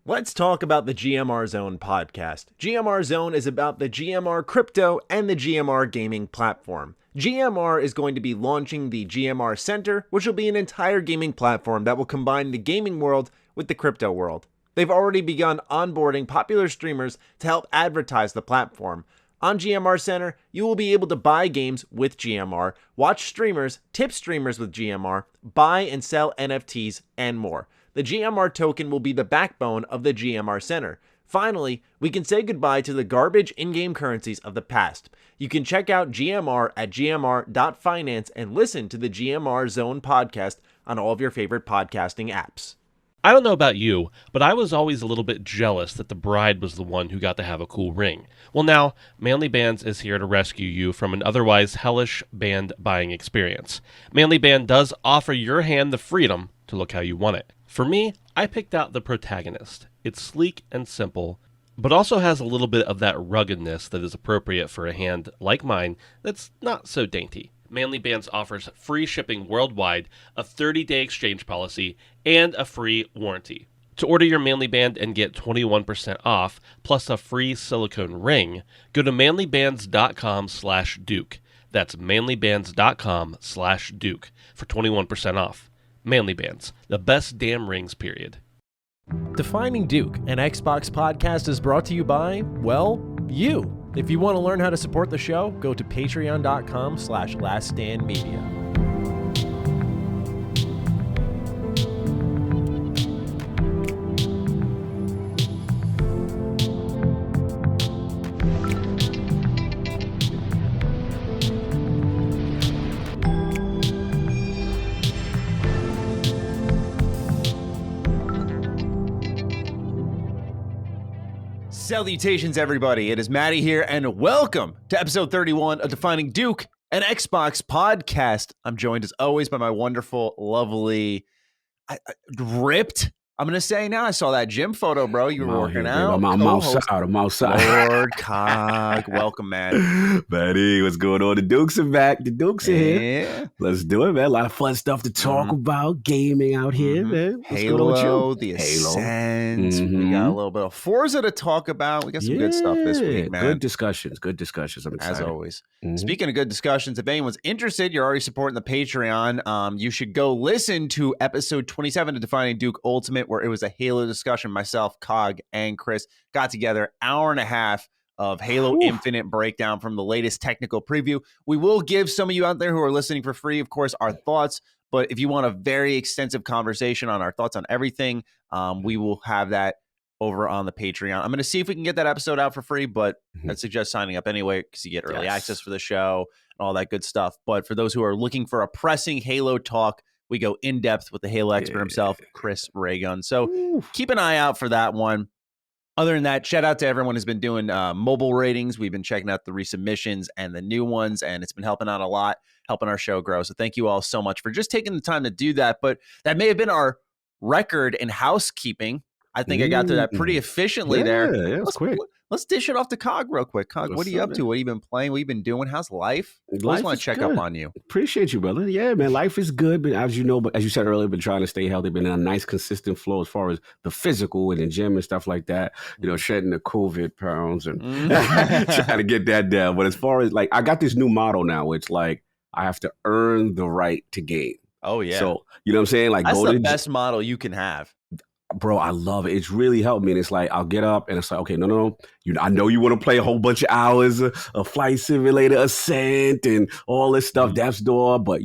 Let's talk about the GMR Zone podcast. GMR Zone is about the GMR crypto and the GMR gaming platform. GMR is going to be launching the GMR Center, which will be an entire gaming platform that will combine the gaming world with the crypto world. They've already begun onboarding popular streamers to help advertise the platform. On GMR Center, you will be able to buy games with GMR, watch streamers, tip streamers with GMR, buy and sell NFTs, and more. The GMR token will be the backbone of the GMR Center. Finally, we can say goodbye to the garbage in-game currencies of the past. You can check out GMR at gmr.finance and listen to the GMR Zone podcast on all of your favorite podcasting apps. I don't know about you, but I was always a little bit jealous that the bride was the one who got to have a cool ring. Well, now, Manly Bands is here to rescue you from an otherwise hellish band buying experience. Manly Band does offer your hand the freedom to look how you want it. For me, I picked out the Protagonist. It's sleek and simple, but also has a little bit of that ruggedness that is appropriate for a hand like mine that's not so dainty. Manly Bands offers free shipping worldwide, a 30-day exchange policy, and a free warranty. To order your Manly Band and get 21% off, plus a free silicone ring, go to manlybands.com/Duke. That's manlybands.com/Duke for 21% off. Manly Bands, the best damn rings, period. Defining Duke, an Xbox podcast, is brought to you by, well, you. If you want to learn how to support the show, go to patreon.com/laststandmedia. Salutations, everybody. It is Matty here, and welcome to episode 31 of Defining Duke, an Xbox podcast. I'm joined, as always, by my wonderful, lovely, ripped, I'm going to say now, I saw that gym photo, bro. You were working out. I'm outside. Lord Cog. Welcome, man. Matty, what's going on? The Dukes are back. The Dukes are here. Yeah. Let's do it, man. A lot of fun stuff to talk about. Gaming out here, man. What's going on with Halo, you? the Ascent. We got a little bit of Forza to talk about. We got some good stuff this week, man. Good discussions. I'm excited. As always. Speaking of good discussions, if anyone's interested, you're already supporting the Patreon. You should go listen to episode 27 of Defining Duke Ultimate, where it was a Halo discussion. Myself, Cog, and Chris got together, hour and a half of Halo Infinite breakdown from the latest technical preview. We will give some of you out there who are listening for free, of course, our thoughts. But if you want a very extensive conversation on our thoughts on everything, we will have that over on the Patreon. I'm going to see if we can get that episode out for free, but I'd suggest signing up anyway because you get early access for the show and all that good stuff. But for those who are looking for a pressing Halo talk, we go in depth with the Halo expert himself, Chris Raygun. So keep an eye out for that one. Other than that, shout out to everyone who's been doing mobile ratings. We've been checking out the resubmissions and the new ones, and it's been helping out a lot, helping our show grow. So thank you all so much for just taking the time to do that. But that may have been our record in housekeeping. I think I got to that pretty efficiently there. Yeah, it was quick. Let's dish it off to Cog real quick. Cog, what are you up to? What have you been playing? What have you been doing? How's life? I just want to check up on you. Appreciate you, brother. Yeah, man, life is good. But as you know, as you said earlier, been trying to stay healthy, been in a nice, consistent flow as far as the physical and the gym and stuff like that. You know, shedding the COVID pounds and trying to get that down. But as far as I got this new model now. It's like I have to earn the right to gain. Oh yeah. So you know what I'm saying? Like that's the best model you can have. Bro, I love it. It's really helped me. And it's like, I'll get up and it's like, okay, no. I know you want to play a whole bunch of hours of Flight Simulator, Ascent, and all this stuff, Death's Door. But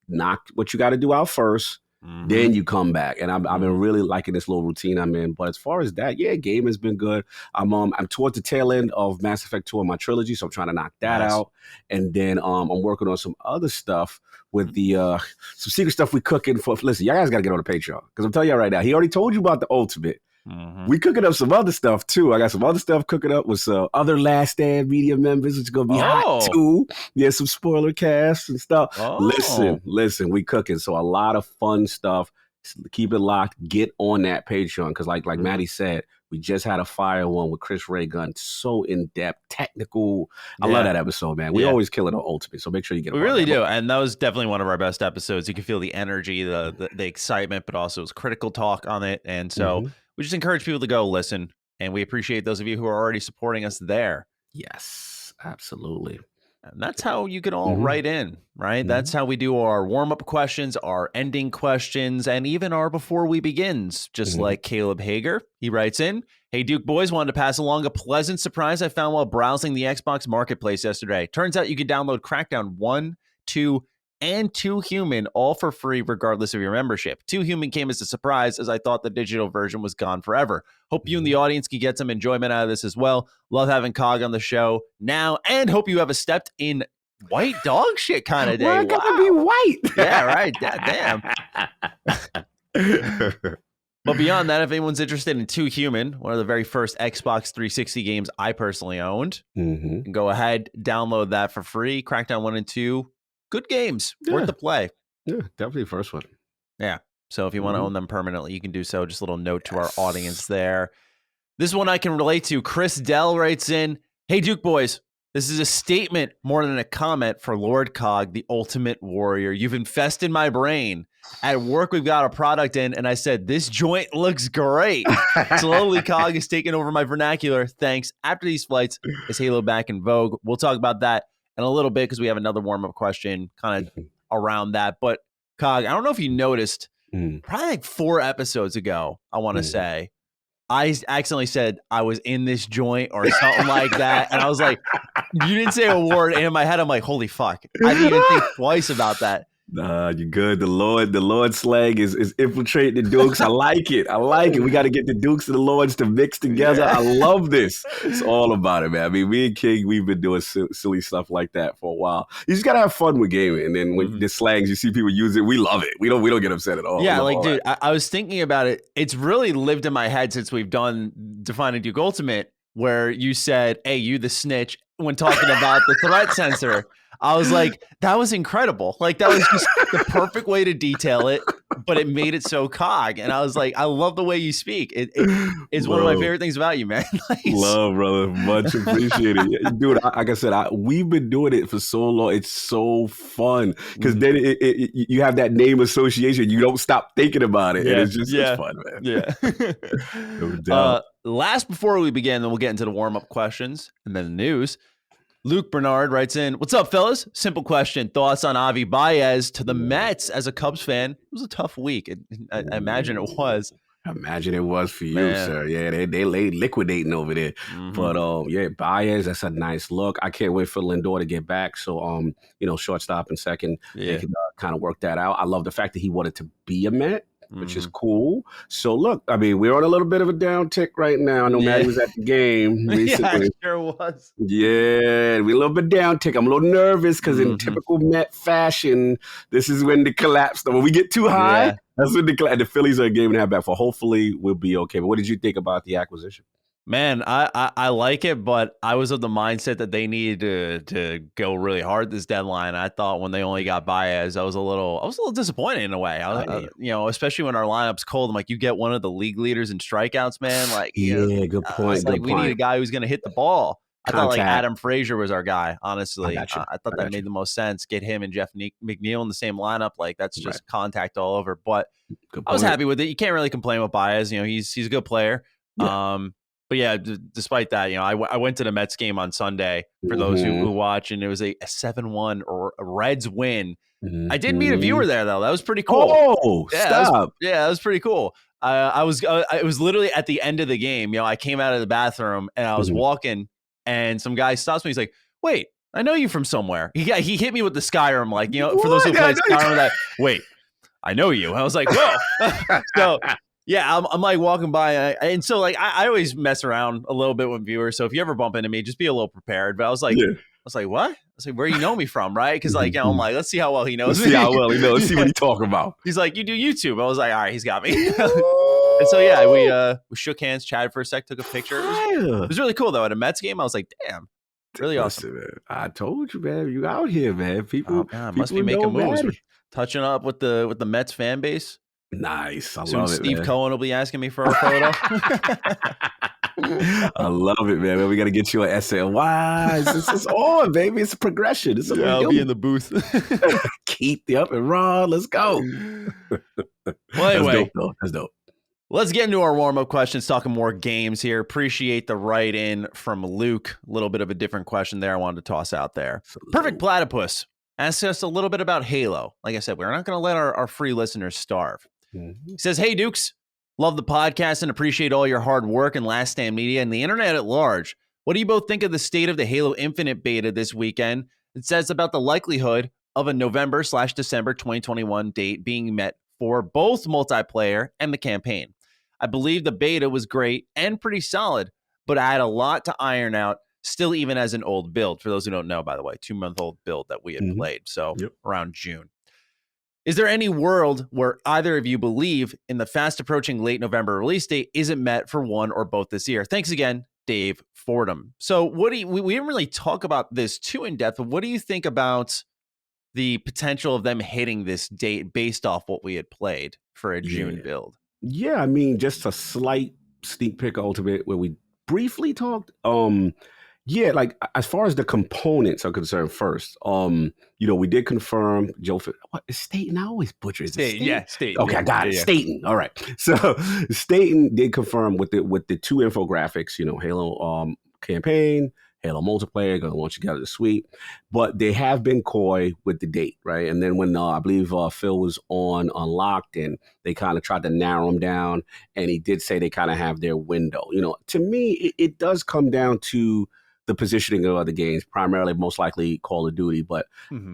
knock what you got to do out first. Then you come back. And I've been really liking this little routine I'm in. But as far as that, game has been good. I'm towards the tail end of Mass Effect 2 on my trilogy, so I'm trying to knock that out. And then I'm working on some other stuff with the some secret stuff we cooking for. Listen, y'all guys got to get on the Patreon because I'm telling y'all right now, he already told you about the Ultimate. We cooking up some other stuff too. I got some other stuff cooking up with other Last Stand Media members, which is gonna be hot too. Yeah, some spoiler casts and stuff. Listen, we cooking. So a lot of fun stuff. Keep it locked. Get on that Patreon because, like Matty said, we just had a fire one with Chris Raygun. So in depth, technical. I love that episode, man. We always kill it on Ultimate, so make sure you get. We really do, and that was definitely one of our best episodes. You can feel the energy, the excitement, but also it's critical talk on it, and so. we just encourage people to go listen. And we appreciate those of you who are already supporting us there. Yes, absolutely. And that's how you can all write in, right? That's how we do our warm-up questions, our ending questions, and even our before we begins, just like Caleb Hager. He writes in, "Hey, Duke boys, wanted to pass along a pleasant surprise I found while browsing the Xbox Marketplace yesterday. Turns out you can download Crackdown 1, 2, and 2 Human all for free regardless of your membership. 2 Human came as a surprise as I thought the digital version was gone forever. Hope you and the audience can get some enjoyment out of this as well. Love having Cog on the show now, and hope you have a stepped in white dog shit kind of day." Why got to be white? Yeah, right. Damn. But beyond that, if anyone's interested in 2 Human, one of the very first Xbox 360 games I personally owned, go ahead, download that for free. Crackdown 1 and 2. Good games, worth the play. Yeah, definitely the first one. Yeah. So if you want to own them permanently, you can do so. Just a little note to our audience there. This one I can relate to. Chris Dell writes in, "Hey, Duke boys, this is a statement more than a comment for Lord Cog, the ultimate warrior. You've infested my brain. At work, we've got a product in, and I said, this joint looks great. Slowly, Cog is taking over my vernacular. Thanks. After these flights, is Halo back in vogue? We'll talk about that in a little bit because we have another warm-up question kind of around that. But Cog, I don't know if you noticed, probably like 4 episodes ago, I want to say, I accidentally said I was in this joint or something like that. And I was like, you didn't say a word. And in my head, I'm like, holy fuck. I didn't even think twice about that. Nah, you're good. The Lord slang is infiltrating the Dukes. I like it. We got to get the Dukes and the Lords to mix together. I love this. It's all about it, man. I mean, me and King, we've been doing silly stuff like that for a while. You just got to have fun with gaming. And then when the slangs, you see people use it, we love it. We don't get upset at all. Yeah, like, dude, I was thinking about it. It's really lived in my head since we've done Defining Duke Ultimate, where you said, hey, you the snitch, when talking about the threat sensor. I was like, that was incredible. Like, that was just the perfect way to detail it, but it made it so Cog. And I was like, I love the way you speak. It's one of my favorite things about you, man. Like, love, brother. Much appreciated. Dude, like I said, we've been doing it for so long. It's so fun because then you have that name association. You don't stop thinking about it. Yeah. And it's just it's fun, man. Yeah. No doubt. Last, before we begin, then we'll get into the warm-up questions and then the news. Luke Bernard writes in, "What's up, fellas? Simple question. Thoughts on Avi Baez to the Mets as a Cubs fan? It was a tough week. I imagine it was. I imagine it was for you, sir. Yeah, they laid liquidating over there. But Baez, that's a nice look. I can't wait for Lindor to get back. So shortstop and second, they can kind of work that out. I love the fact that he wanted to be a Met, which is cool. So look, I mean, we're on a little bit of a down tick right now. I know Matty was at the game recently. Yeah, I sure was. Yeah, we're a little bit down tick. I'm a little nervous because in typical Met fashion, this is when the collapse. When we get too high, that's when the Phillies are a game and a half back. For hopefully we'll be okay. But what did you think about the acquisition? Man, I like it, but I was of the mindset that they needed to go really hard this deadline. I thought when they only got Baez, I was a little disappointed in a way. Especially when our lineup's cold. I'm like, you get one of the league leaders in strikeouts, man. Like, good point. We need a guy who's going to hit the ball. I thought like Adam Frazier was our guy. Honestly, I thought that made the most sense. Get him and Jeff McNeil in the same lineup. Like, that's just contact all over. But I was happy with it. You can't really complain with Baez. He's a good player. Yeah. But yeah, despite that, I went to the Mets game on Sunday for those who watch, and it was a 7-1 or a Reds win. I did meet a viewer there though. That was pretty cool. Oh, stop! That was pretty cool. I was literally at the end of the game. I came out of the bathroom and I was walking, and some guy stops me. He's like, "Wait, I know you from somewhere." He hit me with the Skyrim, like for those who played Skyrim. That wait, I know you. I was like, whoa. So. Yeah, I'm like walking by, and so like I always mess around a little bit with viewers. So if you ever bump into me, just be a little prepared. But I was like, what? I was like, where you know me from, right? Because like I'm like, let's see how well he knows. Let's see how well he knows. Let's see what he's talking about. He's like, you do YouTube. I was like, all right, he's got me. And so yeah, we shook hands, chatted for a sec, took a picture. It was really cool though. At a Mets game, I was like, damn, really awesome. Man. I told you, man, you out here, man. People must be making moves. Touching up with the Mets fan base. Nice. I Soon love it, Steve man. Cohen will be asking me for a photo. I love it, man. We got to get you an essay. Why? This is on, baby. It's a progression. I'll be in the booth. Keep the up and raw. Let's go. Well, anyway. That's dope. Let's get into our warm-up questions, talking more games here. Appreciate the write-in from Luke. A little bit of a different question there I wanted to toss out there. Perfect Platypus asks us a little bit about Halo. Like I said, we're not going to let our free listeners starve. He says, hey, Dukes, love the podcast and appreciate all your hard work and Last Stand Media and the internet at large. What do you both think of the state of the Halo Infinite beta this weekend? It says about the likelihood of a November/December 2021 date being met for both multiplayer and the campaign. I believe the beta was great and pretty solid, but I had a lot to iron out, still even as an old build. For those who don't know, by the way, 2-month-old build that we had played, so around June. Is there any world where either of you believe in the fast approaching late November release date isn't met for one or both this year? Thanks again, Dave Fordham. So what do you, we didn't really talk about this too in depth, but what do you think about the potential of them hitting this date based off what we had played for a June build? Yeah, I mean, just a slight sneak peek Ultimate where we briefly talked. Yeah, like as far as the components are concerned, first, we did confirm Joe. What is Staten? I always butcher it. Staten, yeah, Staten. Okay, I got it. Staten. All right. So Staten did confirm with the two infographics. Halo campaign, Halo multiplayer, going to launch together this week. But they have been coy with the date, right? And then when I believe Phil was on Unlocked, and they kind of tried to narrow him down, and he did say they kind of have their window. To me, it does come down to the positioning of other games, primarily, most likely Call of Duty. But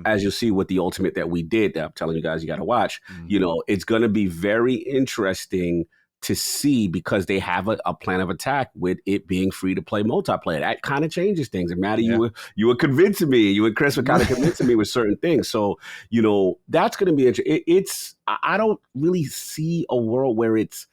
as you'll see with the Ultimate that we did, that I'm telling you guys you got to watch, it's going to be very interesting to see, because they have a plan of attack with it being free to play multiplayer. That kind of changes things. And Matty, you were convincing me. You and Chris were kind of convincing me with certain things. So, that's going to be interesting. I don't really see a world where it's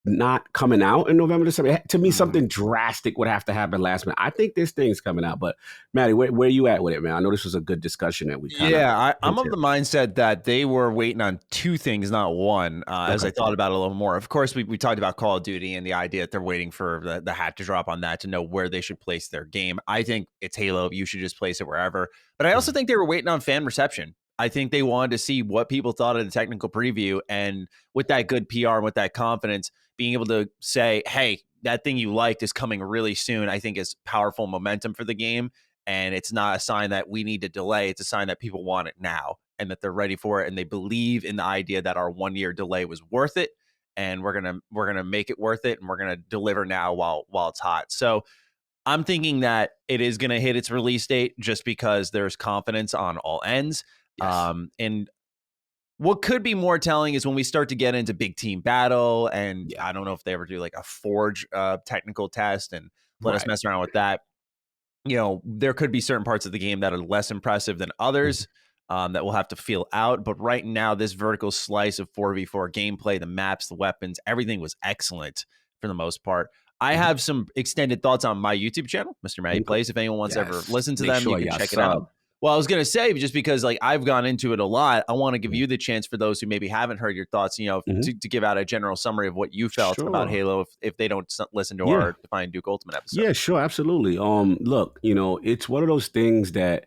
not coming out in November, December. To me, something drastic would have to happen last minute. I think this thing's coming out, but Matty, where are you at with it, man? I know this was a good discussion that we I'm of the mindset that they were waiting on two things, not one, as I thought about it a little more. Of course, we talked about Call of Duty and the idea that they're waiting for the hat to drop on that to know where they should place their game. I think it's Halo. You should just place it wherever. But I also think they were waiting on fan reception. I think they wanted to see what people thought of the technical preview, and with that good PR and with that confidence, being able to say, hey, that thing you liked is coming really soon, I think is powerful momentum for the game. And it's not a sign that we need to delay. It's a sign that people want it now and that they're ready for it. And they believe in the idea that our 1-year delay was worth it. And we're gonna make it worth it. And we're going to deliver now while it's hot. So I'm thinking that it is going to hit its release date just because there's confidence on all ends. Yes. And what could be more telling is when we start to get into big team battle, and I don't know if they ever do like a Forge technical test and let us mess around with that. There could be certain parts of the game that are less impressive than others that we'll have to feel out. But right now, this vertical slice of 4v4 gameplay, the maps, the weapons, everything was excellent for the most part. I have some extended thoughts on my YouTube channel, Mr. Matty Plays. If anyone wants to ever listen to them, you can check it out. Well, I was going to say, just because I've gone into it a lot, I want to give you the chance for those who maybe haven't heard your thoughts, to give out a general summary of what you felt about Halo if they don't listen to our Define Duke Ultimate episode. Yeah, sure. Absolutely. Look, it's one of those things that,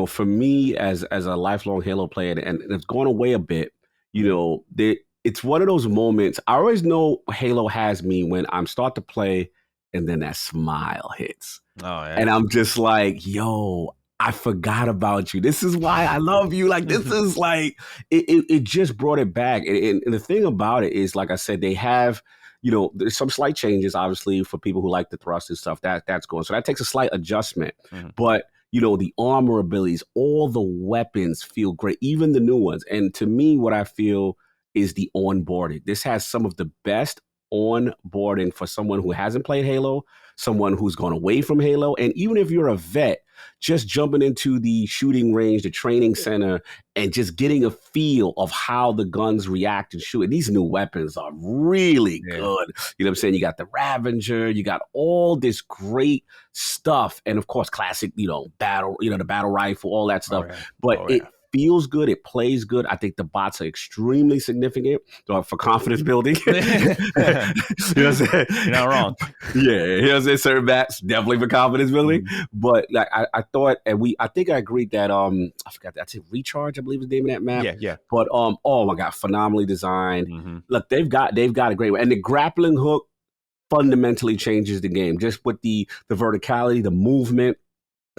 for me as a lifelong Halo player, and it's gone away a bit, it's one of those moments. I always know Halo has me when I'm start to play and then that smile hits. Oh, yeah. And I'm just like, yo, I forgot about you. This is why I love you. Like, this is like, it just brought it back. And the thing about it is, like I said, they have, there's some slight changes, obviously, for people who like the thrust and stuff. That's going. So that takes a slight adjustment. But, the armor abilities, all the weapons feel great, even the new ones. And to me, what I feel is the onboarding. This has some of the best onboarding for someone who hasn't played Halo, someone who's gone away from Halo. And even if you're a vet, just jumping into the shooting range, the training center, and just getting a feel of how the guns react and shoot. And these new weapons are really good. You know what I'm saying? You got the Ravager, you got all this great stuff. And of course, classic, battle, the battle rifle, all that stuff. But it feels good. It plays good. I think the bots are extremely significant for confidence building. You know what I'm saying? You're not wrong. Yeah, you know what I'm saying? Certain maps definitely for confidence building. Mm-hmm. But like I thought, and I think I agreed that I forgot that. I said Recharge, I believe is the name of that map. Yeah. But oh my god, phenomenally designed. Mm-hmm. Look, they've got a great way, and the grappling hook fundamentally changes the game, just with the verticality, the movement,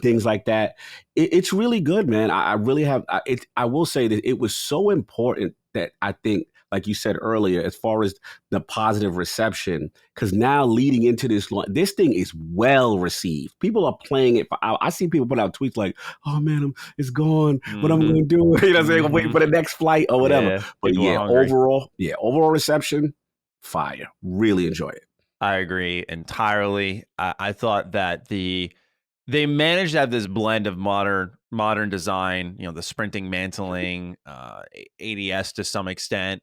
things like that. It's really good, man. I really have. I will say that it was so important that I think, like you said earlier, as far as the positive reception, because now leading into this thing is well received. People are playing it. I see people put out tweets like, "Oh man, it's gone. What I'm going to do?" You know what I'm saying? I'm waiting for the next flight or whatever. Yeah, but people are yeah, hungry. overall reception, fire. Really enjoy it. I agree entirely. I thought that they managed to have this blend of modern design, the sprinting, mantling, ADS to some extent,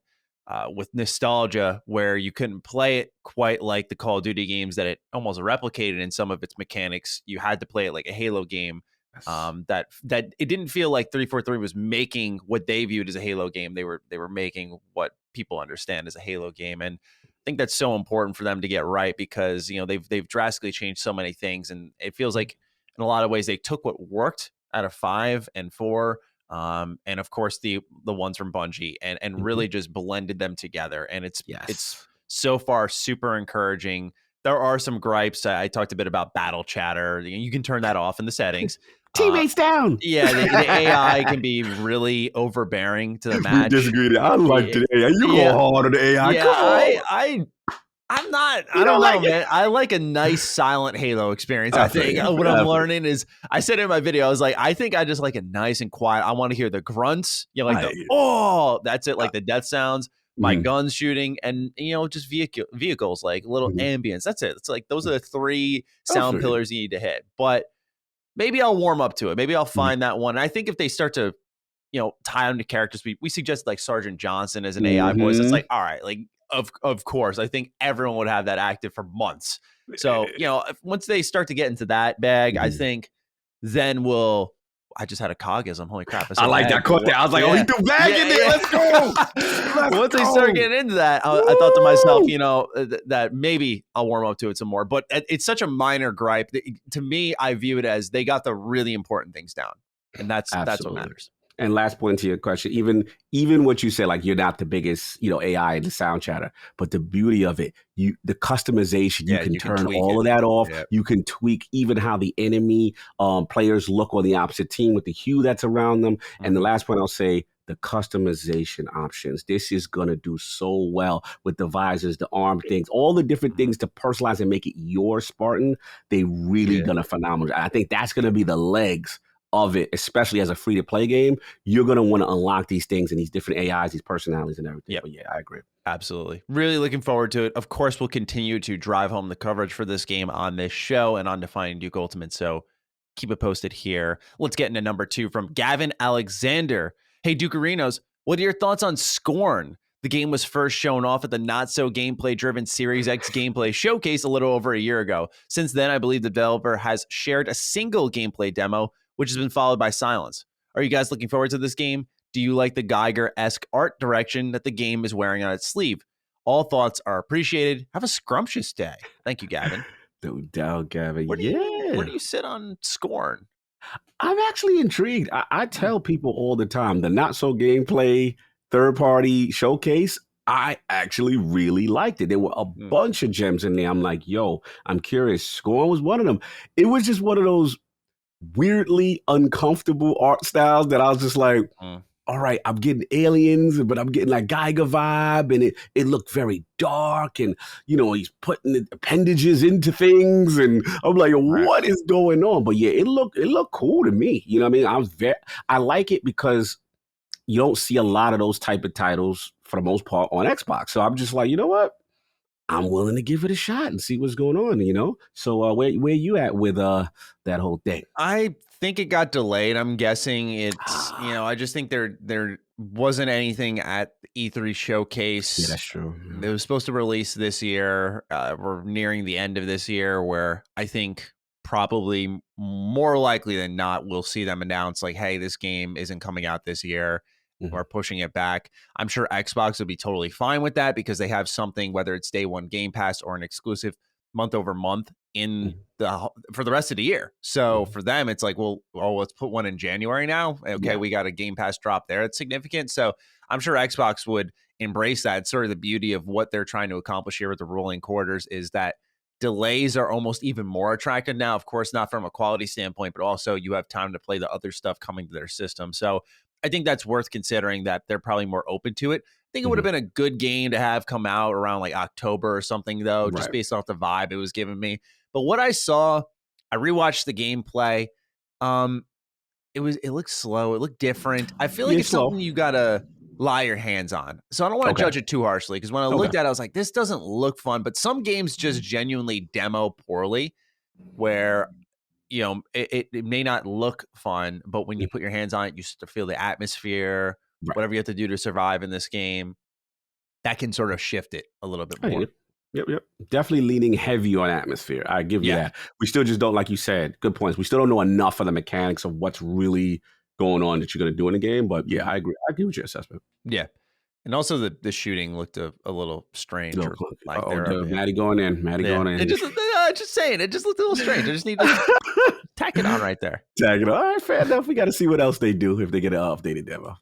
with nostalgia, where you couldn't play it quite like the Call of Duty games that it almost replicated in some of its mechanics. You had to play it like a Halo game. That it didn't feel like 343 was making what they viewed as a Halo game. They were making what people understand as a Halo game, and I think that's so important for them to get right, because they've drastically changed so many things, and it feels like in a lot of ways they took what worked out of 5 and 4, and of course the ones from Bungie, and really just blended them together, and it's so far super encouraging. There are some gripes. I talked a bit about battle chatter. You can turn that off in the settings. Teammates down. Yeah, the AI can be really overbearing to the match. We disagree. I like the AI. You go hard on the AI. Yeah, I'm not. I don't know, man. I like a nice silent Halo experience. I think what I'm learning is, I said in my video, I was like, I think I just like a nice and quiet. I want to hear the grunts. That's it, like the death sounds. My guns shooting, and just vehicles, like little ambience. That's it. It's like those are the 3 sound pillars you need to hit. But maybe I'll warm up to it. Maybe I'll find that one. And I think if they start to, tie them to characters, we suggest like Sergeant Johnson as an AI voice. It's like, all right, like of course. I think everyone would have that active for months. So once they start to get into that bag, I think then we'll. I just had a cogism. Holy crap. I like that. Caught that. I was like, he threw bag in there. Let's go. Once they start getting into that, I thought to myself, that maybe I'll warm up to it some more. But it's such a minor gripe. To me, I view it as they got the really important things down. And that's what matters. And last point to your question, even what you said, like you're not the biggest, AI in the sound chatter, but the beauty of it, the customization, you can turn all of that off. Yep. You can tweak even how the enemy players look on the opposite team with the hue that's around them. Mm-hmm. And the last point I'll say, the customization options. This is going to do so well with the visors, the arm things, all the different things to personalize and make it your Spartan. They really done a phenomenal. I think that's going to be the legs of it, especially as a free-to-play game. You're going to want to unlock these things and these different AIs, these personalities and everything. But I agree. Absolutely. Really looking forward to it. Of course, we'll continue to drive home the coverage for this game on this show and on Defining Duke Ultimate, so keep it posted here. Let's get into number 2 from Gavin Alexander. Hey, Duke-Arinos, what are your thoughts on Scorn? The game was first shown off at the not-so-gameplay-driven Series X gameplay showcase a little over a year ago. Since then, I believe the developer has shared a single gameplay demo, which has been followed by silence. Are you guys looking forward to this game? Do you like the Geiger-esque art direction that the game is wearing on its sleeve? All thoughts are appreciated. Have a scrumptious day. Thank you, Gavin. No doubt, Gavin. Where do you sit on Scorn? I'm actually intrigued. I tell people all the time, the not-so-gameplay third-party showcase, I actually really liked it. There were a bunch of gems in there. I'm like, I'm curious. Scorn was one of them. It was just one of those weirdly uncomfortable art styles that I was just like, all right, I'm getting aliens, but I'm getting like Geiger vibe, and it looked very dark, and he's putting the appendages into things, and I'm like, what is going on? But yeah, it looked cool to me. You know what I mean? I like it because you don't see a lot of those type of titles for the most part on Xbox. So I'm just like, you know what? I'm willing to give it a shot and see what's going on, So where you at with that whole thing? I think it got delayed. I'm guessing it's, I just think there wasn't anything at the E3 showcase. Yeah, that's true. Yeah. It was supposed to release this year. We're nearing the end of this year, where I think probably more likely than not, we'll see them announce like, hey, this game isn't coming out this year. Or pushing it back. I'm sure Xbox would be totally fine with that because they have something, whether it's day one Game Pass or an exclusive month over month in for the rest of the year. So for them, it's like, well, let's put one in January now. Okay, we got a Game Pass drop there. It's significant. So I'm sure Xbox would embrace that. It's sort of the beauty of what they're trying to accomplish here with the rolling quarters is that delays are almost even more attractive now. Of course, not from a quality standpoint, but also you have time to play the other stuff coming to their system. So I think that's worth considering that they're probably more open to it. I think it would have been a good game to have come out around like October or something, though, just based off the vibe it was giving me. But what I saw, I rewatched the gameplay. It looked slow. It looked different. I feel like it's something you gotta lie your hands on. So I don't want to judge it too harshly because when I looked at it, I was like, this doesn't look fun. But some games just genuinely demo poorly, where it may not look fun, but when you put your hands on it, you start to feel the atmosphere, whatever you have to do to survive in this game. That can sort of shift it a little bit more. Yep. Definitely leaning heavy on atmosphere. I give you that. We still just don't, like you said, good points. We still don't know enough of the mechanics of what's really going on that you're going to do in the game. But yeah, I agree. I agree with your assessment. Yeah. And also the shooting looked a little strange. Matty going in. Going in. Just saying, it just looked a little strange. I just need to tack it on right there. Tag it on. All right, fair enough. We got to see what else they do if they get an updated demo.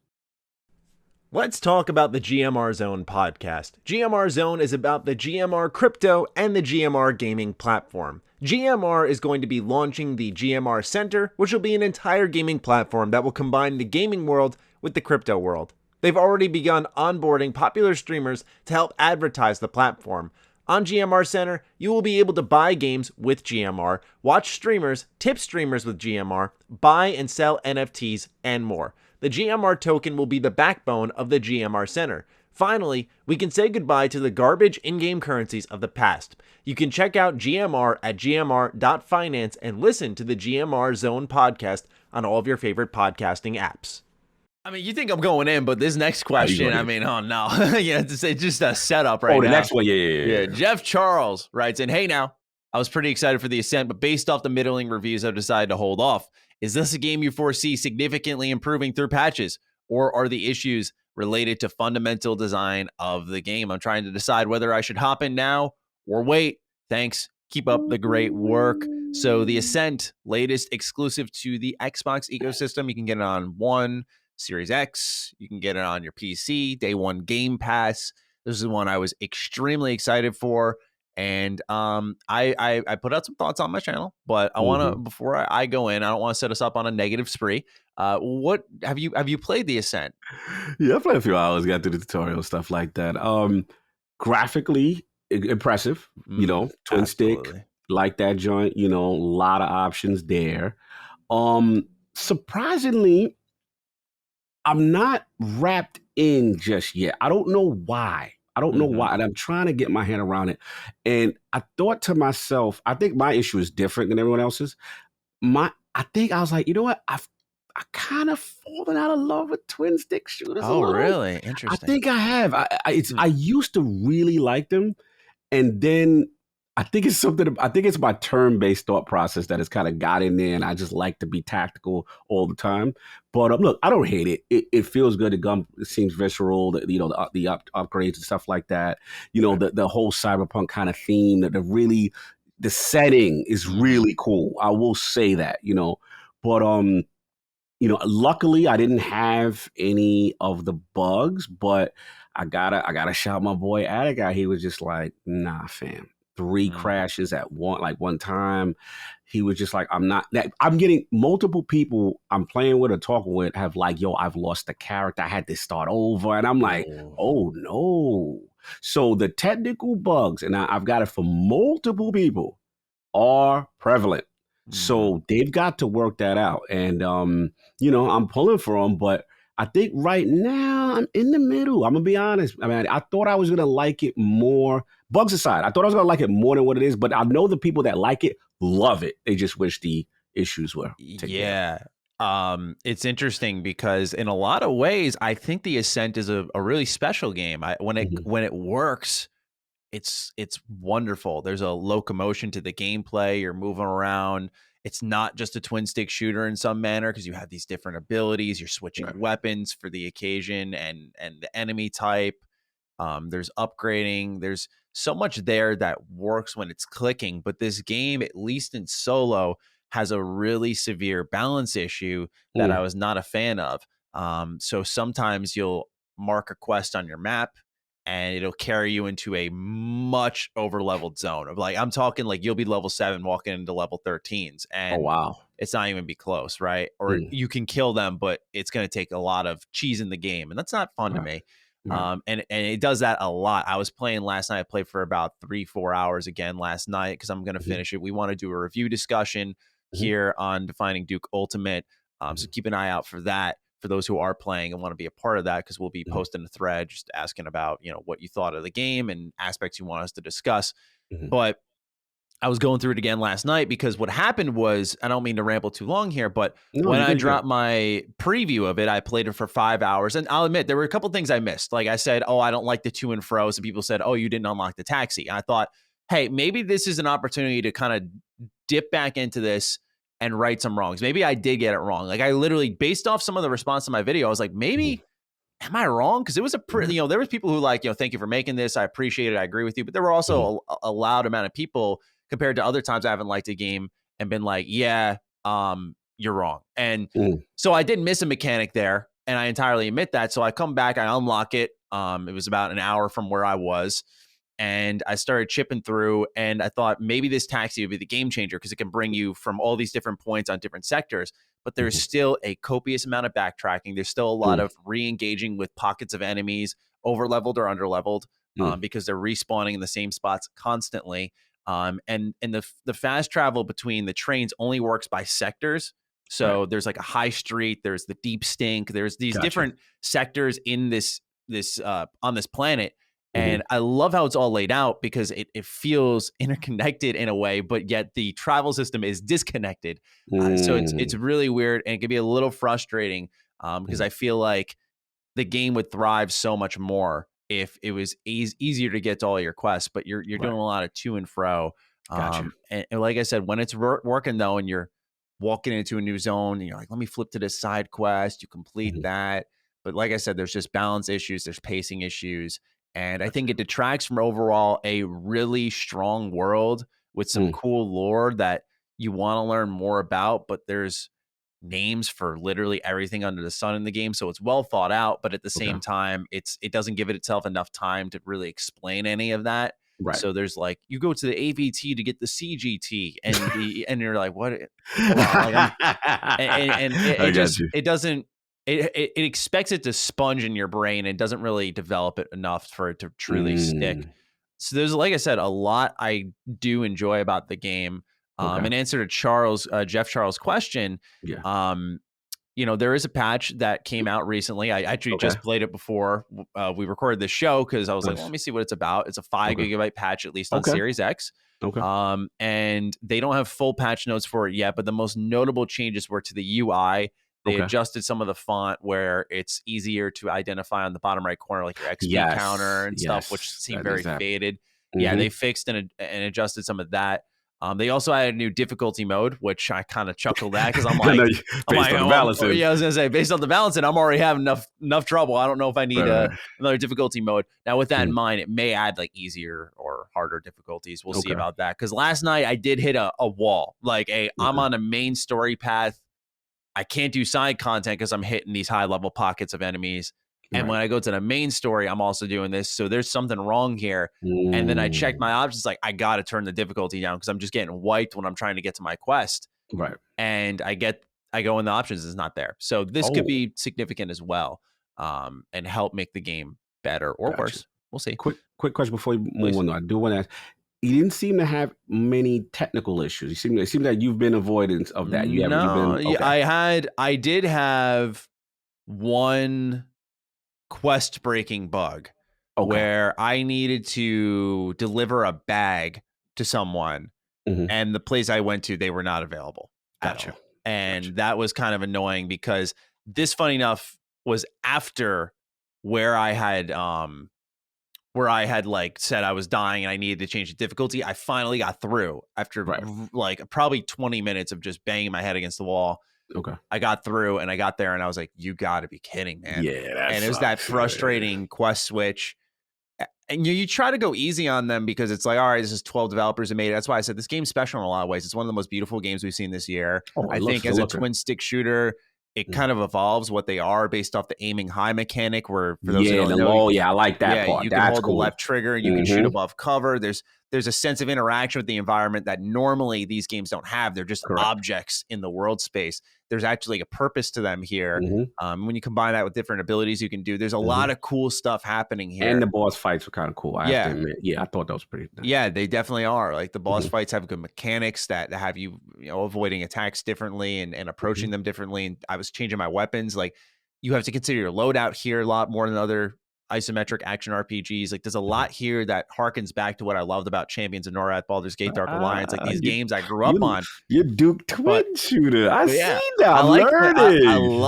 Let's talk about the GMR Zone podcast. GMR Zone is about the GMR crypto and the GMR gaming platform. GMR is going to be launching the GMR Center, which will be an entire gaming platform that will combine the gaming world with the crypto world. They've already begun onboarding popular streamers to help advertise the platform. On GMR Center, you will be able to buy games with GMR, watch streamers, tip streamers with GMR, buy and sell NFTs, and more. The GMR token will be the backbone of the GMR Center. Finally, we can say goodbye to the garbage in-game currencies of the past. You can check out GMR at gmr.finance and listen to the GMR Zone podcast on all of your favorite podcasting apps. I mean, you think I'm going in, but this next question, I mean, oh no. It's just a setup right now. The next one, yeah. Jeff Charles writes in, hey now, I was pretty excited for the Ascent, but based off the middling reviews, I've decided to hold off. Is this a game you foresee significantly improving through patches, or are the issues related to fundamental design of the game? I'm trying to decide whether I should hop in now or wait. Thanks. Keep up the great work. So the Ascent, latest exclusive to the Xbox ecosystem. You can get it on One, Series X. You can get it on your PC. Day one Game Pass. This is one I was extremely excited for. And I put out some thoughts on my channel, but I want to, before I go in, I don't want to set us up on a negative spree. What have you played the Ascent? Yeah, I played a few hours, got through the tutorial, stuff like that. Graphically impressive, twin stick, like that joint, a lot of options there. Surprisingly, I'm not wrapped in just yet. I don't know why. And I'm trying to get my head around it. And I thought to myself, I think my issue is different than everyone else's. I think I was like, you know what? I kind of fallen out of love with twin stick shooters. Oh, really? Interesting. I think I have. I used to really like them, and then I think it's my turn-based thought process that has kind of got in there, and I just like to be tactical all the time. But look, I don't hate it. It feels good. It seems visceral. The upgrades and stuff like that. The whole cyberpunk kind of theme. The setting is really cool. I will say that. But luckily I didn't have any of the bugs. But I gotta shout my boy Attica. He was just like, nah, fam. 3 crashes at one time. He was just like, I'm getting multiple people I'm playing with or talking with have like, yo, I've lost the character. I had to start over. And I'm like, oh no. So the technical bugs, and I've got it for multiple people, are prevalent. So they've got to work that out. And, I'm pulling for them, but I think right now I'm in the middle. I'm going to be honest. I mean, I thought I was going to like it more. Bugs aside, I thought I was going to like it more than what it is, but I know the people that like it love it. They just wish the issues were taken care of. It's interesting because in a lot of ways, I think the Ascent is a really special game. When it works, it's wonderful. There's a locomotion to the gameplay. You're moving around. It's not just a twin stick shooter in some manner because you have these different abilities. You're switching Right. weapons for the occasion and the enemy type. There's upgrading. There's so much there that works when it's clicking. But this game, at least in solo, has a really severe balance issue that I was not a fan of. So sometimes you'll mark a quest on your map and it'll carry you into a much over leveled zone of like, I'm talking like you'll be level 7 walking into level 13s Oh, and wow. it's not even be close, right? Or you can kill them, but it's going to take a lot of cheese in the game. And that's not fun to Right. me. Right. And it does that a lot. I was playing last night. I played for about 3-4 hours again last night because I'm going to finish it. We want to do a review discussion here on Defining Duke Ultimate. So keep an eye out for that for those who are playing and want to be a part of that, because we'll be posting a thread just asking about, what you thought of the game and aspects you want us to discuss. But I was going through it again last night because what happened was, I don't mean to ramble too long here, but No, when you I did good. dropped my preview of it, I played it for 5 hours. And I'll admit, there were a couple things I missed. Like I said, oh, I don't like the to and fro's. And people said, oh, you didn't unlock the taxi. And I thought, hey, maybe this is an opportunity to kind of dip back into this and right some wrongs. Maybe I did get it wrong. Like I literally, based off some of the response to my video, I was like, maybe am I wrong? Because it was a pretty, there was people who like, thank you for making this. I appreciate it. I agree with you. But there were also a loud amount of people compared to other times I haven't liked a game and been like, yeah, you're wrong. And so I did miss a mechanic there, and I entirely admit that. So I come back, I unlock it. It was about an hour from where I was, and I started chipping through, and I thought maybe this taxi would be the game changer because it can bring you from all these different points on different sectors. But there's still a copious amount of backtracking. There's still a lot of re-engaging with pockets of enemies, over-leveled or under-leveled, because they're respawning in the same spots constantly. And the fast travel between the trains only works by sectors. So there's like a high street, there's the deep stink, there's these different sectors in this on this planet. And I love how it's all laid out because it feels interconnected in a way, but yet the travel system is disconnected. So it's really weird, and it can be a little frustrating because I feel like the game would thrive so much more if it was easier to get to all your quests, but you're doing a lot of to and fro. Gotcha. And like I said, when it's working though, and you're walking into a new zone and you're like, let me flip to this side quest, you complete that. But like I said, there's just balance issues, there's pacing issues. And I think it detracts from overall a really strong world with some cool lore that you want to learn more about, but there's names for literally everything under the sun in the game, so it's well thought out, but at the same time it doesn't give itself enough time to really explain any of that. Right. So there's like, you go to the AVT to get the CGT and you're like, what? Hold on, like it expects it to sponge in your brain and doesn't really develop it enough for it to truly stick. So there's, like I said, a lot I do enjoy about the game. In answer to Jeff Charles' question, there is a patch that came out recently. I actually just played it before we recorded this show because I was like, well, let me see what it's about. It's a 5 gigabyte patch, at least on Series X. And they don't have full patch notes for it yet, but the most notable changes were to the UI. They adjusted some of the font where it's easier to identify on the bottom right corner, like your XP counter and stuff, which seemed very faded. Yeah, they fixed and adjusted some of that. They also added a new difficulty mode, which I kind of chuckled at because I'm like, based on the balancing. Yeah, I was gonna say, based on the balancing, I'm already having enough trouble. I don't know if I need another difficulty mode. Now, with that in mind, it may add like easier or harder difficulties. We'll see about that. Because last night I did hit a wall. Like I'm on a main story path. I can't do side content because I'm hitting these high level pockets of enemies. And when I go to the main story, I'm also doing this. So there's something wrong here. And then I checked my options. Like, I got to turn the difficulty down because I'm just getting wiped when I'm trying to get to my quest. Right. And I go in the options, it's not there. So this could be significant as well, and help make the game better or worse. We'll see. Quick question before you move on. I do want to ask, you didn't seem to have many technical issues. It seemed like you've been avoidant of that. I did have one quest breaking bug where I needed to deliver a bag to someone, and the place I went to, they were not available at all. And that was kind of annoying because this, funny enough, was after where I had where I had like said I was dying and I needed to change the difficulty. I finally got through after like probably 20 minutes of just banging my head against the wall. Okay. I got through and I got there and I was like, you got to be kidding, man. Yeah. And it was that frustrating quest switch. And you try to go easy on them because it's like, all right, this is 12 developers that made it. That's why I said this game's special in a lot of ways. It's one of the most beautiful games we've seen this year. I think as a twin stick shooter, it kind of evolves what they are based off the aiming high mechanic. Where for those who don't know, I like that part. You can hold the left trigger, you can shoot above cover. There's a sense of interaction with the environment that normally these games don't have. They're just objects in the world space. There's actually a purpose to them here. When you combine that with different abilities you can do, there's a lot of cool stuff happening here. And the boss fights were kind of cool. I have to admit. Yeah, I thought that was pretty nice. Yeah, they definitely are. Like the boss fights have good mechanics that have you avoiding attacks differently and approaching them differently. And I was changing my weapons. Like you have to consider your loadout here a lot more than other isometric action RPGs. Like there's a lot here that harkens back to what I loved about Champions of Norrath, Baldur's Gate, Dark Alliance, like these games I grew up on. You're Duke twin shooter. I see that.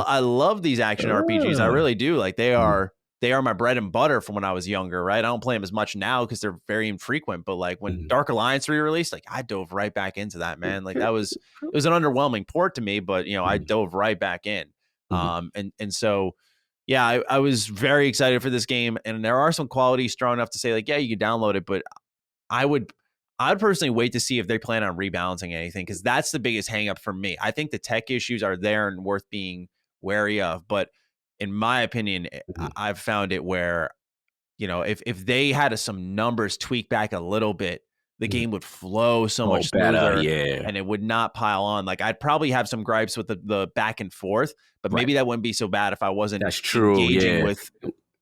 I love these action RPGs. I really do. Like they are my bread and butter from when I was younger, right? I don't play them as much now because they're very infrequent. But like when Dark Alliance re-released, like I dove right back into that, man. Like it was an underwhelming port to me, but I dove right back in. And so yeah, I was very excited for this game, and there are some qualities strong enough to say, like, yeah, you can download it, but I'd personally wait to see if they plan on rebalancing anything, because that's the biggest hang up for me. I think the tech issues are there and worth being wary of, but in my opinion, I've found it where, if they had some numbers tweaked back a little bit, the game would flow so much smoother, and it would not pile on. Like I'd probably have some gripes with the back and forth, but maybe that wouldn't be so bad if I wasn't engaging with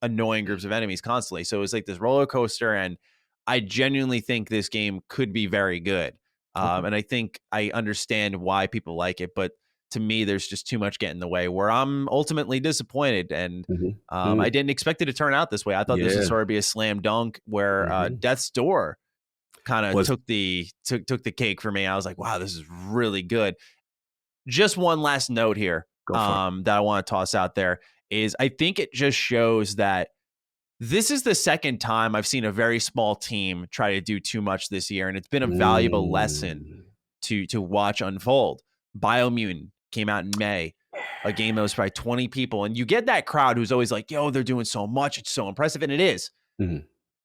annoying groups of enemies constantly. So it was like this roller coaster, and I genuinely think this game could be very good. And I think I understand why people like it, but to me, there's just too much getting in the way where I'm ultimately disappointed. And I didn't expect it to turn out this way. I thought this would sort of be a slam dunk where Death's Door kind of took the cake for me. I was like, wow, this is really good. Just one last note here that I want to toss out there is I think it just shows that this is the second time I've seen a very small team try to do too much this year, and it's been a valuable lesson to watch unfold. Biomutant came out in May, a game that was probably 20 people, and you get that crowd who's always like, yo, they're doing so much, it's so impressive, and it is.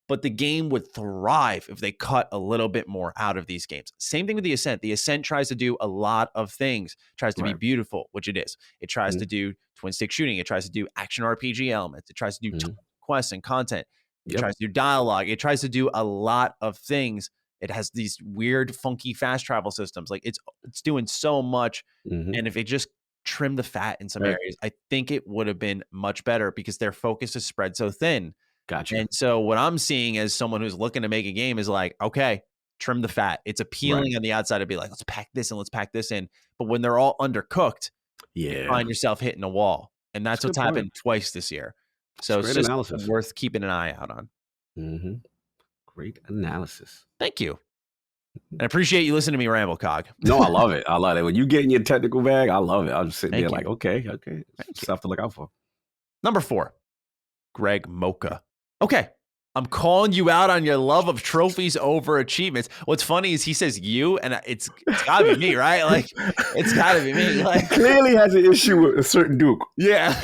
But the game would thrive if they cut a little bit more out of these games. Same thing with the Ascent. The Ascent tries to do a lot of things. Tries to be beautiful, which it is. It tries to do twin stick shooting. It tries to do action RPG elements. It tries to do quests and content. It tries to do dialogue. It tries to do a lot of things. It has these weird, funky fast travel systems. Like it's doing so much. And if it just trimmed the fat in some areas, I think it would have been much better because their focus is spread so thin. Gotcha. And so what I'm seeing as someone who's looking to make a game is like, okay, trim the fat. It's appealing on the outside to be like, let's pack this in. But when they're all undercooked, you find yourself hitting a wall. And that's what's happened twice this year. So it's just worth keeping an eye out on. Great analysis. Thank you. I appreciate you listening to me ramble, Cog. No, I love it. I love it. When you get in your technical bag, I love it. I'm just sitting there like, okay. Stuff to look out for. Number 4, Greg Mocha. Okay, I'm calling you out on your love of trophies over achievements. What's funny is he says you, and it's gotta be me, right? Like, it's gotta be me. Like, clearly has an issue with a certain Duke. Yeah.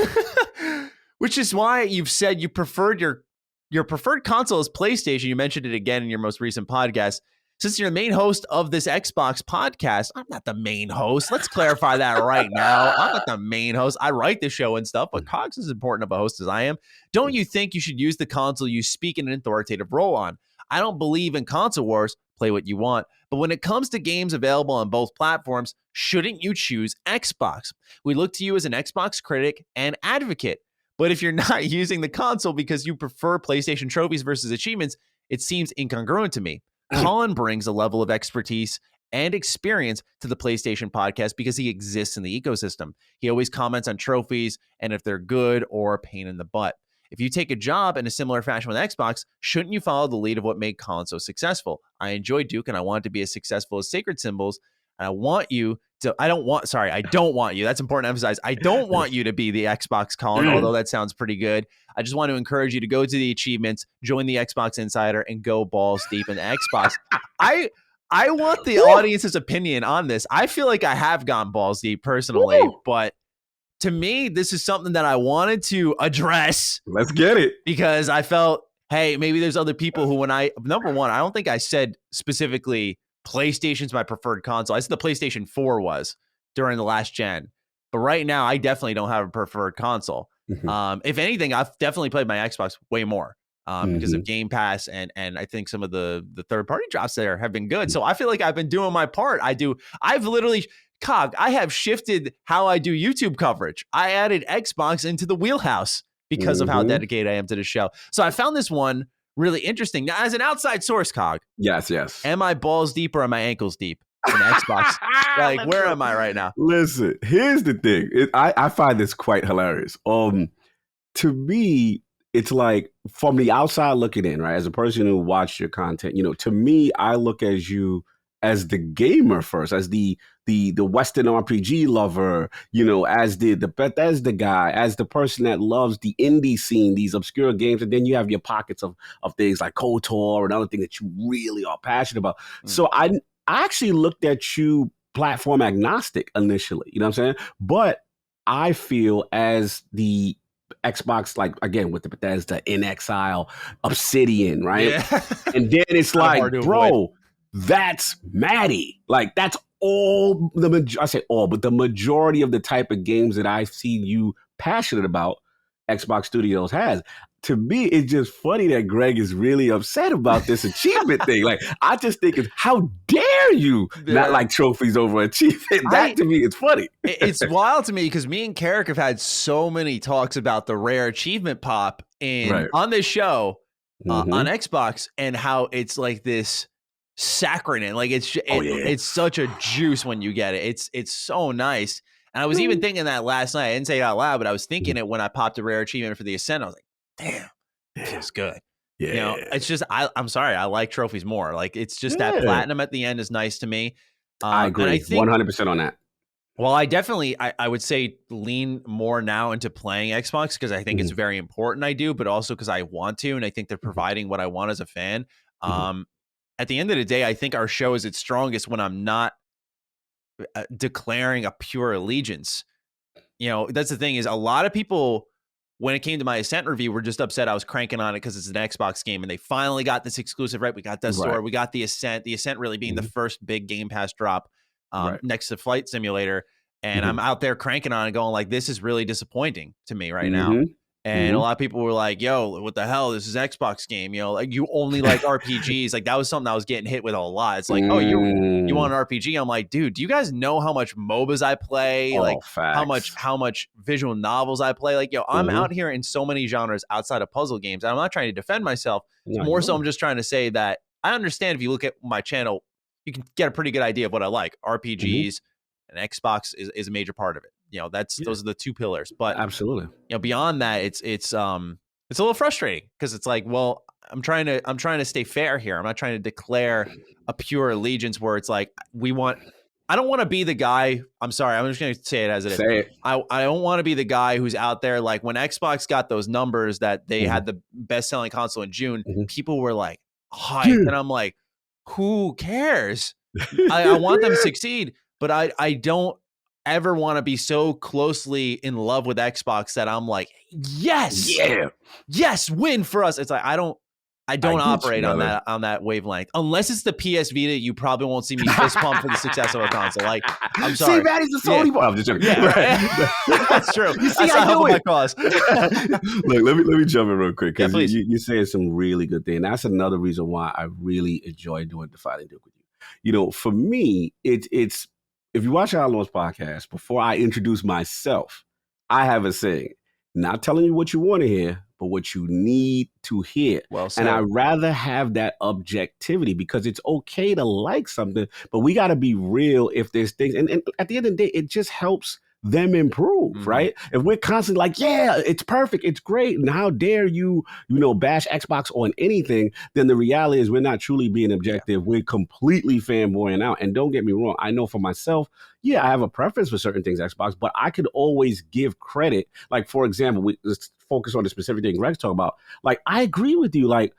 Which is why you've said you preferred your preferred console is PlayStation. You mentioned it again in your most recent podcast. Since you're the main host of this Xbox podcast, I'm not the main host. Let's clarify that right now. I'm not the main host. I write the show and stuff, but Cogs is as important of a host as I am. Don't you think you should use the console you speak in an authoritative role on? I don't believe in console wars. Play what you want. But when it comes to games available on both platforms, shouldn't you choose Xbox? We look to you as an Xbox critic and advocate. But if you're not using the console because you prefer PlayStation trophies versus achievements, it seems incongruent to me. Colin brings a level of expertise and experience to the PlayStation podcast because he exists in the ecosystem. He always comments on trophies and if they're good or a pain in the butt. If you take a job in a similar fashion with Xbox, shouldn't you follow the lead of what made Colin so successful? I enjoy Duke and I want it to be as successful as Sacred Symbols. And I want you to, I don't want you. That's important to emphasize. I don't want you to be the Xbox Colin, although that sounds pretty good. I just want to encourage you to go to the achievements, join the Xbox Insider, and go balls deep in the Xbox. I want the audience's opinion on this. I feel like I have gone balls deep personally, but to me, this is something that I wanted to address. Let's get it. Because I felt, hey, maybe there's other people who, number one, I don't think I said specifically PlayStation's my preferred console. I said the PlayStation 4 was during the last gen. But right now, I definitely don't have a preferred console. If anything, I've definitely played my Xbox way more because of Game Pass. And I think some of the third-party drops there have been good. So I feel like I've been doing my part. I've literally... Cog, I have shifted how I do YouTube coverage. I added Xbox into the wheelhouse because of how dedicated I am to the show. So I found this one really interesting. Now, as an outside source, Cog. Yes. Am I balls deep or am I ankles deep in Xbox? Like, where am I right now? Listen, here's the thing. I find this quite hilarious. To me, it's like from the outside looking in, right? As a person who watched your content, to me, I look at you as the gamer first, as the Western RPG lover, as the Bethesda guy, as the person that loves the indie scene, these obscure games, and then you have your pockets of things like KOTOR and other things that you really are passionate about. So I actually looked at you platform agnostic initially, you know what I'm saying? But I feel as the Xbox, like again with the Bethesda, In Exile, Obsidian, right? Yeah. And then it's like, bro, that's Matty. Like that's all I say all, but the majority of the type of games that I've seen you passionate about, Xbox Studios has. To me, it's just funny that Greg is really upset about this achievement thing. Like, I just think it's how dare you not like trophies over achievement. That to me is funny. It's wild to me because me and Carrick have had so many talks about the rare achievement pop on this show on Xbox and how it's like this saccharine. Like it's such a juice when you get it. It's so nice. And I was even thinking that last night. I didn't say it out loud, but I was thinking it when I popped a rare achievement for the Ascent. I was like, damn, it feels good. Yeah. It's just I'm sorry, I like trophies more. Like it's just that platinum at the end is nice to me. I agree, and I think 100% on that. Well, I definitely I would say lean more now into playing Xbox because I think it's very important. I do, but also because I want to, and I think they're providing what I want as a fan. At the end of the day, I think our show is its strongest when I'm not declaring a pure allegiance. That's the thing is a lot of people, when it came to my Ascent review, were just upset I was cranking on it because it's an Xbox game and they finally got this exclusive, right? We got Death's Door, we got the Ascent really being the first big Game Pass drop next to Flight Simulator. And I'm out there cranking on it going like, this is really disappointing to me right now. And a lot of people were like, yo, what the hell? This is Xbox game. Like you only like RPGs. Like that was something I was getting hit with a lot. It's like, oh, you want an RPG? I'm like, dude, do you guys know how much MOBAs I play? Like facts. how much visual novels I play? Like, I'm out here in so many genres outside of puzzle games. And I'm not trying to defend myself. More so I'm just trying to say that I understand if you look at my channel, you can get a pretty good idea of what I like. RPGs and Xbox is a major part of it. Those are the two pillars. But absolutely, beyond that, it's a little frustrating because it's like, well, I'm trying to stay fair here. I'm not trying to declare a pure allegiance where it's like I don't want to be the guy. I'm sorry, I'm just going to say it as it is. I don't want to be the guy who's out there like when Xbox got those numbers that they had the best selling console in June. People were like hype, and I'm like, who cares? I want them to succeed, but I don't ever want to be so closely in love with Xbox that I'm like, yes, win for us. It's like I don't operate on that wavelength unless it's the PS Vita. You probably won't see me fist pump for the success of a console. Like I'm sorry, see, Matty's a Sony boy. I'm just joking. Yeah, that's true. You see, I do it. Cause. Look, let me jump in real quick because you're saying some really good things. That's another reason why I really enjoy doing Defining Duke with you. For me, it's. If you watch Outlaws podcast, before I introduce myself, I have a saying, not telling you what you want to hear, but what you need to hear. Well said. And I'd rather have that objectivity because it's okay to like something, but we got to be real if there's things. And at the end of the day, it just helps them improve, Mhm. right? If we're constantly like, yeah, it's perfect, it's great, and how dare you, bash Xbox on anything, then the reality is we're not truly being objective. We're completely fanboying out. And don't get me wrong, I know for myself, yeah, I have a preference for certain things Xbox, but I could always give credit. Like, for example, let's focus on the specific thing Greg's talking about. Like, I agree with you. Like,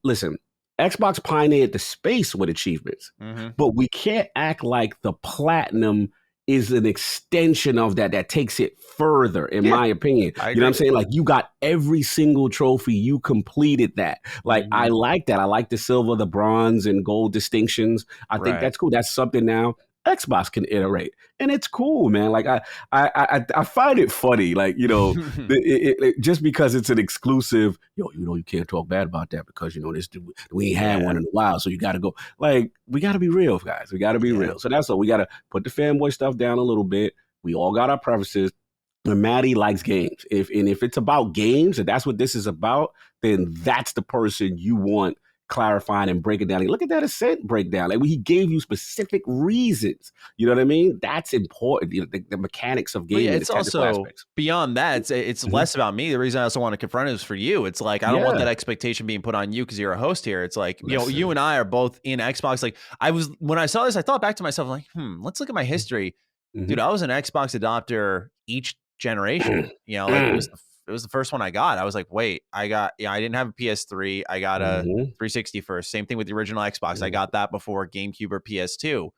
listen, Xbox pioneered the space with achievements, but we can't act like the platinum is an extension of that takes it further, in my opinion. You know what I'm saying? Like, you got every single trophy, you completed that. Like, I like that. I like the silver, the bronze, and gold distinctions. I think that's cool. That's something now Xbox can iterate, and it's cool, man. Like, I find it funny, like, just because it's an exclusive, you can't talk bad about that because this dude, we ain't had one in a while, so you got to go. Like, we got to be real, guys. We got to be real. So that's all. We got to put the fanboy stuff down a little bit. We all got our preferences. And Matty likes games. If it's about games, and that's what this is about, then that's the person you want clarifying and breaking down. Look at that Ascent breakdown. Like, he gave you specific reasons. You know what I mean? That's important. The mechanics of gaming. It's also aspects. Beyond that. It's less about me. The reason I also want to confront it is for you. It's like, I don't want that expectation being put on you because you're a host here. It's like, you and I are both in Xbox. Like, when I saw this, I thought back to myself, like, let's look at my history. Dude, I was an Xbox adopter each generation. Like, it was the first one I got. I was like, wait, I didn't have a PS3. I got a 360 first. Same thing with the original Xbox. I got that before GameCube or PS2.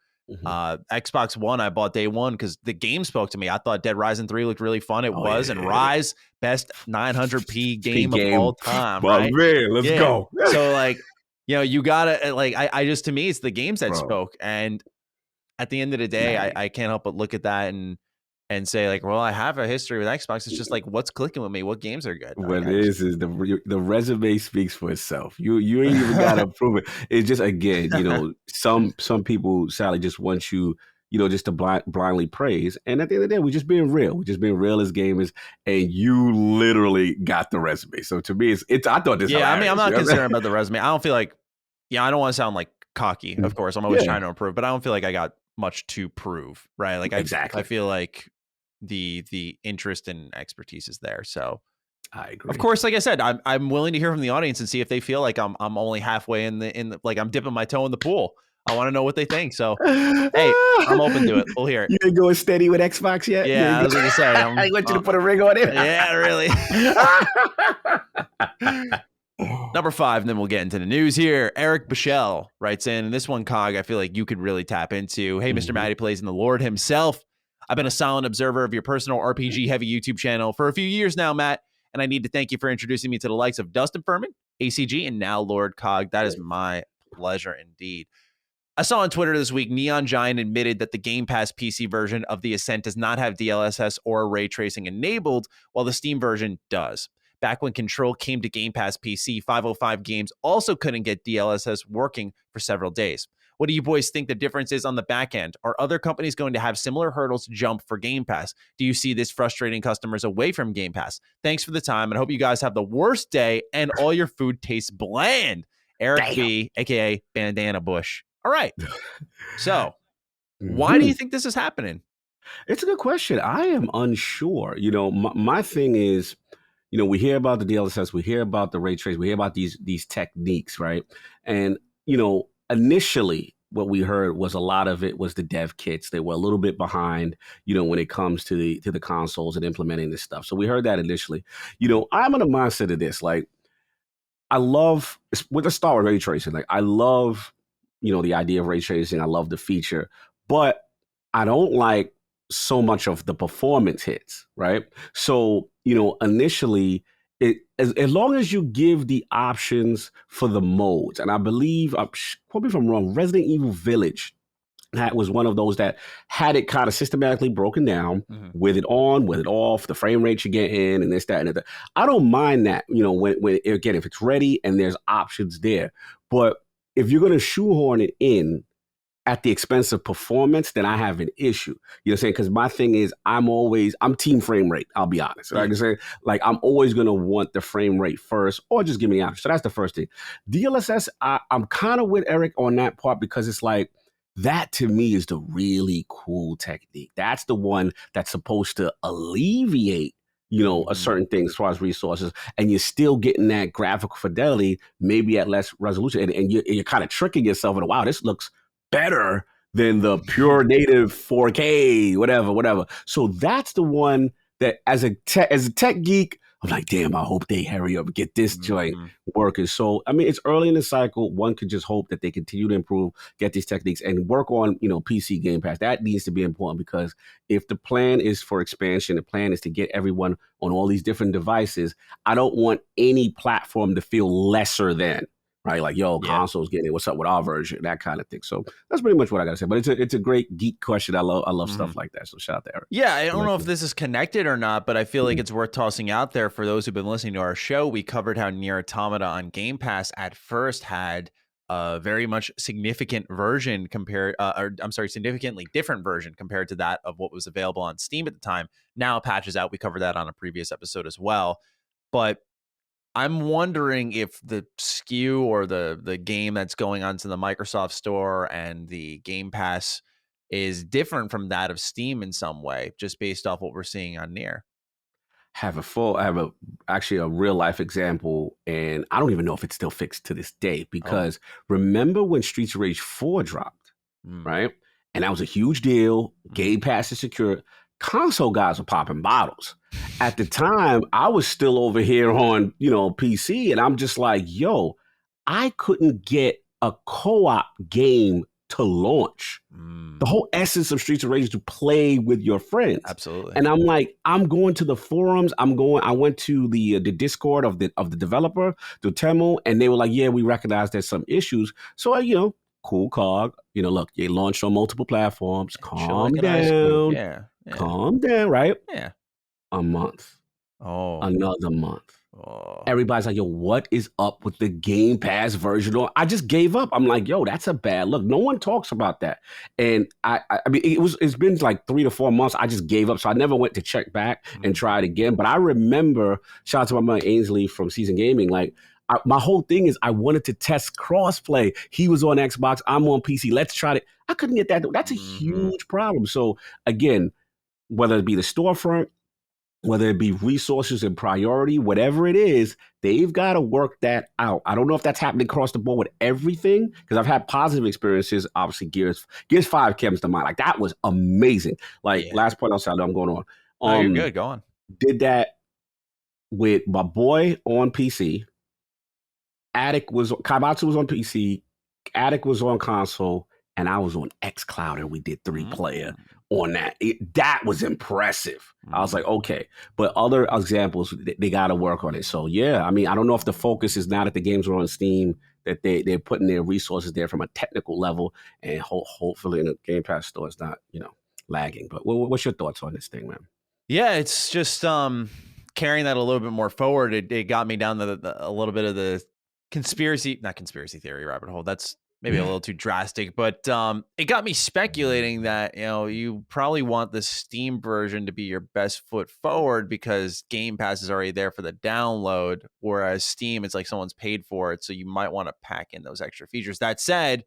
Xbox One, I bought day one because the game spoke to me. I thought Dead Rising 3 looked really fun. It was. And Rise, best 900p game of all time. Right? Man, let's go. So, like, you gotta, like, I just, to me, it's the games that spoke. And at the end of the day, I can't help but look at that and say, like, well, I have a history with Xbox. It's just like, what's clicking with me? What games are good? What it is the resume speaks for itself. You ain't even got to prove it. It's just, again, some people, Sally, just want you, just to blindly praise. And at the end of the day, we're just being real. We're just being real as gamers. And you literally got the resume. So to me, it's I thought this. Yeah, I mean, I'm not concerned about the resume. I don't feel like, I don't want to sound like cocky. Of course, I'm always trying to improve, but I don't feel like I got much to prove. Right? Like, I feel like the interest and expertise is there. So I agree. Of course, like I said, I'm willing to hear from the audience and see if they feel like I'm only halfway in the like I'm dipping my toe in the pool. I want to know what they think. So hey, I'm open to it. We'll hear it. You ain't going steady with Xbox yet? Yeah, I was gonna say I want you to put a ring on it. Yeah, really. Number 5, and then we'll get into the news here. Eric Bichelle writes in, and this one, Cog, I feel like you could really tap into. Hey, Mr. Matty plays in the Lord himself. I've been a silent observer of your personal RPG-heavy YouTube channel for a few years now, Matt, and I need to thank you for introducing me to the likes of Dustin Furman, ACG, and now Lord Cog. That is my pleasure indeed. I saw on Twitter this week, Neon Giant admitted that the Game Pass PC version of the Ascent does not have DLSS or ray tracing enabled, while the Steam version does. Back when Control came to Game Pass PC, 505 games also couldn't get DLSS working for several days. What do you boys think the difference is on the back end? Are other companies going to have similar hurdles to jump for Game Pass? Do you see this frustrating customers away from Game Pass? Thanks for the time, and I hope you guys have the worst day and all your food tastes bland. Eric B, a.k.a. Bandana Bush. All right. So, why do you think this is happening? It's a good question. I am unsure. My thing is, we hear about the DLSS, we hear about the ray trace, we hear about these techniques, right? And, initially, what we heard was a lot of it was the dev kits. They were a little bit behind, when it comes to the consoles and implementing this stuff. So we heard that initially. I'm in a mindset of this. Like, I love, with the start with ray tracing, like, I love, the idea of ray tracing. I love the feature, but I don't like so much of the performance hits, right? So, initially, as long as you give the options for the modes, and I believe, quote me if I'm wrong, Resident Evil Village was one of those that had it kind of systematically broken down, with it on, with it off, the frame rate you get in, and this, that, and that. I don't mind that, when again, if it's ready and there's options there. But if you're going to shoehorn it in at the expense of performance, then I have an issue. You know what I'm saying? Because my thing is, I'm team frame rate. I'll be honest. Like I say, like, I'm always going to want the frame rate first, or just give me the option. So that's the first thing. DLSS, I'm kind of with Eric on that part, because it's like, That to me is the really cool technique. That's the one that's supposed to alleviate, a certain thing as far as resources, and you're still getting that graphical fidelity, maybe at less resolution, and you're kind of tricking yourself. And wow, this looks better than the pure native 4K, whatever. So that's the one that, as a tech geek, I'm like, damn, I hope they hurry up and get this joint working. So, I mean, it's early in the cycle. One could just hope that they continue to improve, get these techniques, and work on, PC Game Pass. That needs to be important, because if the plan is for expansion, the plan is to get everyone on all these different devices, I don't want any platform to feel lesser than. Right, like, consoles getting it. What's up with our version? That kind of thing. So that's pretty much what I gotta say. But it's a great geek question. I love stuff like that. So shout out to Eric. Yeah, I don't know if this is connected or not, but I feel like it's worth tossing out there for those who've been listening to our show. We covered how Nier Automata on Game Pass at first had a very much significant version significantly different version compared to that of what was available on Steam at the time. Now it patches out. We covered that on a previous episode as well, but I'm wondering if the SKU or the game that's going onto the Microsoft Store and the Game Pass is different from that of Steam in some way, just based off what we're seeing on Nier. I have actually a real life example, and I don't even know if it's still fixed to this day, because remember when Streets of Rage 4 dropped, right? And that was a huge deal. Game Pass is secure. Console guys were popping bottles. At the time, I was still over here on, PC, and I'm just like, I couldn't get a co-op game to launch. The whole essence of Streets of Rage is to play with your friends. Absolutely. And I'm like, I'm going to the forums. I went to the Discord of the developer, the Temu, and they were like, yeah, we recognize there's some issues. So cool cog. Look, they launched on multiple platforms. Calm down. Yeah. Calm down, right? Yeah. A month. Oh. Another month. Oh. Everybody's like, what is up with the Game Pass version? I just gave up. I'm like, that's a bad look. No one talks about that. And I mean, it's been like 3 to 4 months. I just gave up. So I never went to check back and try it again. But I remember, shout out to my man Ainsley from Season Gaming, like, my whole thing is I wanted to test crossplay. He was on Xbox, I'm on PC. Let's try it. I couldn't get that. That's a huge problem. So again, whether it be the storefront, whether it be resources and priority, whatever it is, they've got to work that out. I don't know if that's happening across the board with everything, because I've had positive experiences. Obviously, Gears 5 comes to mind. Like, that was amazing. Like, last point I'll say, I know I'm going on. Oh, you're good. Go on. Did that with my boy on PC. Kamatsu was on PC. Attic was on console. And I was on xCloud, and we did 3-player on that. That was impressive. I was like, okay. But other examples, they got to work on it. So, yeah, I mean, I don't know if the focus is now that the games are on Steam, that they're putting their resources there from a technical level, and hopefully in the Game Pass store it's not, lagging. But what's your thoughts on this thing, man? Yeah, it's just carrying that a little bit more forward. It got me down a little bit of the not conspiracy theory rabbit hole. That's maybe a little too drastic, but it got me speculating that, you probably want the Steam version to be your best foot forward, because Game Pass is already there for the download, whereas Steam, it's like someone's paid for it, so you might want to pack in those extra features. That said,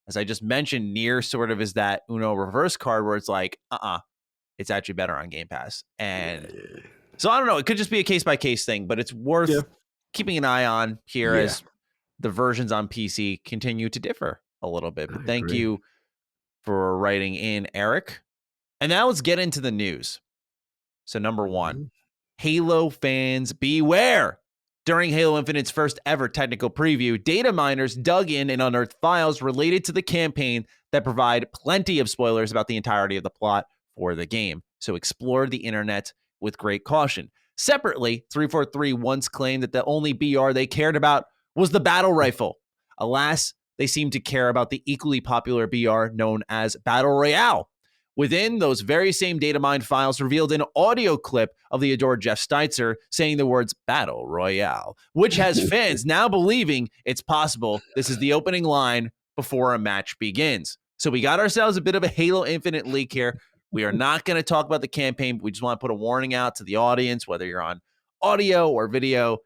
as I just mentioned, Nier sort of is that Uno reverse card where it's like, it's actually better on Game Pass. And so I don't know, it could just be a case-by-case thing, but it's worth keeping an eye on here as the versions on PC continue to differ a little bit. But thank you for writing in, Eric. And now let's get into the news. So number one, Halo fans beware. During Halo Infinite's first ever technical preview, data miners dug in and unearthed files related to the campaign that provide plenty of spoilers about the entirety of the plot for the game. So explore the internet with great caution. Separately, 343 once claimed that the only BR they cared about was the battle rifle. Alas, they seem to care about the equally popular BR known as Battle Royale. Within those very same data mine files revealed an audio clip of the adored Jeff Steitzer saying the words Battle Royale, which has fans now believing it's possible this is the opening line before a match begins. So we got ourselves a bit of a Halo Infinite leak here. We are not going to talk about the campaign, but we just want to put a warning out to the audience, whether you're on audio or video.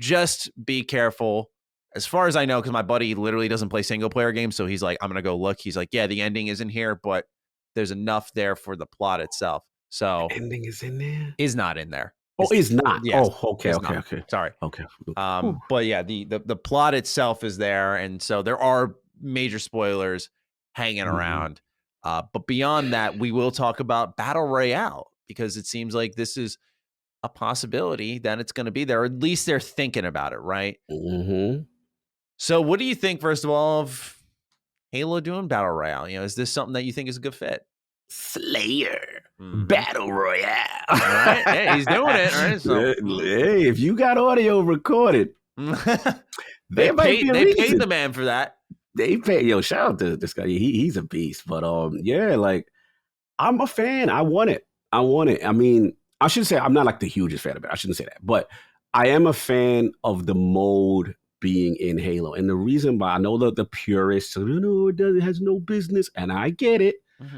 Just be careful as far as I know, because my buddy literally doesn't play single player games, so he's like, I'm gonna go look. He's like, yeah, the ending isn't here, but there's enough there for the plot itself. So Ending is in there. is not in there. Oh, is not. Yes, Oh, okay, it's okay, not. okay. Sorry. Okay. But yeah, the plot itself is there, and so there are major spoilers hanging around. But beyond that, we will talk about Battle Royale because it seems like this is a possibility that it's going to be there. Or at least they're thinking about it, right? Mm-hmm. So what do you think, first of all, of Halo doing Battle Royale? You know, is this something that you think is a good fit? Slayer Battle Royale. All right. Hey, he's doing it. All right. So. Hey, if you got audio recorded, they paid the man for that. They pay. Yo, shout out to this guy. He's a beast. But yeah, like I'm a fan. I want it. I mean, I should say I'm not like the hugest fan of it. I shouldn't say that, but I am a fan of the mode being in Halo. And the reason why I know that the purists, it has no business, and I get it.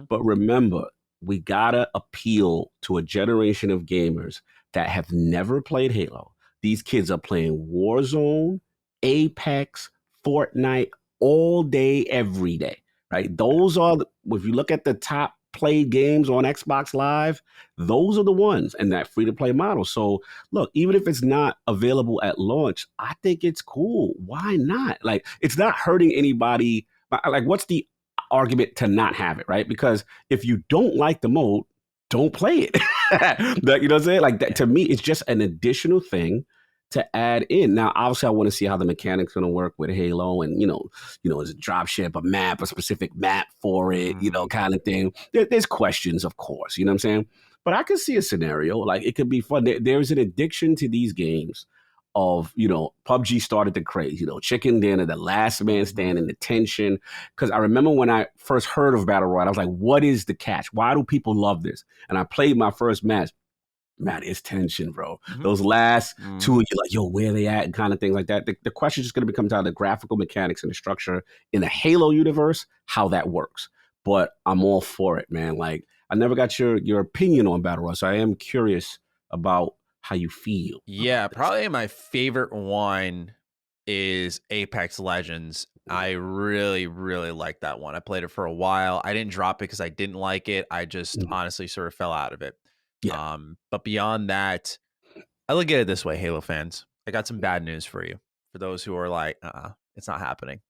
But remember, we gotta appeal to a generation of gamers that have never played Halo. These kids are playing Warzone, Apex, Fortnite all day, every day, right? Those are, if you look at the top played games on Xbox Live, those are the ones in that free-to-play model. So look, even if it's not available at launch, I think it's cool. Why not? Like, it's not hurting anybody. Like, what's the argument to not have it, right? Because if you don't like the mode, don't play it. You know what I'm saying? Like, that, to me, it's just an additional thing to add in. Now, obviously, I want to see how the mechanics going to work with Halo, and is a drop ship, a map, a specific map for it, kind of thing. There's questions, of course, you know what I'm saying? But I could see a scenario like it could be fun. There's an addiction to these games of, PUBG started the craze, chicken dinner, the last man standing, the tension. Because I remember when I first heard of Battle Royale, I was like, what is the catch? Why do people love this? And I played my first match. Man, it's tension, bro. Those last two, you're like, yo, where they at? And kind of things like that. The question is just going to become down to the graphical mechanics and the structure in the Halo universe, how that works. But I'm all for it, man. Like, I never got your opinion on Battle Royale, so I am curious about how you feel. Yeah, probably my favorite one is Apex Legends. I really, really like that one. I played it for a while. I didn't drop it because I didn't like it. I just honestly sort of fell out of it. Yeah. But beyond that, I look at it this way, Halo fans. I got some bad news for you. For those who are like, it's not happening.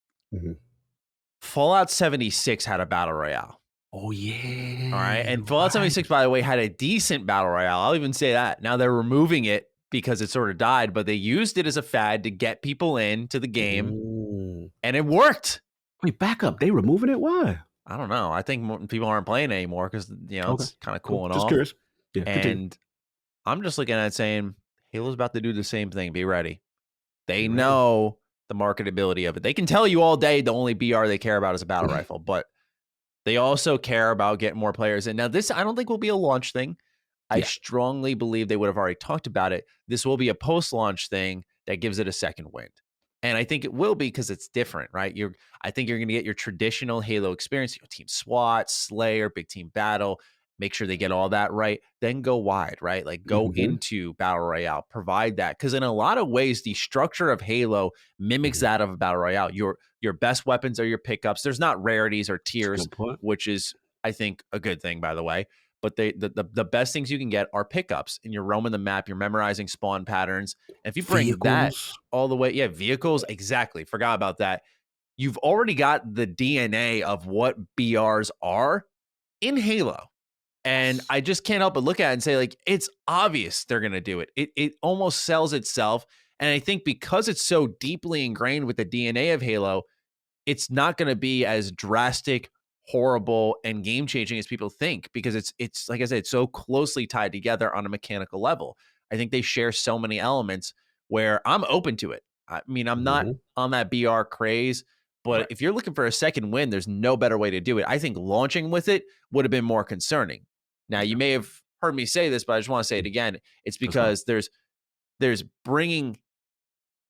Fallout 76 had a battle royale. Oh, yeah. All right. And Fallout 76, by the way, had a decent battle royale. I'll even say that. Now they're removing it because it sort of died, but they used it as a fad to get people into the game. And it worked. Wait, back up. They removing it? Why? I don't know. I think people aren't playing anymore because, it's kind of cool and all. Just curious. Yeah, and I'm just looking at it saying, Halo's about to do the same thing. Be ready. They know the marketability of it. They can tell you all day the only BR they care about is a battle rifle, but they also care about getting more players. And now this, I don't think will be a launch thing. I strongly believe they would have already talked about it. This will be a post-launch thing that gives it a second wind. And I think it will be because it's different, right? I think you're going to get your traditional Halo experience, Team SWAT, Slayer, big team battle. Make sure they get all that right. Then go wide, right? Like go into Battle Royale, provide that. Because in a lot of ways, the structure of Halo mimics that of a Battle Royale. Your best weapons are your pickups. There's not rarities or tiers, which is, I think, a good thing, by the way. But the best things you can get are pickups. And you're roaming the map. You're memorizing spawn patterns. And if you bring that all the way, vehicles, exactly. Forgot about that. You've already got the DNA of what BRs are in Halo. And I just can't help but look at it and say, like, it's obvious they're going to do it. It almost sells itself. And I think because it's so deeply ingrained with the DNA of Halo, it's not going to be as drastic, horrible, and game-changing as people think, because it's like I said, it's so closely tied together on a mechanical level. I think they share so many elements where I'm open to it. I mean, I'm not on that BR craze, but if you're looking for a second win, there's no better way to do it. I think launching with it would have been more concerning. Now, you may have heard me say this, but I just want to say it again. It's because there's bringing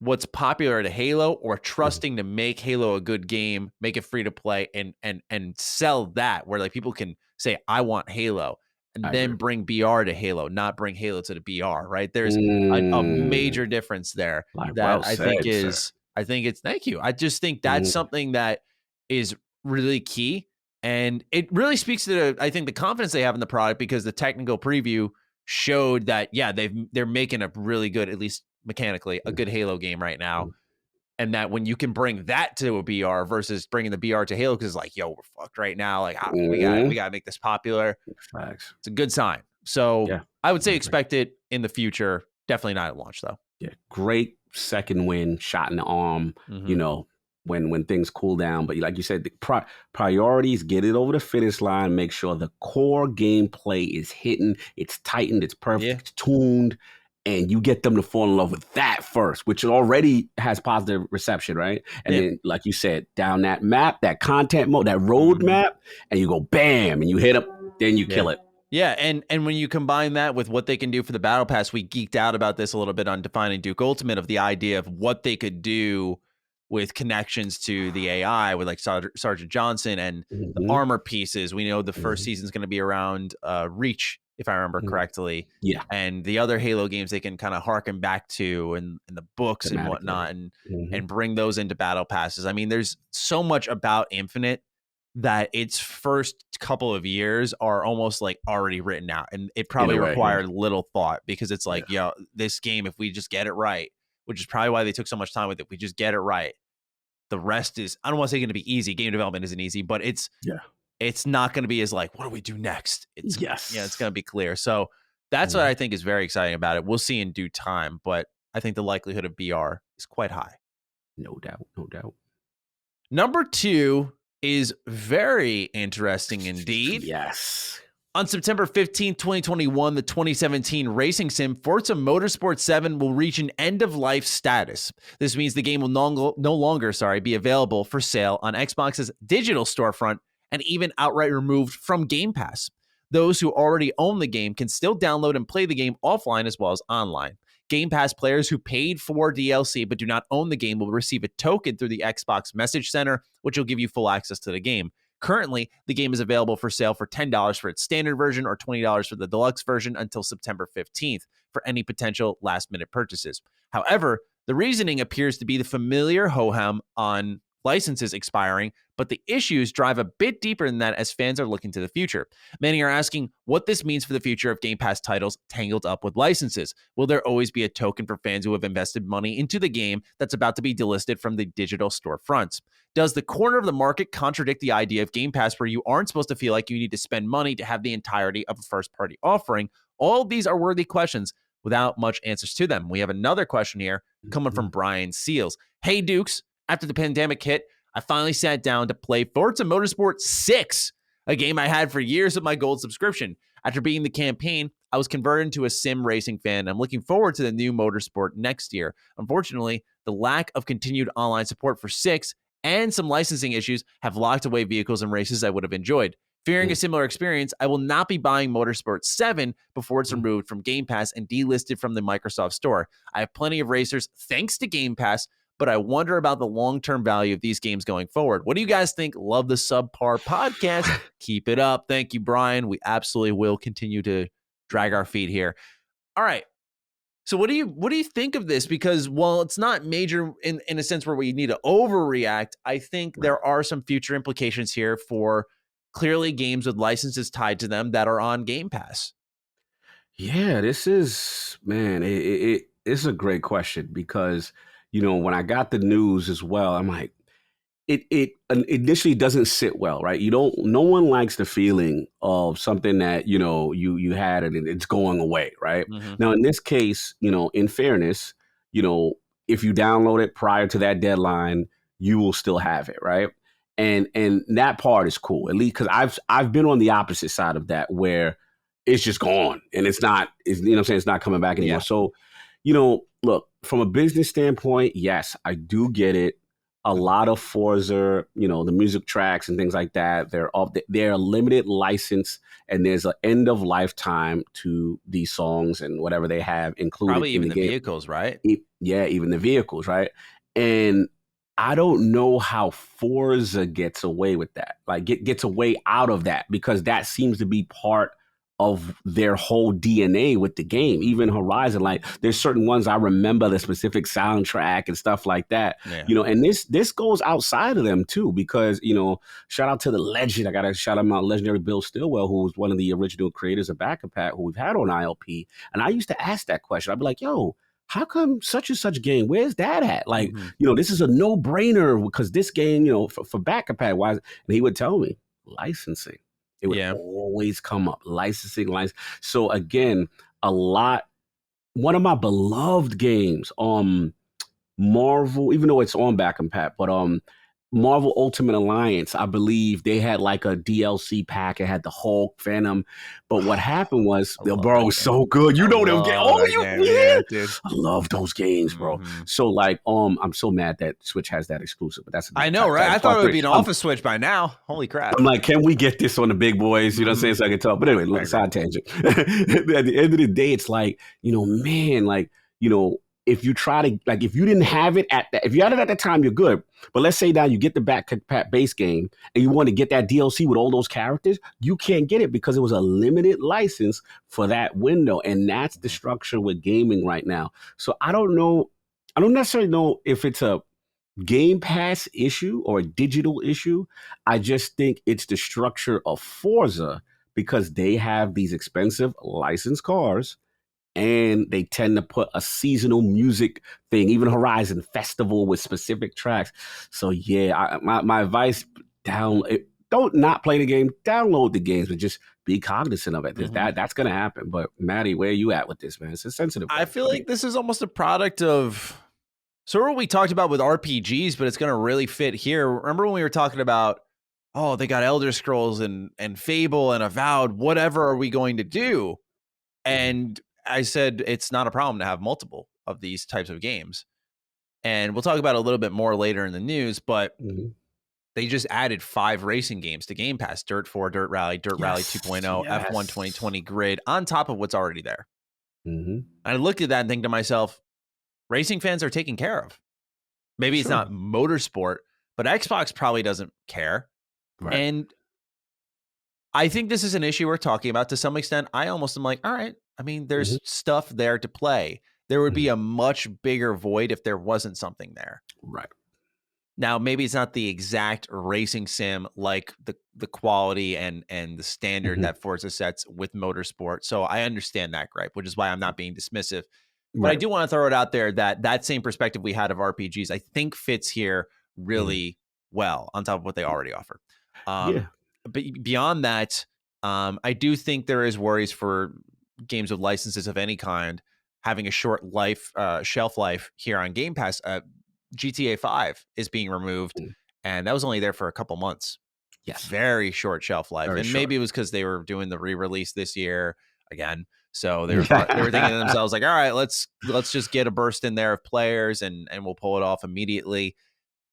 what's popular to Halo or trusting to make Halo a good game, make it free to play, and sell that, where like people can say, I want Halo, and then bring BR to Halo, not bring Halo to the BR, right? There's a major difference there that I Thank you. I just think that's something that is really key. And it really speaks to I think the confidence they have in the product, because the technical preview showed that, yeah, they're making a really good, at least mechanically, a good Halo game right now. And that when you can bring that to a BR versus bringing the BR to Halo, because it's like, yo, we're fucked right now. Like, we got to make this popular. Facts. It's a good sign. So Yeah. I would say expect it in the future. Definitely not at launch, though. Yeah, great second win, shot in the arm, you know, when things cool down. But like you said, the priorities, get it over the finish line, make sure the core gameplay is hitting, it's tightened, it's perfect, it's tuned, and you get them to fall in love with that first, which already has positive reception, right? And then, like you said, down that map, that content mode, that road map, and you go bam, and you hit them, then you kill it. Yeah, and when you combine that with what they can do for the Battle Pass, we geeked out about this a little bit on Defining Duke Ultimate, of the idea of what they could do with connections to the AI with like Sergeant Johnson and the armor pieces. We know the first season is going to be around Reach, if I remember correctly. Yeah. And the other Halo games they can kind of harken back to and the books and whatnot, and bring those into Battle Passes. I mean, there's so much about Infinite that its first couple of years are almost like already written out, and it probably required little thought, because it's like, yo, this game, if we just get it right, which is probably why they took so much time with it, we just get it right, the rest is, I don't want to say going to be easy. Game development isn't easy, but it's not going to be as like, what do we do next? It's it's going to be clear. So that's what I think is very exciting about it. We'll see in due time, but I think the likelihood of BR is quite high. No doubt. Number 2 is very interesting indeed. Yes. On September 15th, 2021, the 2017 racing sim Forza Motorsport 7 will reach an end-of-life status. This means the game will no longer be available for sale on Xbox's digital storefront, and even outright removed from Game Pass. Those who already own the game can still download and play the game offline as well as online. Game Pass players who paid for DLC but do not own the game will receive a token through the Xbox Message Center, which will give you full access to the game. Currently, the game is available for sale for $10 for its standard version or $20 for the deluxe version until September 15th for any potential last-minute purchases. However, the reasoning appears to be the familiar ho-hum on licenses expiring, but the issues drive a bit deeper than that, as fans are looking to the future. Many are asking what this means for the future of Game Pass titles tangled up with licenses. Will there always be a token for fans who have invested money into the game that's about to be delisted from the digital storefronts? Does the corner of the market contradict the idea of Game Pass, where you aren't supposed to feel like you need to spend money to have the entirety of a first-party offering? All of these are worthy questions without much answers to them. We have another question here coming from Brian Seals. Hey, Dukes. After the pandemic hit, I finally sat down to play Forza Motorsport 6, a game I had for years with my gold subscription. After beating the campaign, I was converted into a sim racing fan. I'm looking forward to the new Motorsport next year. Unfortunately, the lack of continued online support for 6 and some licensing issues have locked away vehicles and races I would have enjoyed. Fearing a similar experience, I will not be buying Motorsport 7 before it's removed from Game Pass and delisted from the Microsoft Store. I have plenty of racers thanks to Game Pass, but I wonder about the long-term value of these games going forward. What do you guys think? Love the Subpar podcast. Keep it up. Thank you, Brian. We absolutely will continue to drag our feet here. All right. So what do you think of this? Because while it's not major in a sense where we need to overreact, I think there are some future implications here for clearly games with licenses tied to them that are on Game Pass. Yeah, this is, man, it's a great question, because when I got the news as well, I'm like, it initially doesn't sit well, right? No one likes the feeling of something that, you had and it's going away, right? Now, in this case, in fairness, if you download it prior to that deadline, you will still have it, right? And that part is cool, at least, because I've been on the opposite side of that, where it's just gone and it's not, it's not coming back anymore. Yeah. So, look, from a business standpoint, yes, I do get it. A lot of Forza, the music tracks and things like that, they're a limited license, and there's an end of lifetime to these songs and whatever they have included. Probably even in the vehicles, right? Yeah, even the vehicles, right? And I don't know how Forza gets away with that, like gets away out of that, because that seems to be part of their whole DNA with the game. Even Horizon, like there's certain ones I remember the specific soundtrack and stuff like that. Yeah. And this goes outside of them too, because shout out to the legend. I gotta shout him out, legendary Bill Stillwell, who was one of the original creators of Back and Pat, who we've had on ILP. And I used to ask that question. I'd be like, yo, how come such and such game? Where's that at? Like, this is a no-brainer because this game, for Back and Pat, why? And he would tell me licensing. It would always come up, licensing. So again, one of my beloved games, Marvel, even though it's on Back and Pat, but Marvel Ultimate Alliance, I believe they had like a DLC pack. It had the Hulk, Phantom. But what happened was, bro, it was so good. You know them games. Oh, yeah, dude. I love those games, bro. So like, I'm so mad that Switch has that exclusive. But that's I know, right? I thought it would be an office Switch by now. Holy crap! I'm like, can we get this on the big boys? You know what I'm saying? So I can talk. But anyway, look, side tangent. At the end of the day, it's like, man, like, if you try to, like, if you didn't have it if you had it at the time, you're good. But let's say now you get the Back base game and you want to get that DLC with all those characters, you can't get it because it was a limited license for that window. And that's the structure with gaming right now. So I don't know. I don't necessarily know if it's a Game Pass issue or a digital issue. I just think it's the structure of Forza because they have these expensive licensed cars. And they tend to put a seasonal music thing, even Horizon Festival with specific tracks. So yeah, my advice, don't not play the game, download the games, but just be cognizant of it. That's going to happen. But Matty, where are you at with this, man? It's a sensitive. I feel like this is almost a product of sort of what we talked about with RPGs, but it's going to really fit here. Remember when we were talking about, they got Elder Scrolls and Fable and Avowed, whatever are we going to do? And I said it's not a problem to have multiple of these types of games. And we'll talk about it a little bit more later in the news, but they just added 5 racing games to Game Pass: Dirt 4, Dirt Rally, Dirt Rally 2.0, F1 2020 Grid, on top of what's already there. I looked at that and think to myself, racing fans are taken care of. Maybe it's not motorsport, but Xbox probably doesn't care. Right. And I think this is an issue we're talking about to some extent. I almost am like, all right, I mean, there's stuff there to play. There would be a much bigger void if there wasn't something there. Right. Now, maybe it's not the exact racing sim like the quality and the standard that Forza sets with motorsport. So I understand that gripe, which is why I'm not being dismissive. But I do want to throw it out there that same perspective we had of RPGs, I think fits here really well on top of what they already offer. But beyond that, I do think there is worries for games with licenses of any kind having a short shelf life here on Game Pass. GTA 5 is being removed, and that was only there for a couple months. Yes, very short shelf life, and maybe it was because they were doing the re-release this year again. So they were thinking to themselves like, all right, let's just get a burst in there of players, and we'll pull it off immediately.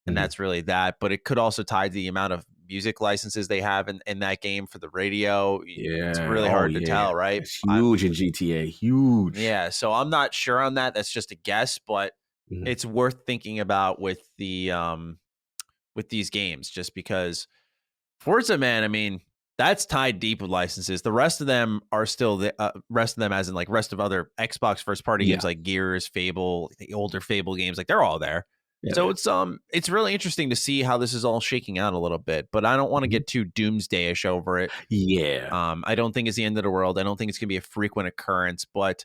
And that's really that. But it could also tie to the amount of music licenses they have in that game for the radio. It's really hard to tell, right? It's huge in GTA, huge. Yeah, so I'm not sure on that. That's just a guess, but it's worth thinking about with the with these games, just because Forza, man, I mean, that's tied deep with licenses. The rest of them are still the rest of them, as in like rest of other Xbox first party games like Gears, Fable, the older Fable games, like they're all there. Yeah, so it's really interesting to see how this is all shaking out a little bit, but I don't want to get too doomsday-ish over it. Yeah. I don't think it's the end of the world. I don't think it's going to be a frequent occurrence, but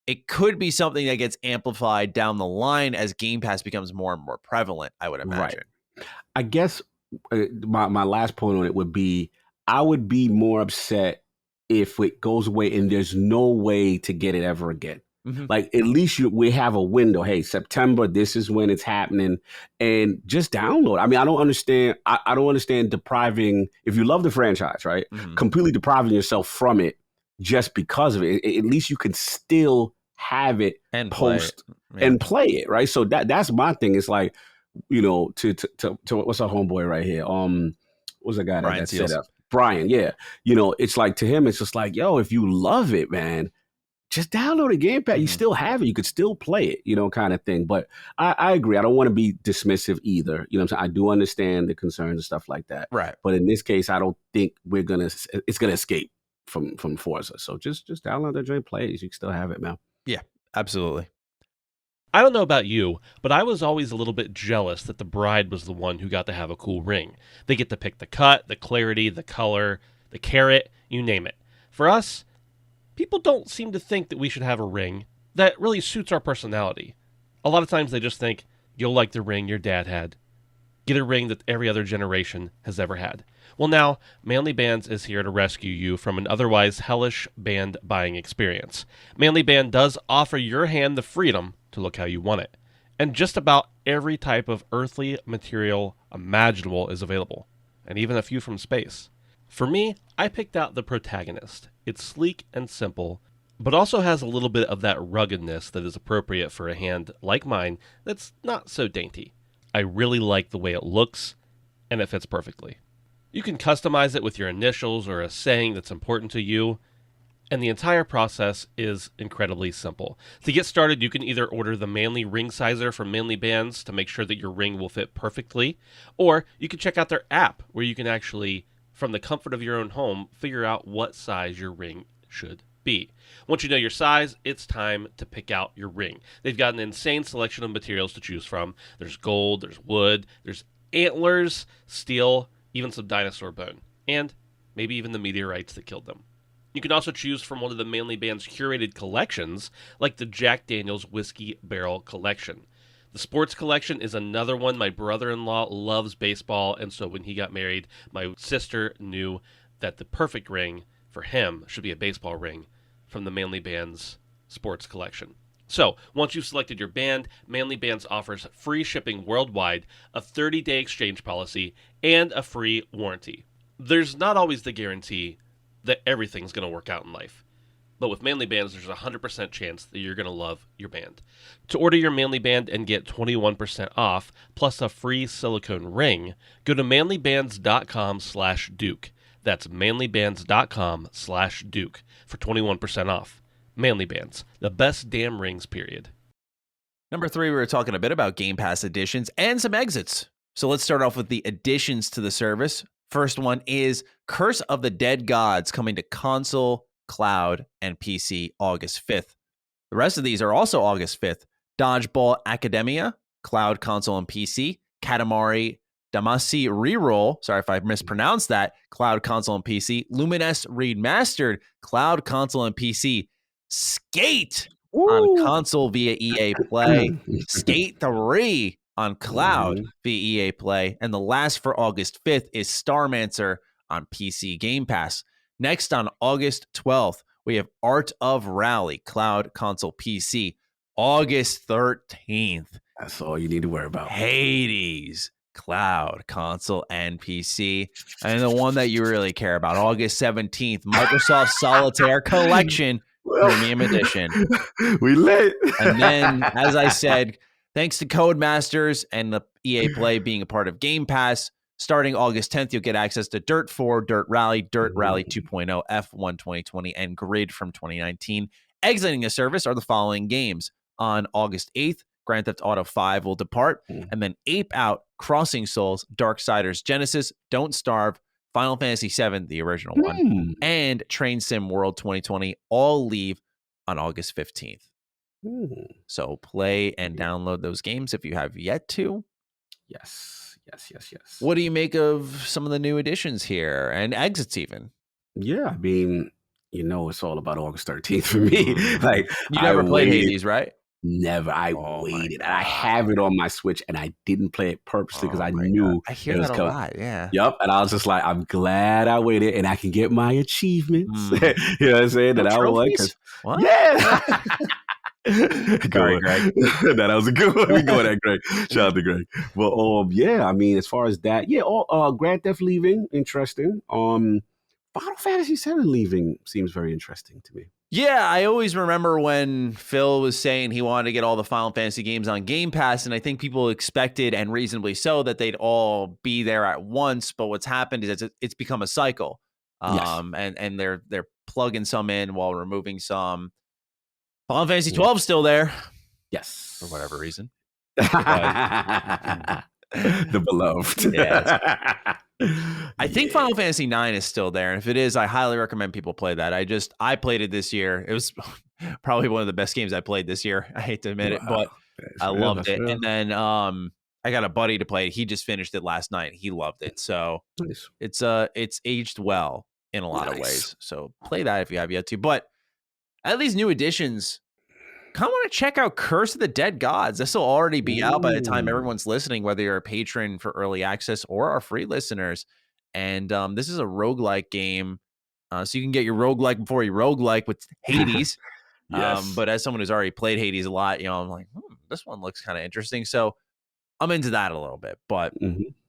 it could be something that gets amplified down the line as Game Pass becomes more and more prevalent, I would imagine. Right. I guess my last point on it would be, I would be more upset if it goes away and there's no way to get it ever again. Like, at least we have a window. Hey, September, this is when it's happening, and just download. I mean, I don't understand. I don't understand depriving, if you love the franchise, right? Completely depriving yourself from it just because of it. At least you can still have it and post and play it, right? So that's my thing. It's like, to what's our homeboy right here? What's the guy that set up? Brian, yeah. It's like, to him, it's just like, yo, if you love it, man, just download a Game Pass. You still have it. You could still play it, kind of thing. But I agree. I don't want to be dismissive either. You know what I'm saying? I do understand the concerns and stuff like that. Right. But in this case, I don't think it's going to escape. from Forza. So just download that joint, play it. You can still have it, man. Yeah, absolutely. I don't know about you, but I was always a little bit jealous that the bride was the one who got to have a cool ring. They get to pick the cut, the clarity, the color, the carat, you name it. For us, people don't seem to think that we should have a ring that really suits our personality. A lot of times they just think, you'll like the ring your dad had. Get a ring that every other generation has ever had. Well, now, Manly Bands is here to rescue you from an otherwise hellish band buying experience. Manly Band does offer your hand the freedom to look how you want it. And just about every type of earthly material imaginable is available, and even a few from space. For me, I picked out the Protagonist. It's sleek and simple, but also has a little bit of that ruggedness that is appropriate for a hand like mine that's not so dainty. I really like the way it looks, and it fits perfectly. You can customize it with your initials or a saying that's important to you, and the entire process is incredibly simple. To get started, you can either order the Manly Ring Sizer from Manly Bands to make sure that your ring will fit perfectly, or you can check out their app where you can actually, from the comfort of your own home, figure out what size your ring should be. Once you know your size, it's time to pick out your ring. They've got an insane selection of materials to choose from. There's gold, there's wood, there's antlers, steel, even some dinosaur bone, and maybe even the meteorites that killed them. You can also choose from one of the Manly Band's curated collections, like the Jack Daniel's Whiskey Barrel Collection. The Sports Collection is another one. My brother-in-law loves baseball, and so when he got married, my sister knew that the perfect ring for him should be a baseball ring from the Manly Band's Sports Collection. So, once you've selected your band, Manly Bands offers free shipping worldwide, a 30-day exchange policy, and a free warranty. There's not always the guarantee that everything's going to work out in life, but with Manly Bands, there's a 100% chance that you're going to love your band. To order your Manly Band and get 21% off, plus a free silicone ring, go to manlybands.com/Duke. That's manlybands.com/Duke for 21% off. Manly Bands, the best damn rings, period. Number 3, we were talking a bit about Game Pass additions and some exits. So let's start off with the additions to the service. First one is Curse of the Dead Gods, coming to console, cloud, and PC August 5th. The rest of these are also August 5th. Dodgeball Academia, cloud, console, and PC. Katamari Damacy Reroll, sorry if I mispronounced that, cloud, console, and PC. Lumines Remastered, cloud, console, and PC. Skate on console via EA Play. Skate 3 on cloud via EA Play. And the last for August 5th is Starmancer on PC Game Pass. Next on August 12th, we have Art of Rally, cloud, console, PC. August 13th. That's all you need to worry about. Hades, cloud, console, and PC. And the one that you really care about, August 17th, Microsoft Solitaire Collection, Premium Edition. We lit. And then, as I said, thanks to Codemasters and the EA Play being a part of Game Pass, starting August 10th, you'll get access to Dirt 4, Dirt Rally 2.0, F1 2020, and Grid from 2019. Exiting the service are the following games. On August 8th, Grand Theft Auto 5 will depart, and then Ape Out, Crossing Souls, Darksiders Genesis, Don't Starve, Final Fantasy VII, the original one, and Train Sim World 2020 all leave on August 15th. So play and download those games if you have yet to. Yes. What do you make of some of the new additions here and exits even? Yeah, I mean, it's all about August 13th for me. Like, you never played Hades, right? Never. I waited. I have it on my Switch, and I didn't play it purposely because I knew I hear that a lot. Yeah. Yep. And I was just like, I'm glad I waited, and I can get my achievements. You know what I'm saying? No that I trophies? What? Yeah. Sorry, Greg. That was a good one. We go there, Greg. Shout out to Greg. Well, yeah. I mean, as far as that, Grand Theft leaving, interesting. Final Fantasy VII leaving seems very interesting to me. Yeah, I always remember when Phil was saying he wanted to get all the Final Fantasy games on Game Pass, and I think people expected, and reasonably so, that they'd all be there at once. But what's happened is it's become a cycle, and they're plugging some in while removing some. Final Fantasy 12 is still there, yes, for whatever reason. The beloved. Yes. I think Final Fantasy IX is still there, and if it is, I highly recommend people play that. I played it this year. It was probably one of the best games I played this year. I hate to admit it, but I loved it. Real. And then I got a buddy to play it. He just finished it last night. He loved it. So Nice. it's aged well in a lot of ways. So play that if you have yet to. But at these new editions, come on and check out Curse of the Dead Gods. This will already be out by the time everyone's listening, whether you're a patron for early access or our free listeners. And this is a roguelike game. So you can get your roguelike before you roguelike with Hades. Yes. But as someone who's already played Hades a lot, I'm like, this one looks kind of interesting. So I'm into that a little bit. But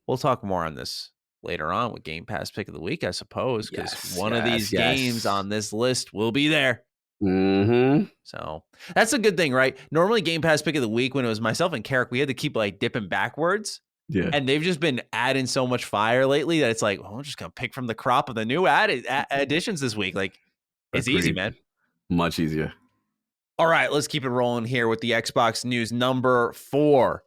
we'll talk more on this later on with Game Pass Pick of the Week, I suppose, because one of these games on this list will be there. So that's a good thing, right? Normally Game Pass Pick of the Week, when it was myself and Carrick, we had to keep like dipping backwards. Yeah. And they've just been adding so much fire lately that it's like, I'm just going to pick from the crop of the new additions this week. Like, it's easy, man. Much easier. All right, let's keep it rolling here with the Xbox news number 4.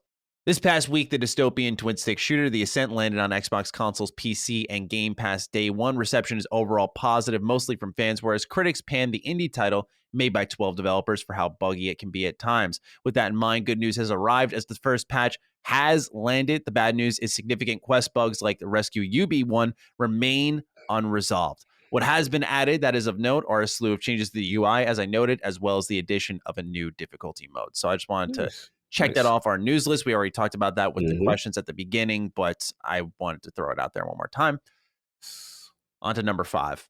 This past week, the dystopian twin-stick shooter, The Ascent, landed on Xbox consoles, PC, and Game Pass day one. Reception is overall positive, mostly from fans, whereas critics panned the indie title made by 12 developers for how buggy it can be at times. With that in mind, good news has arrived as the first patch has landed. The bad news is significant quest bugs like the Rescue UB one remain unresolved. What has been added that is of note are a slew of changes to the UI, as I noted, as well as the addition of a new difficulty mode. So I just wanted to check that off our news list. We already talked about that with the questions at the beginning, but I wanted to throw it out there one more time. On to number 5.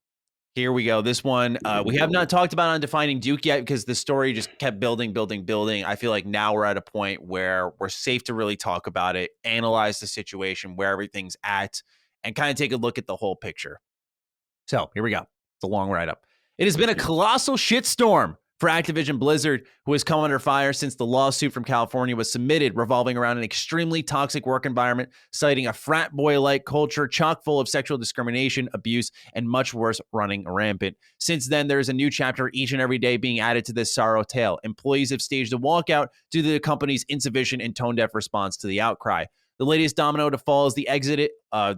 Here we go. This one we have not talked about on Defining Duke yet because the story just kept building. I feel like now we're at a point where we're safe to really talk about it, analyze the situation, where everything's at, and kind of take a look at the whole picture. So here we go. It's a long write-up. It has been a colossal shitstorm for Activision-Blizzard, who has come under fire since the lawsuit from California was submitted, revolving around an extremely toxic work environment, citing a frat boy-like culture chock full of sexual discrimination, abuse, and much worse, running rampant. Since then, there is a new chapter each and every day being added to this sorrow tale. Employees have staged a walkout due to the company's insufficient and tone-deaf response to the outcry. The latest domino to fall is the exit of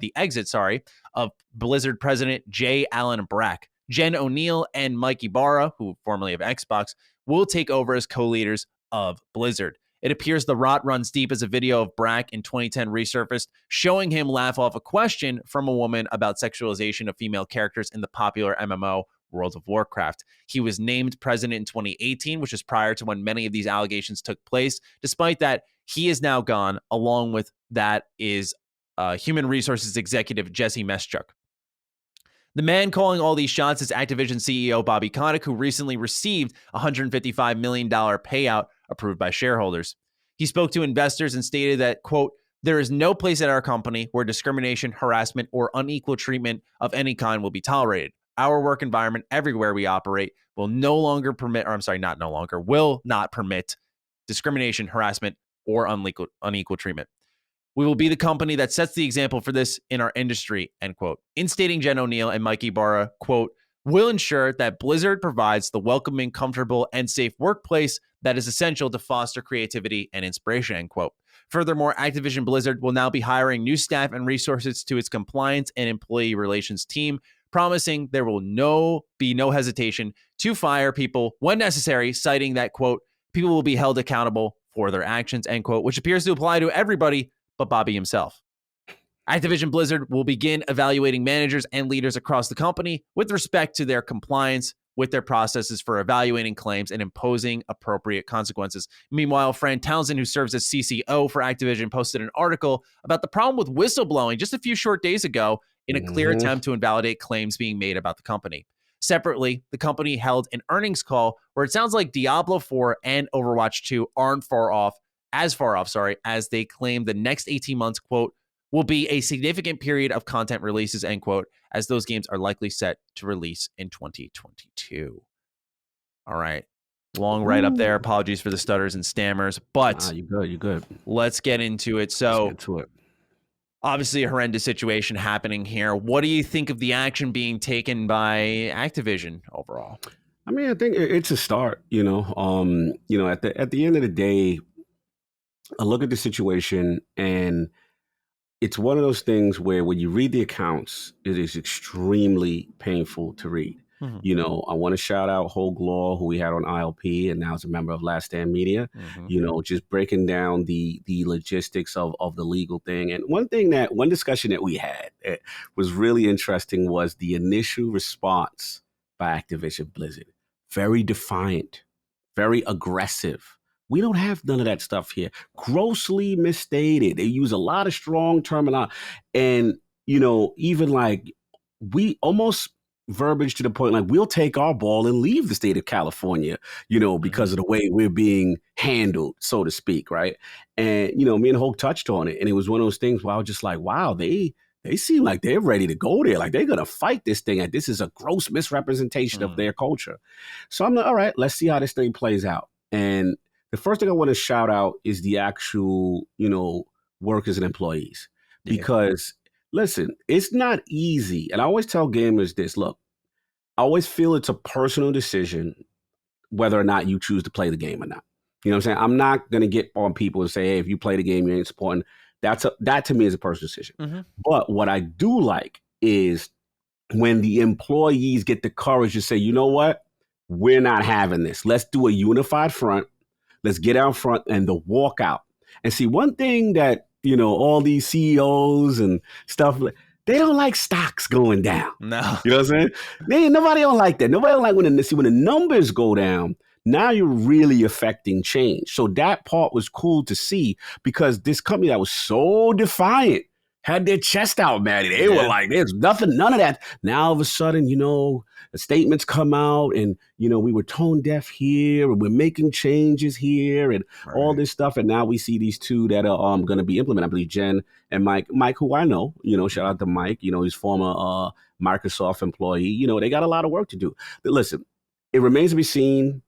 Blizzard president J. Allen Brack. Jen O'Neill and Mike Ibarra, who formerly of Xbox, will take over as co-leaders of Blizzard. It appears the rot runs deep as a video of Brack in 2010 resurfaced, showing him laugh off a question from a woman about sexualization of female characters in the popular MMO World of Warcraft. He was named president in 2018, which is prior to when many of these allegations took place. Despite that, he is now gone. Along with that is human resources executive Jesse Meschuk. The man calling all these shots is Activision CEO Bobby Kotick, who recently received a $155 million payout approved by shareholders. He spoke to investors and stated that, quote, "There is no place at our company where discrimination, harassment, or unequal treatment of any kind will be tolerated. Our work environment everywhere we operate will will not permit discrimination, harassment, or unequal treatment. We will be the company that sets the example for this in our industry," end quote. In stating, Jen O'Neill and Mike Ibarra, quote, "will ensure that Blizzard provides the welcoming, comfortable, and safe workplace that is essential to foster creativity and inspiration," end quote. Furthermore, Activision Blizzard will now be hiring new staff and resources to its compliance and employee relations team, promising there will be no hesitation to fire people when necessary, citing that, quote, "people will be held accountable for their actions," end quote, which appears to apply to everybody but Bobby himself. Activision Blizzard will begin evaluating managers and leaders across the company with respect to their compliance with their processes for evaluating claims and imposing appropriate consequences. Meanwhile, Fran Townsend, who serves as CCO for Activision, posted an article about the problem with whistleblowing just a few short days ago in a clear attempt to invalidate claims being made about the company. Separately, the company held an earnings call where it sounds like Diablo 4 and Overwatch 2 aren't as far off, as they claim the next 18 months, quote, "will be a significant period of content releases," end quote, as those games are likely set to release in 2022. All right. Long write up there. Apologies for the stutters and stammers, but you good. Let's get into it. So, obviously a horrendous situation happening here. What do you think of the action being taken by Activision overall? I mean, I think it's a start, at the end of the day, I look at the situation and it's one of those things where when you read the accounts, it is extremely painful to read. Mm-hmm. You know, I want to shout out Hogue Law, who we had on ILP and now is a member of Last Stand Media, Mm-hmm. you know, just breaking down the logistics of the legal thing. And one discussion that we had was really interesting was the initial response by Activision Blizzard. Very defiant, very aggressive. We don't have none of that stuff here. Grossly misstated. They use a lot of strong terminology. And, you know, even like we almost verbiage to the point like we'll take our ball and leave the state of California, you know, because of the way we're being handled, so to speak, right? And, you know, me and Hope touched on it. And it was one of those things where I was just like, wow, they seem like they're ready to go there. Like they're going to fight this thing. Like this is a gross misrepresentation of their culture. So I'm like, all right, let's see how this thing plays out. And the first thing I want to shout out is the actual, you know, workers and employees. Because listen, it's not easy. And I always tell gamers this, look, I always feel it's a personal decision whether or not you choose to play the game or not. You know what I'm saying? I'm not going to get on people and say, hey, if you play the game, you ain't supporting. That to me is a personal decision. Mm-hmm. But what I do like is when the employees get the courage to say, you know what? We're not having this. Let's do a unified front. Let's get out front and the walkout. And see, one thing that, you know, all these CEOs and stuff, they don't like stocks going down. No. You know what I'm saying? Nobody don't like that. Nobody don't like when the numbers go down. Now you're really affecting change. So that part was cool to see because this company that was so defiant had their chest out, Matty. They were like, there's nothing, none of that. Now all of a sudden, you know, the statements come out and, you know, we were tone deaf here and we're making changes here and all this stuff. And now we see these two that are going to be implemented. I believe Jen and Mike, who I know, you know, shout out to Mike, you know, he's former Microsoft employee. You know, they got a lot of work to do. But listen, it remains to be seen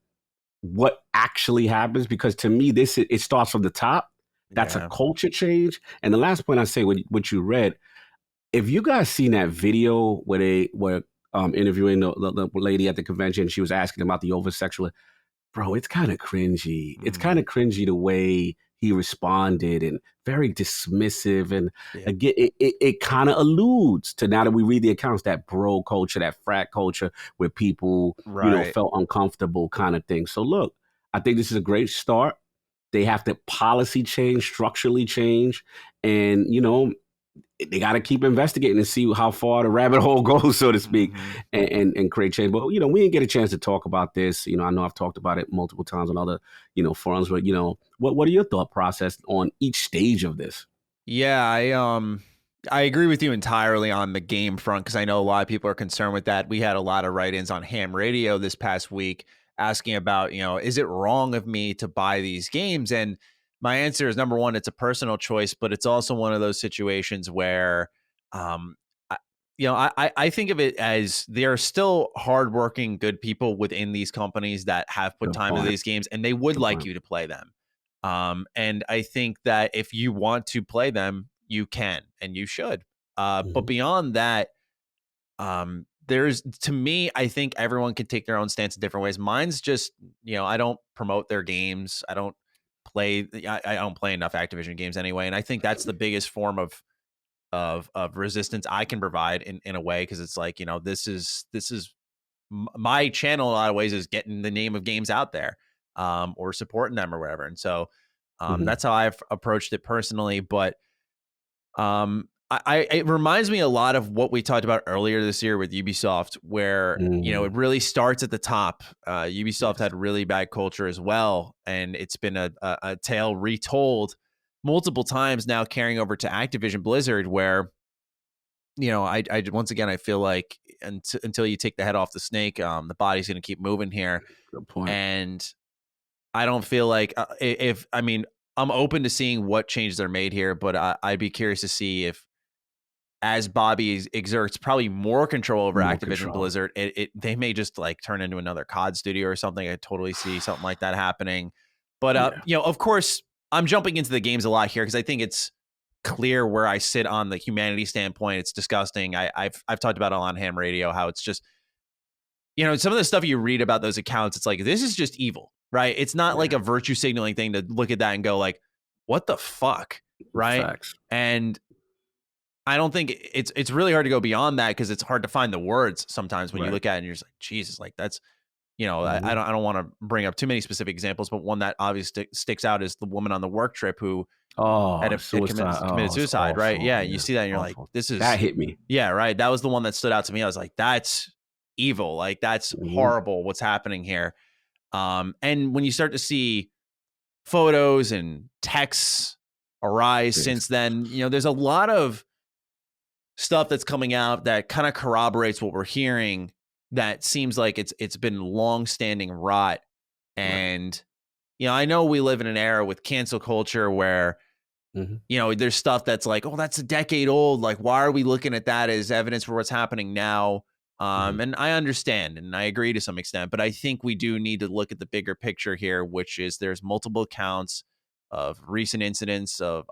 what actually happens because to me, it starts from the top. That's a culture change. And the last point I say, what you read, if you guys seen that video where they were interviewing the lady at the convention, she was asking about the over-sexual, bro, it's kind of cringy. It's kind of cringy the way he responded and very dismissive. And again, it kind of alludes to now that we read the accounts, that bro culture, that frat culture where people, you know, felt uncomfortable kind of thing. So look, I think this is a great start. They have to policy change, structurally change, and, you know, they got to keep investigating and see how far the rabbit hole goes, so to speak, and create change. But, you know, we didn't get a chance to talk about this. You know, I know I've talked about it multiple times on other, you know, forums, but, you know, what are your thought process on each stage of this? Yeah, I agree with you entirely on the game front because I know a lot of people are concerned with that. We had a lot of write-ins on Ham Radio this past week asking about, you know, is it wrong of me to buy these games? And my answer is, number one, it's a personal choice, but it's also one of those situations where, I think of it as there are still hardworking, good people within these companies that have put time into these games, and they would like you to play them. And I think that if you want to play them, you can and you should. But beyond that, to me, I think everyone can take their own stance in different ways. Mine's just, you know, I don't promote their games. I don't play enough Activision games anyway. And I think that's the biggest form of resistance I can provide in a way. Cause it's like, you know, this is my channel in a lot of ways is getting the name of games out there, or supporting them or whatever. And so, that's how I've approached it personally. But, it reminds me a lot of what we talked about earlier this year with Ubisoft, where, you know, it really starts at the top. Ubisoft had really bad culture as well. And it's been a tale retold multiple times now carrying over to Activision-Blizzard, where, you know, I once again, I feel like until you take the head off the snake, the body's going to keep moving here. Good point. And I don't feel like I'm open to seeing what changes are made here, but I'd be curious to see if, as Bobby exerts probably more control over Activision Blizzard, they may just like turn into another COD studio or something. I totally see something like that happening. But you know, of course, I'm jumping into the games a lot here because I think it's clear where I sit on the humanity standpoint. It's disgusting. I've talked about it on Ham Radio how it's just, you know, some of the stuff you read about those accounts, it's like, this is just evil, right? It's not like a virtue signaling thing to look at that and go like, what the fuck, right? Facts. And I don't think it's really hard to go beyond that because it's hard to find the words sometimes when you Right. look at it and you're just like, Jesus, like that's, Mm-hmm. I don't want to bring up too many specific examples, but one that obviously sticks out is the woman on the work trip who Oh, had the suicide. committed Oh, it's suicide, right? awful. Yeah, you Yeah, see that and you're like, awful. this is, That hit me. yeah, right. That was the one that stood out to me. I was like, that's evil. Like that's Mm-hmm. horrible what's happening here. And when you start to see photos and texts arise Yes. since then, there's a lot of stuff that's coming out that kind of corroborates what we're hearing that seems like it's been long-standing rot. Right. And I know we live in an era with cancel culture where Mm-hmm. there's stuff that's like, oh, that's a decade old, like why are we looking at that as evidence for what's happening now? Mm-hmm. And I understand and I agree to some extent, but I think we do need to look at the bigger picture here, which is there's multiple accounts of recent incidents of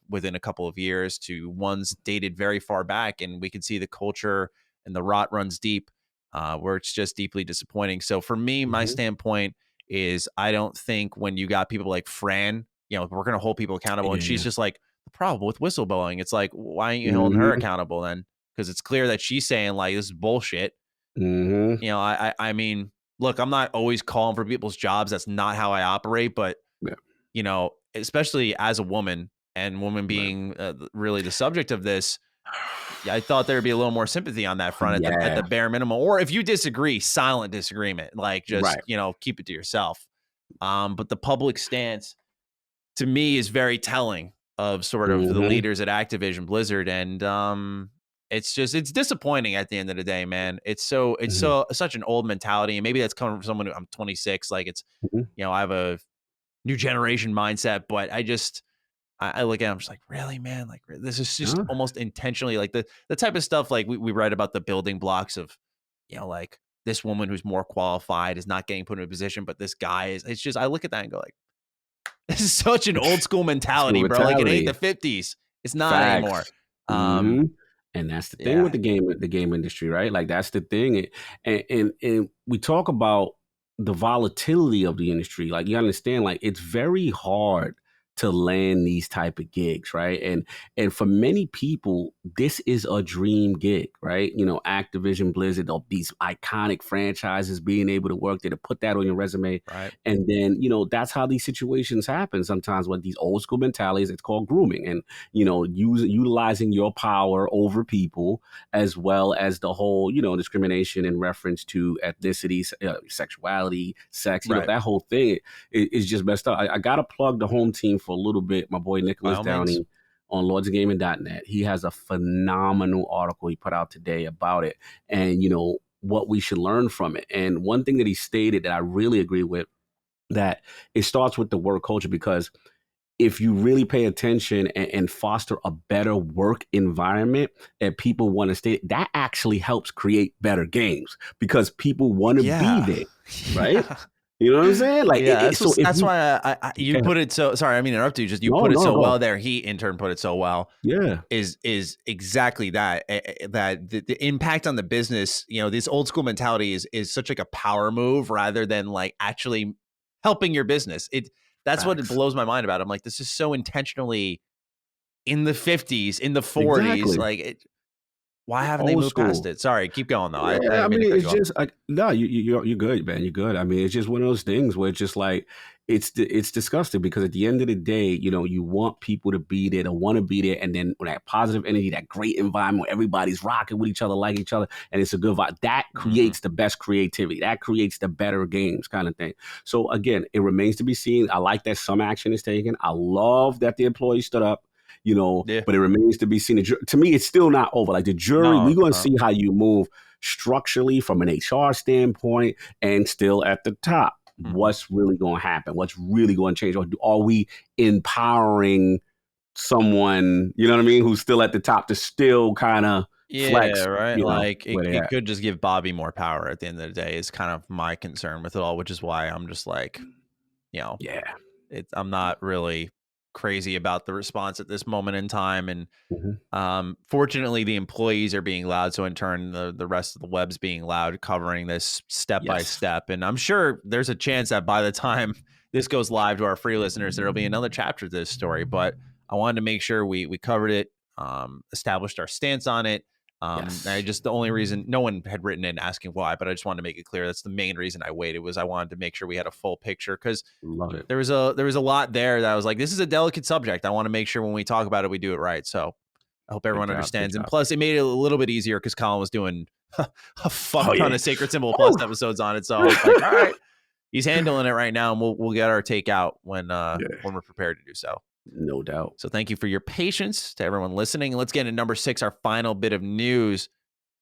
within a couple of years to ones dated very far back, and we can see the culture and the rot runs deep, where it's just deeply disappointing. So for me, my Mm-hmm. standpoint is I don't think when you got people like Fran, we're going to hold people accountable, and she's Yeah. just like, the problem with whistleblowing, it's like, why aren't you holding her Mm-hmm. accountable then? Because it's clear that she's saying like this is bullshit. Mm-hmm. I mean, look, I'm not always calling for people's jobs. That's not how I operate. But Yeah. Especially as a woman and woman Right. being really the subject of this, I thought there'd be a little more sympathy on that front at Yeah. the bare minimum. Or if you disagree, silent disagreement, like just Right. keep it to yourself. But the public stance to me is very telling of sort of the Mm-hmm. leaders at Activision-Blizzard, and it's disappointing at the end of the day, man. It's Mm-hmm. such an old mentality, and maybe that's coming from someone who I'm 26. Like it's Mm-hmm. I have a new generation mindset, but I look at it, I'm just like, really, man, like this is just Huh? almost intentionally like the type of stuff like we write about the building blocks of like this woman who's more qualified is not getting put in a position, but this guy is. It's just I look at that and go like, this is such an old school mentality, School bro. Like it ain't the mentality. 50s. It's not anymore. Facts. Mm-hmm. And that's the thing with Yeah. the game industry, right? Like that's the thing. And we talk about the volatility of the industry. Like you understand, like it's very hard to land these type of gigs, right? And for many people, this is a dream gig, right? Activision, Blizzard, all these iconic franchises, being able to work there, to put that on your resume. Right. And then, that's how these situations happen sometimes with these old school mentalities. It's called grooming. And utilizing your power over people, as well as the whole, discrimination in reference to ethnicity, sexuality, sex, Right. that whole thing is just messed up. I got to plug the home team for a little bit. My boy Nicholas Downey on lordsgaming.net. He has a phenomenal article he put out today about it and, what we should learn from it. And one thing that he stated that I really agree with, that it starts with the work culture, because if you really pay attention and foster a better work environment and people want to stay, that actually helps create better games because people want to be there, right? Yeah. You know what I'm saying? Like, yeah, that's why you put it so. Sorry, I mean interrupt you. Just you No, put it no, so go. well there. He in turn put it so well. Yeah, Is exactly that. That the impact on the business. This old school mentality is such like a power move rather than like actually helping your business. That's what it facts. blows my mind about. I'm like, this is so intentionally in the 50s, in the 40s. Exactly. Like, why haven't they Old moved past school. it? Sorry, keep going though. I Yeah, didn't mean to cut it's you off. just like no, you're good, man. You're good. I mean, it's just one of those things where it's just like it's disgusting because at the end of the day, you want people to be there, to want to be there, and then that positive energy, that great environment where everybody's rocking with each other, like each other, and it's a good vibe. That creates the best creativity. That creates the better games, kind of thing. So again, it remains to be seen. I like that some action is taken. I love that the employees stood up. Yeah. But it remains to be seen. To me, it's still not over. Like the jury, No, we're going to no. see how you move structurally from an HR standpoint and still at the top. What's really going to happen? What's really going to change? Or are we empowering someone, you know what I mean, who's still at the top to still kind of flex? Right. Like it At. could just give Bobby more power at the end of the day is kind of my concern with it all, which is why I'm just like, Yeah. I'm not really crazy about the response at this moment in time. And fortunately, the employees are being loud. So in turn, the rest of the web's being loud, covering this step by step. And I'm sure there's a chance that by the time this goes live to our free listeners, there'll be another chapter to this story. But I wanted to make sure we covered it established our stance on it. Yes. The only reason no one had written in asking why, but I just wanted to make it clear that's the main reason I waited was I wanted to make sure we had a full picture because Love it. there was a lot there that I was like, this is a delicate subject. I want to make sure when we talk about it, we do it right. So I hope everyone understands. And plus, it made it a little bit easier because Colin was doing a fuck ton of Sacred Symbol Plus episodes on it. So I was like, all right, he's handling it right now, and we'll get our take out when we're prepared to do so. No doubt. So thank you for your patience to everyone listening. Let's get into number 6, our final bit of news.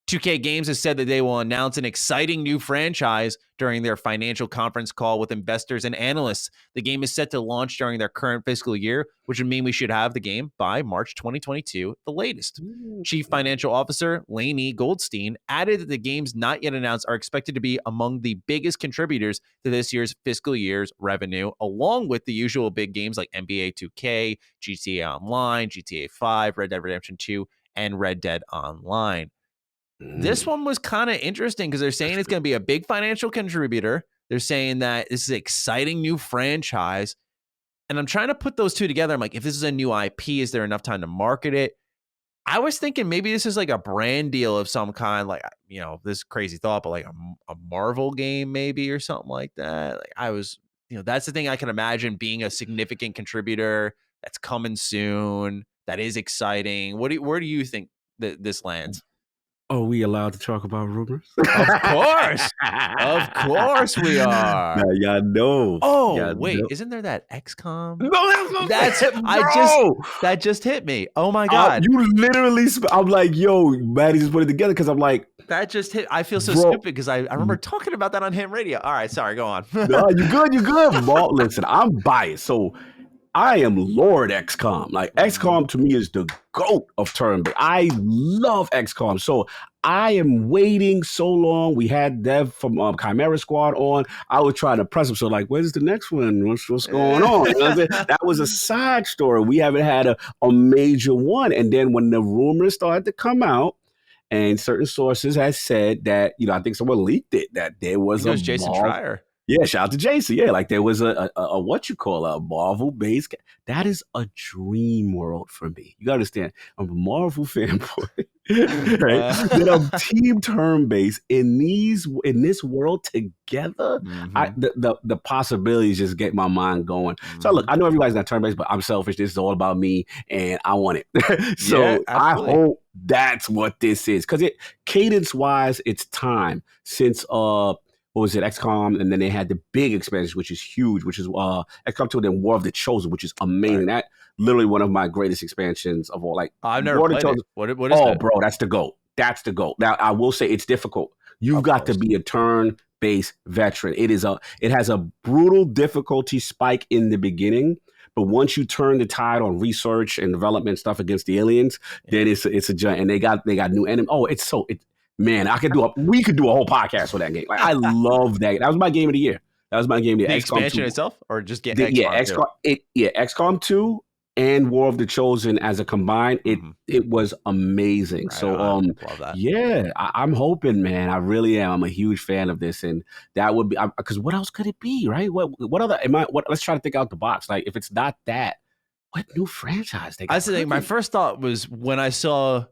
2K Games has said that they will announce an exciting new franchise during their financial conference call with investors and analysts. The game is set to launch during their current fiscal year, which would mean we should have the game by March 2022, the latest. Chief Financial Officer Lainey Goldstein added that the games not yet announced are expected to be among the biggest contributors to this year's fiscal year's revenue, along with the usual big games like NBA 2K, GTA Online, GTA 5, Red Dead Redemption 2, and Red Dead Online. This one was kind of interesting because they're saying it's going to be a big financial contributor. They're saying that this is an exciting new franchise. And I'm trying to put those two together. I'm like, if this is a new IP, is there enough time to market it? I was thinking maybe this is like a brand deal of some kind, like, this crazy thought, but like a Marvel game maybe or something like that. Like I was, that's the thing I can imagine being a significant contributor that's coming soon. That is exciting. Where do you think that this lands? Are we allowed to talk about rumors? Of course. Of course we are. Now, y'all know. Oh, wait. Isn't there that XCOM? No, that just hit me. Oh my God. You literally, I'm like, yo, Matty just put it together because I'm like. That just hit. I feel so stupid because I remember talking about that on Hit Radio. All right. Sorry. Go on. No, you good. Well, listen, I'm biased. So I am Lord XCOM. Like XCOM to me is the GOAT of turn-based. I love XCOM. So I am waiting so long. We had Dev from Chimera Squad on. I was trying to press him. So like, where's the next one? What's going on? You know what I'm saying? That was a side story. We haven't had a major one. And then when the rumors started to come out, and certain sources have said that, I think someone leaked it, that there was a Jason Schreier. Yeah, shout out to Jason. Yeah, like there was a Marvel-based. That is a dream world for me. You gotta understand, I'm a Marvel fanboy, right? That a team turn-based in this world together. The possibilities just get my mind going. So look, I know everybody's not turn-based, but I'm selfish. This is all about me, and I want it. So I hope that's what this is, because cadence-wise, it's time since what was it, XCOM, and then they had the big expansion, which is huge, which is XCOM 2 and then War of the Chosen, which is amazing. That literally one of my greatest expansions of all. Like I've never played it. What is that? Bro, that's the GOAT. That's the GOAT. Now I will say it's difficult. You've got to be a turn-based veteran. It has a brutal difficulty spike in the beginning, but once you turn the tide on research and development stuff against the aliens, then it's a giant. And they got new enemies. Oh, man, we could do a whole podcast for that game. Like I love that. That was my game of the year. The expansion itself, or just getting XCOM 2 and War of the Chosen as a combined. It was amazing. Right, so love that. Yeah, I'm hoping, man. I really am. I'm a huge fan of this, and that would be because what else could it be, right? What other? Let's try to think out the box. Like if it's not that, what new franchise? That's the thing. My first thought was when I saw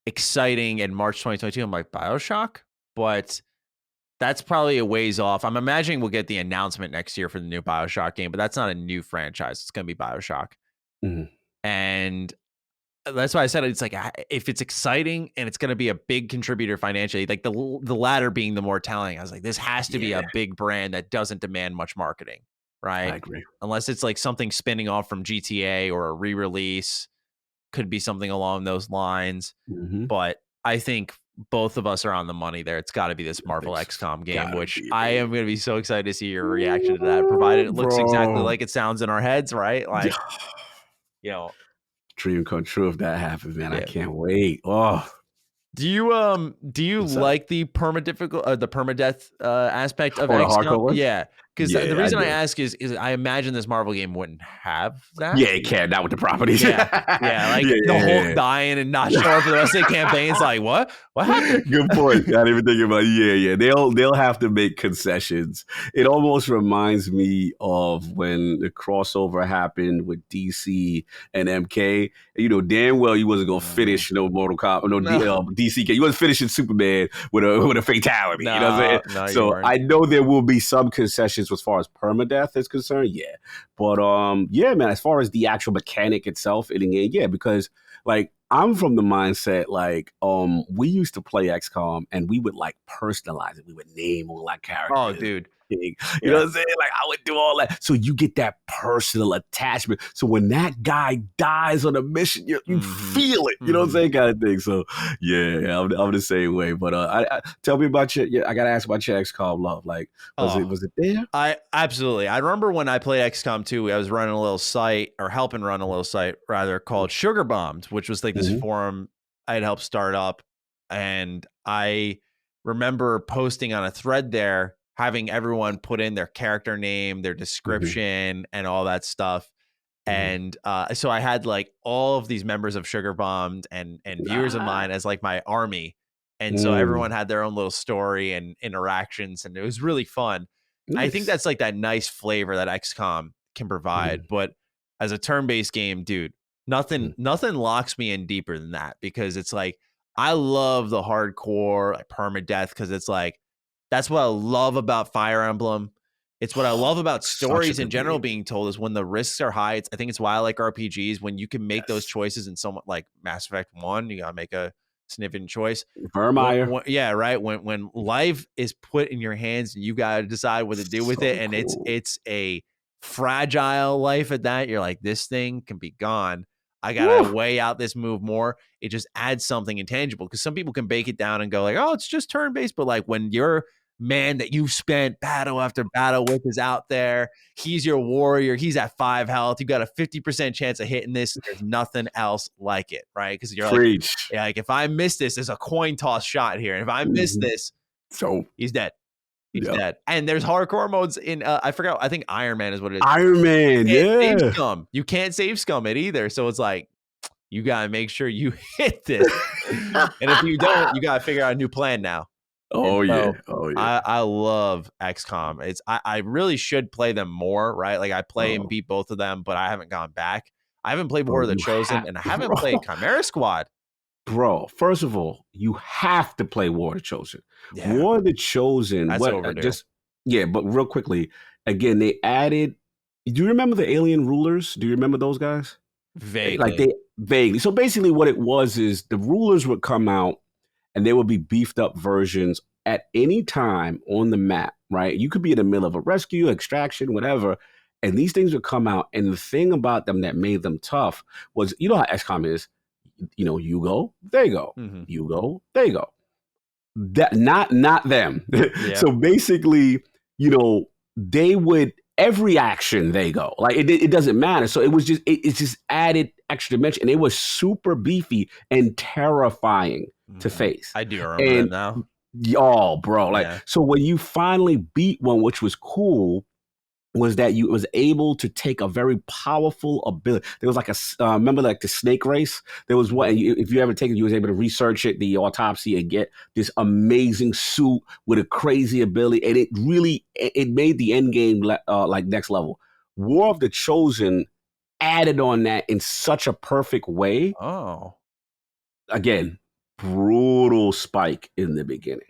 exciting in March 2022, I'm like, BioShock? But that's probably a ways off. I'm imagining we'll get the announcement next year for the new BioShock game, but that's not a new franchise. It's going to be BioShock. And that's why I said it's like, if it's exciting and it's going to be a big contributor financially, like the latter being the more telling, I was like, this has to be a big brand that doesn't demand much marketing, right? I agree. Unless it's like something spinning off from GTA or a re-release. Could be something along those lines, but I think both of us are on the money there. It's got to be this Marvel XCOM game, which I am going to be so excited to see your reaction to that, provided it looks exactly like it sounds in our heads, right? Like, dream come true if that happens, man. I can't wait. Oh, Do you What's up? like the permadeath aspect of Oh, the XCOM? hardcore one? Yeah, because the Yeah, I reason I do. ask is I imagine this Marvel game wouldn't have that. Yeah, it can, not with the properties. Yeah, yeah, like the Hulk dying and not showing up for the rest of the campaign. It's like what happened? Good point. I didn't even think about it. Yeah. They'll have to make concessions. It almost reminds me of when the crossover happened with DC and MK. You know, damn well you wasn't gonna finish no Mortal Kombat, DC game. You wasn't finishing Superman with a fatality. You know what I'm saying? No, you So weren't. I know there will be some concessions as far as permadeath is concerned. Yeah, but yeah, man. As far as the actual mechanic itself in the game, yeah, because like I'm from the mindset like we used to play XCOM and we would like personalize it. We would name all our characters. Oh, dude. You know what I'm saying? Like I would do all that. So you get that personal attachment. So when that guy dies on a mission, you feel it. You know what I'm saying? Kind of thing. So yeah, I'm the same way. But I tell me about your. Yeah, I gotta ask about your XCOM love. Like was it there? I absolutely. I remember when I played XCOM 2, I was running a little site or helping run a little site rather called Sugar Bombed, which was like this forum I had helped start up, and I remember posting on a thread there, having everyone put in their character name, their description, and all that stuff. And so I had like all of these members of Sugar Bombed and viewers of mine as like my army. And so everyone had their own little story and interactions, and it was really fun. Nice. I think that's like that nice flavor that XCOM can provide. But as a turn-based game, dude, nothing locks me in deeper than that, because it's like I love the hardcore like permadeath, because it's like that's what I love about Fire Emblem. It's what I love about stories in general being told, is when the risks are high. I think it's why I like RPGs, when you can make those choices in somewhat like Mass Effect 1, you got to make a significant choice. Vermeer. Yeah, right. When life is put in your hands and you got to decide what to do with it, and it's a fragile life at that. You're like, this thing can be gone. I gotta weigh out this move more. It just adds something intangible, because some people can bake it down and go like, oh, it's just turn based, but like when your man that you've spent battle after battle with is out there, he's your warrior, he's at 5 health, you got a 50% chance of hitting this. There's nothing else like it, right? Because you're like, yeah, like if I miss this, there's a coin toss shot here, and if I miss this, so he's dead. He's dead. And there's hardcore modes in I forgot, I think Iron Man is what it is. Iron Man, Save Scum. You can't save Scum it either. So it's like, you gotta make sure you hit this. And if you don't, you gotta figure out a new plan now. I love XCOM. I really should play them more, right? Like I play and beat both of them, but I haven't gone back. I haven't played War of the Chosen, and I haven't played Chimera Squad. Bro, first of all, you have to play War of the Chosen. Yeah. War of the Chosen. That's overdue. But real quickly, again, they added. Do you remember the alien rulers? Do you remember those guys? Vaguely. Vaguely. So basically, what it was is the rulers would come out, and there would be beefed up versions at any time on the map. Right? You could be in the middle of a rescue, extraction, whatever. And these things would come out. And the thing about them that made them tough was, you know how XCOM is. You know, you go, they go. You go, they go. That not them. Yeah. So basically, you know, they would every action they go. Like it doesn't matter. So it was just it's just added extra dimension, and it was super beefy and terrifying to face. I do remember them now. Oh, bro! So when you finally beat one, which was cool, was that you was able to take a very powerful ability. There was like remember like the snake race? There was one, if you ever take it, you was able to research it, the autopsy, and get this amazing suit with a crazy ability. And it really, it made the end game like next level. War of the Chosen added on that in such a perfect way. Oh. Again, brutal spike in the beginning.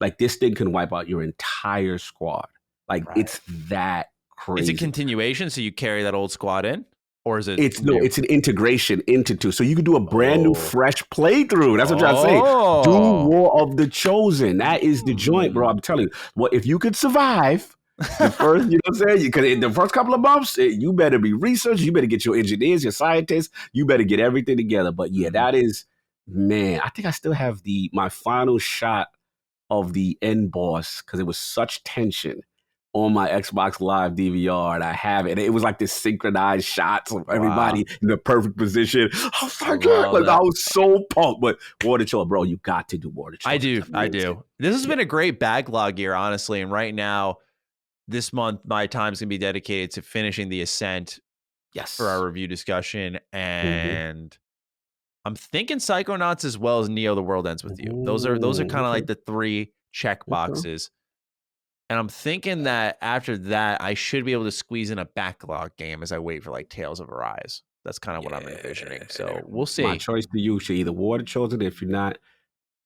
Like this thing can wipe out your entire squad. Like it's that crazy. Is it continuation? So you carry that old squad in, or is it? It's an integration into two. So you can do a brand new, fresh playthrough. That's what I'm trying to say. Do War of the Chosen. That is the joint, bro. I'm telling you. Well, if you could survive the first, you know what I'm saying? Because in the first couple of months, you better be researched. You better get your engineers, your scientists. You better get everything together. But yeah, that is, man. I think I still have my final shot of the end boss, because it was such tension. on my Xbox Live DVR, and I have it. It was like this synchronized shots of everybody in the perfect position. I was like, I was so pumped. But Water Choice, bro, you got to do Water Choice. I do. This has been a great backlog year, honestly. And right now, this month, my time's going to be dedicated to finishing the Ascent for our review discussion. And I'm thinking Psychonauts as well as Neo: The World Ends With You. Those are kind of like the 3 check boxes. And I'm thinking that after that, I should be able to squeeze in a backlog game as I wait for like Tales of Arise. That's kind of what I'm envisioning. So we'll see. My choice to you should either Water Chosen. If you're not,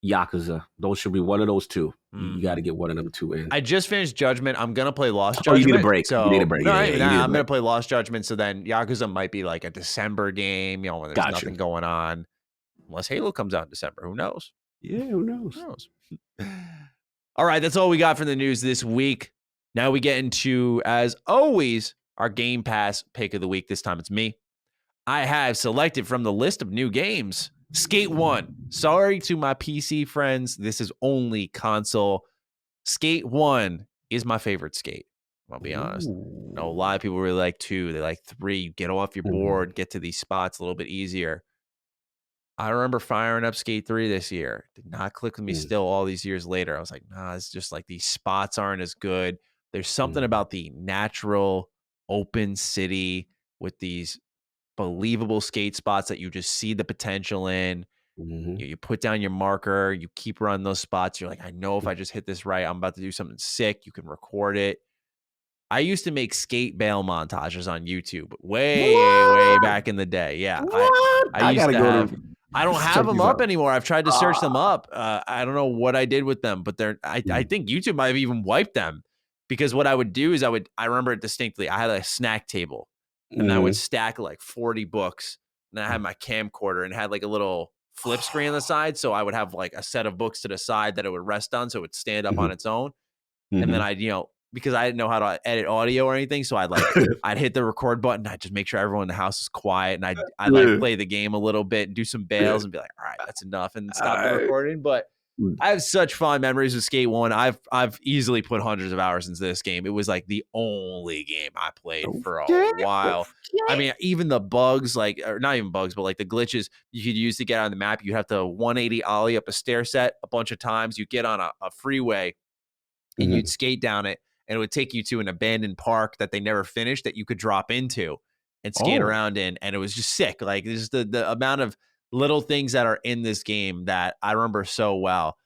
Yakuza. Those should be one of those 2. You got to get one of them 2 in. I just finished Judgment. I'm gonna play Lost Judgment. You need a break. So, you need a break. I'm gonna play Lost Judgment. So then Yakuza might be like a December game. You know, when there's nothing going on, unless Halo comes out in December. Who knows? Yeah, who knows? All right, that's all we got from the news this week. Now we get into, as always, our Game Pass pick of the week. This time it's me. I have selected from the list of new games Skate 1. Sorry to my PC friends. This is only console. Skate 1 is my favorite skate. I'll be honest. A lot of people really like 2. They like 3. You get off your board, get to these spots a little bit easier. I remember firing up Skate 3 this year. Did not click with me still all these years later. I was like, nah, it's just like these spots aren't as good. There's something about the natural open city with these believable skate spots that you just see the potential in. You put down your marker, you keep running those spots. You're like, I know if I just hit this right, I'm about to do something sick. You can record it. I used to make skate bail montages on YouTube way back in the day. Yeah. I used to have. I don't have them up anymore. I've tried to search them up. I don't know what I did with them, but I think YouTube might have even wiped them, because what I would do is I remember it distinctly. I had a snack table and I would stack like 40 books, and I had my camcorder and had like a little flip screen on the side. So I would have like a set of books to the side that it would rest on. So it would stand up on its own. And then I'd, because I didn't know how to edit audio or anything. So I'd hit the record button. I'd just make sure everyone in the house is quiet. And I'd like play the game a little bit and do some bails and be like, all right, that's enough, and stop the recording. But I have such fond memories with Skate 1. I've easily put hundreds of hours into this game. It was like the only game I played for a while. I mean, even the bugs, or not even bugs, but like the glitches you could use to get on the map. You have to 180 ollie up a stair set a bunch of times. You get on a freeway and you'd skate down it, and it would take you to an abandoned park that they never finished that you could drop into and skate around in. And it was just sick. Like, just the amount of little things that are in this game that I remember so well.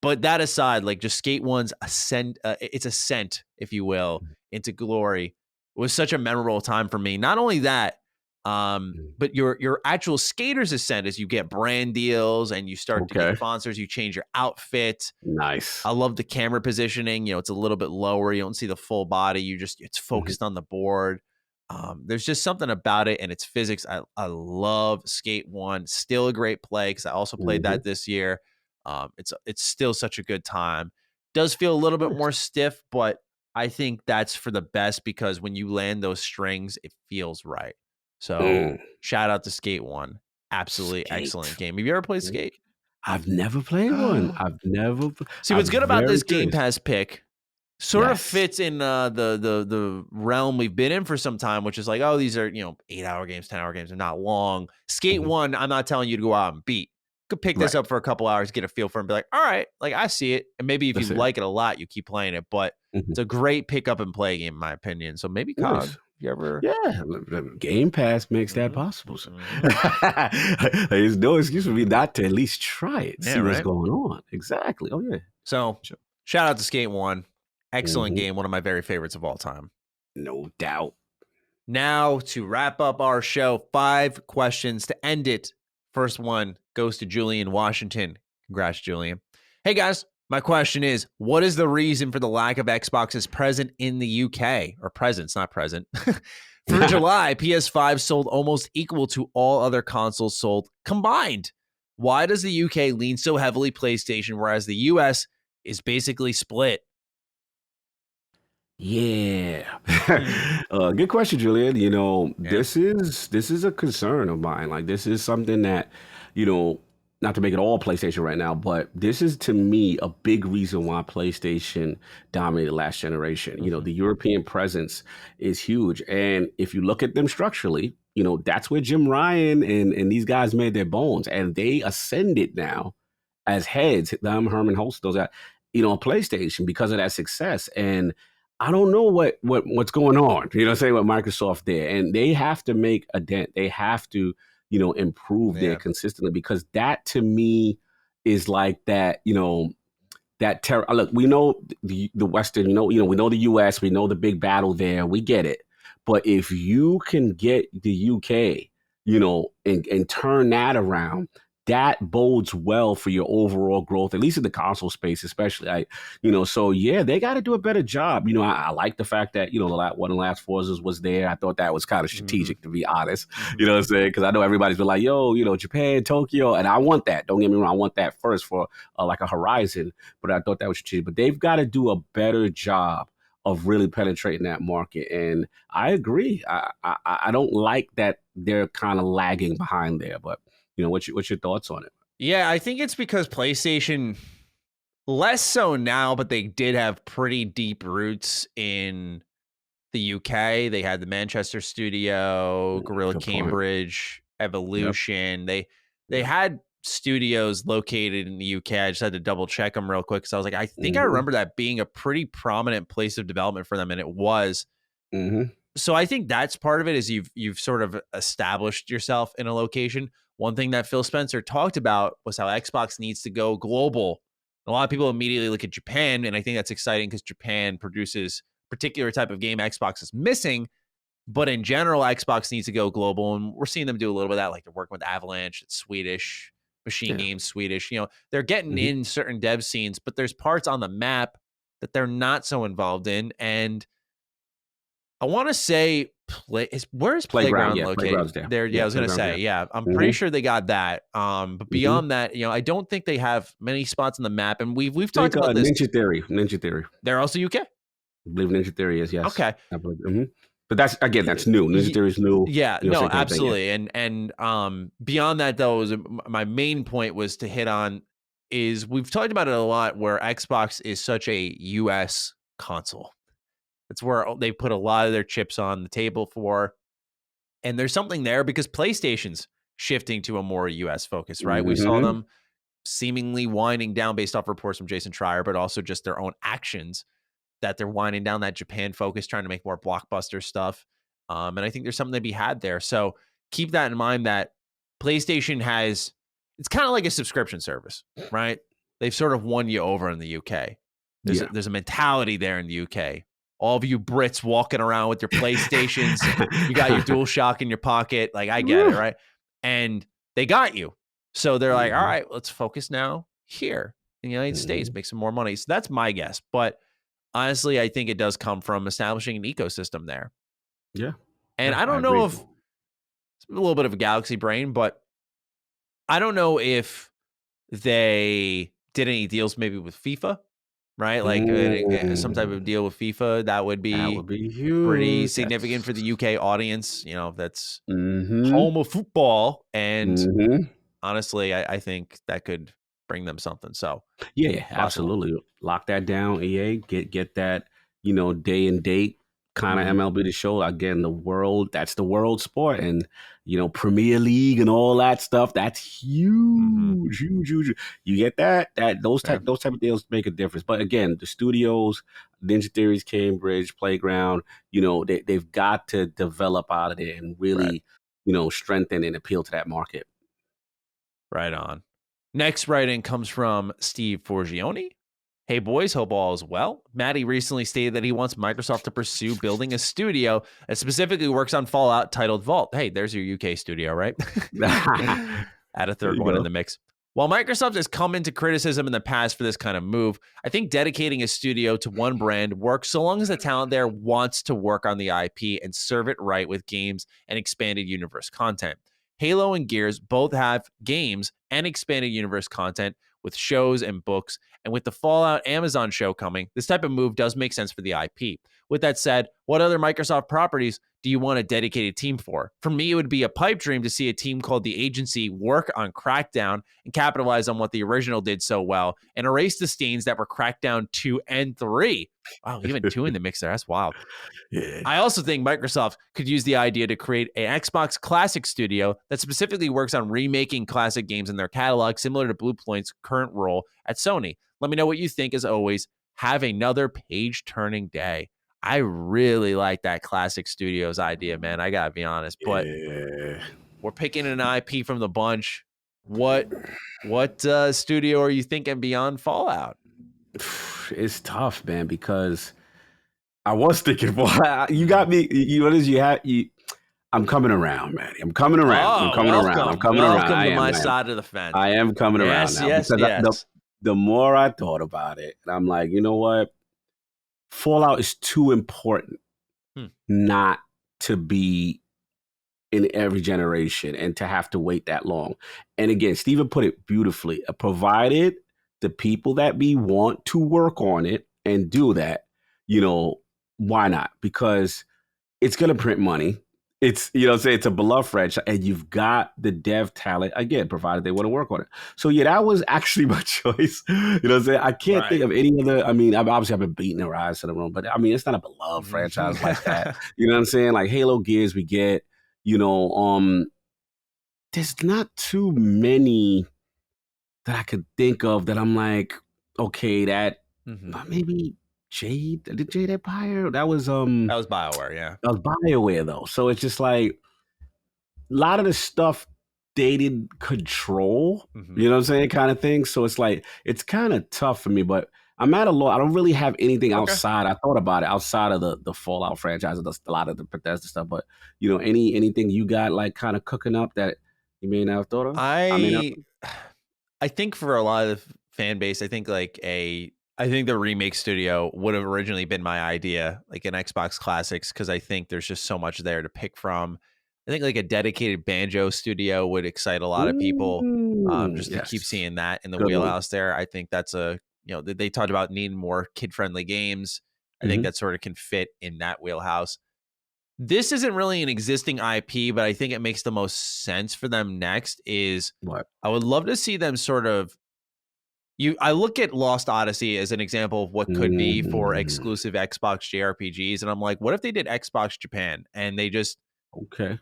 But that aside, like, just Skate 1's ascent, its ascent, if you will, into glory was such a memorable time for me. Not only that, but your actual skater's ascent as you get brand deals and you start to get sponsors, you change your outfit. Nice. I love the camera positioning. It's a little bit lower. You don't see the full body. It's focused on the board. There's just something about it and its physics. I love Skate 1. Still a great play, because I also played that this year. It's still such a good time. Does feel a little bit more stiff, but I think that's for the best, because when you land those strings, it feels right. So shout out to Skate 1. Absolutely excellent game. Have you ever played Skate? I've never played one. I've never. See, what's good about this Game Pass pick sort of fits in the realm we've been in for some time, which is like, oh, these are 8-hour games, 10-hour games. They're not long. Skate 1, I'm not telling you to go out and beat. You could pick this up for a couple hours, get a feel for it, and be like, all right, like, I see it. And maybe if you like it a lot, you keep playing it. But it's a great pick up and play game, in my opinion. So maybe COG. You ever? Yeah, Game Pass makes that possible. So. There's no excuse for me not to at least try it, see what's going on. Exactly. Oh yeah. So shout out to Skate 1. Excellent game. One of my very favorites of all time. No doubt. Now, to wrap up our show, 5 questions to end it. First one goes to Julian Washington. Congrats, Julian. Hey guys, my question is, what is the reason for the lack of Xboxes present in the UK? Or presents, not present. For July, PS5 sold almost equal to all other consoles sold combined. Why does the UK lean so heavily PlayStation, whereas the US is basically split? Yeah. Good question, Julian. This is a concern of mine. Like, this is something that, not to make it all PlayStation right now, but this is to me a big reason why PlayStation dominated last generation. You know, the European presence is huge. And if you look at them structurally, you know, that's where Jim Ryan and these guys made their bones. And they ascended now as heads, them, Herman Holtz, those guys, you know, on PlayStation because of that success. And I don't know what's going on, you know, say with Microsoft there. And they have to make a dent. They have to, you know, improve there consistently, because that to me is like that, you know, that terror. Look, we know the Western, you know, we know the US, we know the big battle there, we get it. But if you can get the UK, you know, and turn that around, that bodes well for your overall growth, at least in the console space, especially. You know, so yeah, they got to do a better job. You know, I like the fact that, you know, one of the last Forzas was there. I thought that was kind of strategic, to be honest. You know what I'm saying? Because I know everybody's been like, yo, you know, Japan, Tokyo, and I want that. Don't get me wrong, I want that first for like a Horizon. But I thought that was strategic. But they've got to do a better job of really penetrating that market. And I agree. I don't like that they're kind of lagging behind there, but you know, what's your thoughts on it? Yeah, I think it's because PlayStation, less so now, but they did have pretty deep roots in the UK. They had the Manchester studio, Guerrilla Cambridge, Evolution. Yep. They had studios located in the UK. I just had to double check them real quick because I was like, I think I remember that being a pretty prominent place of development for them, and it was. So I think that's part of it, is you've sort of established yourself in a location. One thing that Phil Spencer talked about was how Xbox needs to go global. A lot of people immediately look at Japan, and I think that's exciting because Japan produces a particular type of game Xbox is missing. But in general, Xbox needs to go global, and we're seeing them do a little bit of that. Like they're working with Avalanche, it's Swedish, Machine Games, Swedish. You know, they're getting in certain dev scenes, but there's parts on the map that they're not so involved in. And I want to say, where's Playground located? There, I was going to say, I'm pretty sure they got that. But beyond that, you know, I don't think they have many spots on the map. And we've talked about this. Ninja Theory. They're also UK. I believe Ninja Theory is, yes. Okay. I believe, But that's new. Ninja Theory is new. Yeah, you know, no, absolutely. And beyond that, though, my main point was to hit on is we've talked about it a lot, where Xbox is such a US console. It's where they put a lot of their chips on the table for. And there's something there because PlayStation's shifting to a more US focus, right? We saw them seemingly winding down, based off reports from Jason Schreier, but also just their own actions, that they're winding down that Japan focus, trying to make more blockbuster stuff. And I think there's something to be had there. So keep that in mind, that PlayStation it's kind of like a subscription service, right? They've sort of won you over in the UK. There's a mentality there in the UK. All of you Brits walking around with your PlayStations, you got your DualShock in your pocket. Like, I get it, right? And they got you. So they're like, all right, let's focus now here in the United States, make some more money. So that's my guess. But honestly, I think it does come from establishing an ecosystem there. Yeah. And I don't know if it's a little bit of a galaxy brain, but I don't know if they did any deals maybe with FIFA. Right, like some type of deal with FIFA that would be huge. Pretty significant for the UK audience. You know, that's home of football, and honestly, I think that could bring them something. So yeah, absolutely, lock that down. EA, get that, you know, day and date kind of MLB to show. Again, that's the world sport, and you know, Premier League and all that stuff. That's huge, huge. You get that those type of deals make a difference. But again, the studios, Ninja Theories, Cambridge, Playground, you know, they've got to develop out of there and really, you know, strengthen and appeal to that market. Right on. Next write-in comes from Steve Forgione. Hey boys, hope all is well. Matty recently stated that he wants Microsoft to pursue building a studio that specifically works on Fallout titled Vault. Hey, there's your UK studio, right? Add a third one in the mix. While Microsoft has come into criticism in the past for this kind of move, I think dedicating a studio to one brand works so long as the talent there wants to work on the IP and serve it right with games and expanded universe content. Halo and Gears both have games and expanded universe content with shows and books, And with the Fallout Amazon show coming, this type of move does make sense for the IP. With that said, what other Microsoft properties do you want a dedicated team for? For me, it would be a pipe dream to see a team called the Agency work on Crackdown and capitalize on what the original did so well and erase the stains that were Crackdown 2 and 3. Wow, even 2 in the mix there. That's wild. Yeah. I also think Microsoft could use the idea to create an Xbox Classic studio that specifically works on remaking classic games in their catalog, similar to Bluepoint's current role at Sony. Let me know what you think. As always, have another page-turning day. I really like that Classic Studios idea, man. I gotta be honest, but we're picking an IP from the bunch. What studio are you thinking beyond Fallout? It's tough, man, because I was thinking, you got me. I'm coming around, man. I'm coming around. I'm coming around. Welcome to my side of the fence. I am coming around now. Yes. The more I thought about it, and I'm like, you know what? Fallout is too important not to be in every generation and to have to wait that long. And again, Steven put it beautifully. Provided the people that we want to work on it and do that, why not? Because it's going to print money. It's, it's a beloved franchise, and you've got the dev talent, again, provided they want to work on it. So, yeah, that was actually my choice. I can't think of any other. I mean, I've been beating their eyes to the room, but I mean, it's not a beloved franchise like that. You know what I'm saying? Like Halo Gears, we get, there's not too many that I could think of that I'm like, okay, that maybe Jade Empire. That was BioWare, yeah. That was BioWare though. So it's just like a lot of the stuff they didn't control, you know what I'm saying, kind of thing. So it's like it's kind of tough for me, but I'm at a loss. I don't really have anything outside. I thought about it outside of the Fallout franchise, a lot of the Bethesda stuff. But anything you got like kind of cooking up that you may not have thought of? I think for a lot of the fan base, I think the remake studio would have originally been my idea, like an Xbox Classics, because I think there's just so much there to pick from. I think like a dedicated banjo studio would excite a lot of people. Just to keep seeing that in the wheelhouse there. I think that's they talked about needing more kid-friendly games. I think that sort of can fit in that wheelhouse. This isn't really an existing IP, but I think it makes the most sense for them next is what? I would love to see them sort of I look at Lost Odyssey as an example of what could be for exclusive Xbox JRPGs. And I'm like, what if they did Xbox Japan and they just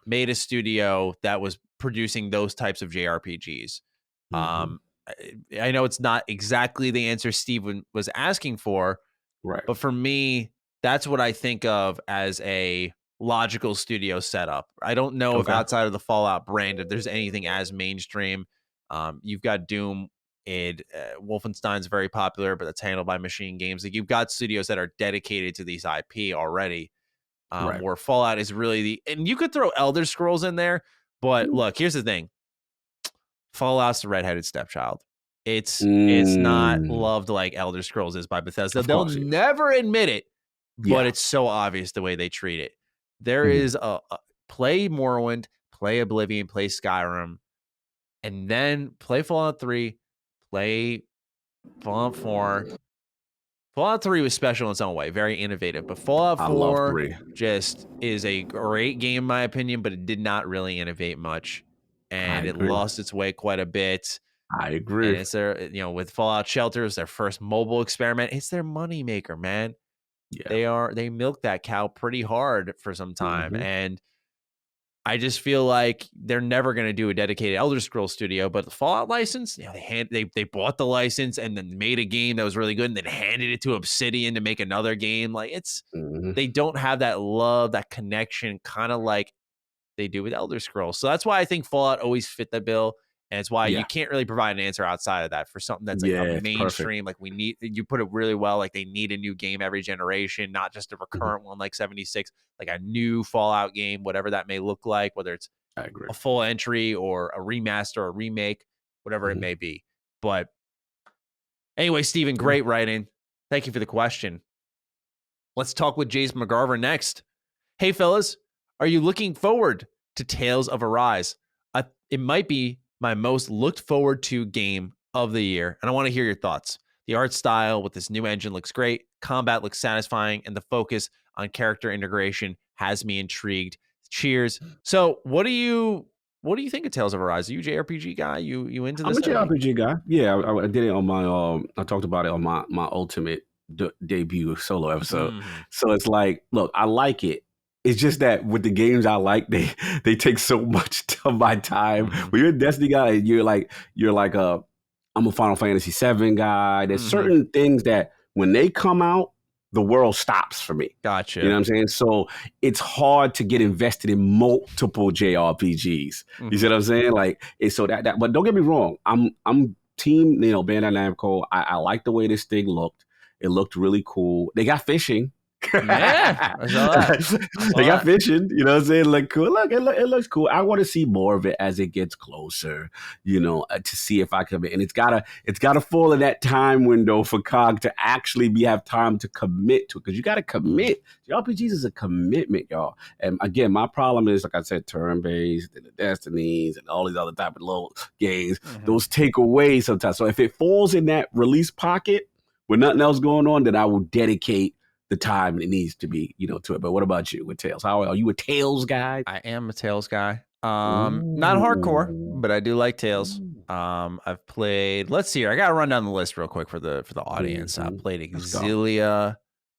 made a studio that was producing those types of JRPGs? I know it's not exactly the answer Steve was asking for, right? But for me, that's what I think of as a logical studio setup. I don't know if outside of the Fallout brand, if there's anything as mainstream. You've got Doom. Wolfenstein's very popular, but that's handled by Machine Games. Like you've got studios that are dedicated to these IP already. Where Fallout is really and you could throw Elder Scrolls in there, but look, here's the thing: Fallout's the redheaded stepchild. It's not loved like Elder Scrolls is by Bethesda. They'll never admit it, but it's so obvious the way they treat it. There is a play Morrowind, play Oblivion, play Skyrim, and then play Fallout 3. Play Fallout 4. Fallout 3 was special in its own way, very innovative. But Fallout 4 just is a great game, in my opinion, but it did not really innovate much. And it lost its way quite a bit. I agree. And it's their, with Fallout Shelter, it's their first mobile experiment. It's their moneymaker, man. Yeah. They milked that cow pretty hard for some time. And I just feel like they're never going to do a dedicated Elder Scrolls studio, but the Fallout license, they bought the license and then made a game that was really good and then handed it to Obsidian to make another game. Like they don't have that love, that connection, kind of like they do with Elder Scrolls. So that's why I think Fallout always fit the bill. And it's why you can't really provide an answer outside of that for something that's like a mainstream. Like you put it really well. Like they need a new game every generation, not just a recurrent one like 76, like a new Fallout game, whatever that may look like, whether it's a full entry or a remaster or remake, whatever it may be. But anyway, Steven, great writing. Thank you for the question. Let's talk with Jason McGarver next. Hey, fellas, are you looking forward to Tales of Arise? It might be my most looked forward to game of the year, and I want to hear your thoughts. The The art style with this new engine looks great. Combat looks satisfying, and the focus on character integration has me intrigued. Cheers. So, what do you think of Tales of Arise? Are you a JRPG guy? You into I'm this? a JRPG guy. Yeah, I did it on my I talked about it on my ultimate debut solo episode. So it's like, look, I like it. It's just that with the games I like, they take so much of my time. When you're a Destiny guy, you're like I'm a Final Fantasy VII guy. There's certain things that when they come out, the world stops for me. Gotcha. You know what I'm saying? So it's hard to get invested in multiple JRPGs. You see what I'm saying? Like, so that but don't get me wrong. I'm team, Bandai Namco. I like the way this thing looked. It looked really cool. They got fishing. Yeah, I saw that. They got fishing, you know what I'm saying? Like, cool. Look, it looks cool. I want to see more of it as it gets closer, to see if I can. And it's gotta fall in that time window for COG to actually have time to commit to it, because you got to commit. RPGs is a commitment, y'all. And again, my problem is, like I said, turn-based and the Destinies and all these other type of little games. Those take away sometimes. So if it falls in that release pocket with nothing else going on, then I will dedicate the time it needs to be, to it. But what about you with Tales? How are you a Tales guy? I am a Tales guy. Not hardcore, but I do like Tales. I've played. Let's see here. I gotta run down the list real quick for the audience. I played Exilia.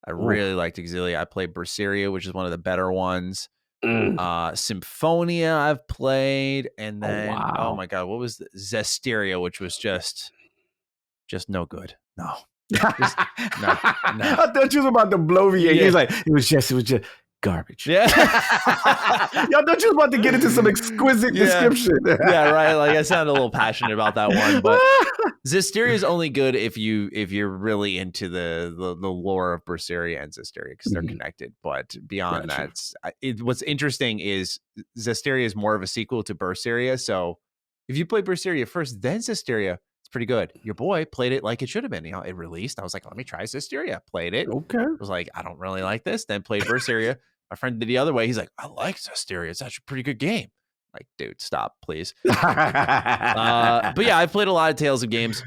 I really liked Exilia. I played Berseria, which is one of the better ones. Symphonia I've played, and then oh my god, what was Zestiria, which was just no good. No. No. I thought you was about to blow me. Yeah. He was like, it was just garbage. Yeah. Y'all thought you was about to get into some exquisite description. Yeah, right. Like, I sound a little passionate about that one, but Zestiria is only good if you're really into the lore of Berseria and Zestiria, because they're connected. But beyond that, what's interesting is Zestiria is more of a sequel to Berseria. So if you play Berseria first, then Zestiria, pretty good. Your boy played it like it should have been. It released. I was like, let me try Zestiria. Played it. Okay. I was like, I don't really like this. Then played Berseria. My friend did the other way. He's like, I like Zestiria. It's actually a pretty good game. Like, dude, stop, please. But yeah, I've played a lot of Tales of games,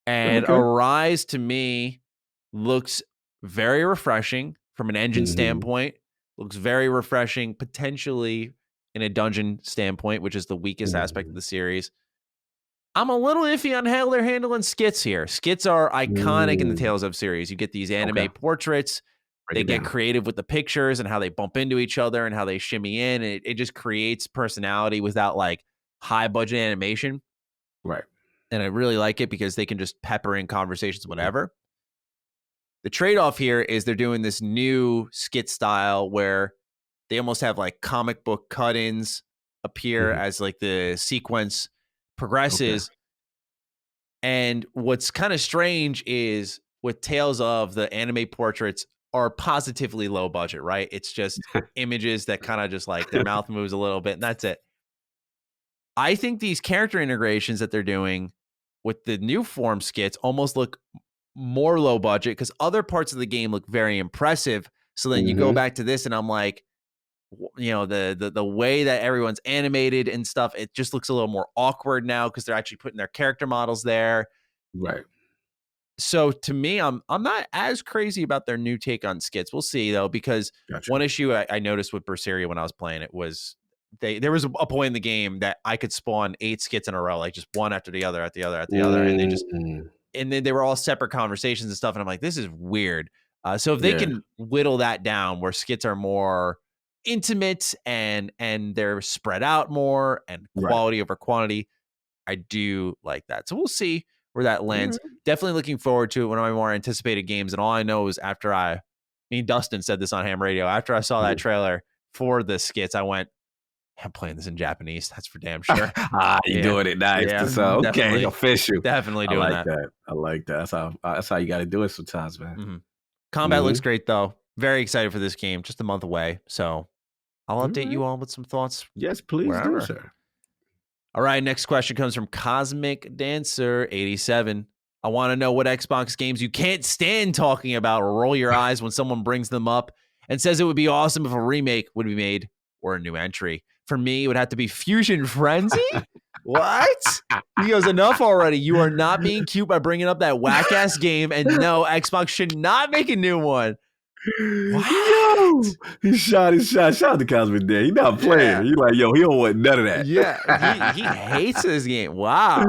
and Arise to me looks very refreshing from an engine standpoint. Looks very refreshing, potentially in a dungeon standpoint, which is the weakest aspect of the series. I'm a little iffy on how they're handling skits here. Skits are iconic in the Tales of series. You get these anime portraits. They get creative with the pictures and how they bump into each other and how they shimmy in. And it just creates personality without like high budget animation. Right. And I really like it because they can just pepper in conversations, whatever. The trade-off here is they're doing this new skit style where they almost have like comic book cut-ins appear as like the sequence progresses. And what's kind of strange is with Tales of, the anime portraits are positively low budget, right? It's just images that kind of just like their mouth moves a little bit and that's it. I think these character integrations that they're doing with the new form skits almost look more low budget because other parts of the game look very impressive. So then you go back to this and I'm like, the way that everyone's animated and stuff, it just looks a little more awkward now because they're actually putting their character models there. Right. So to me, I'm not as crazy about their new take on skits. We'll see though, because one issue I noticed with Berseria when I was playing it was there was a point in the game that I could spawn 8 skits in a row, like just one after the other, and then they were all separate conversations and stuff. And I'm like, this is weird. So if they can whittle that down where skits are more intimate and they're spread out more and quality over quantity, I do like that. So we'll see where that lands. Definitely looking forward to it. One of my more anticipated games. And all I know is after Dustin said this on ham radio, after I saw that trailer for the skits, I went, I'm playing this in Japanese. That's for damn sure. You're doing it nice. Yeah, so okay, official. Definitely doing that. I like that. That's how you got to do it sometimes, man. Combat looks great though. Very excited for this game. Just a month away, so I'll update you all with some thoughts. Yes, please do, sir. All right, next question comes from Cosmic Dancer 87. I want to know what Xbox games you can't stand talking about or roll your eyes when someone brings them up and says it would be awesome if a remake would be made or a new entry. For me, it would have to be Fusion Frenzy What? He goes, enough already. You are not being cute by bringing up that whack ass game. And no, Xbox should not make a new one. What? Yo, he shot his shot. Shout out to Cosmic Day. He not playing. Yeah. He like, yo, he don't want none of that. Yeah, he hates this game. Wow.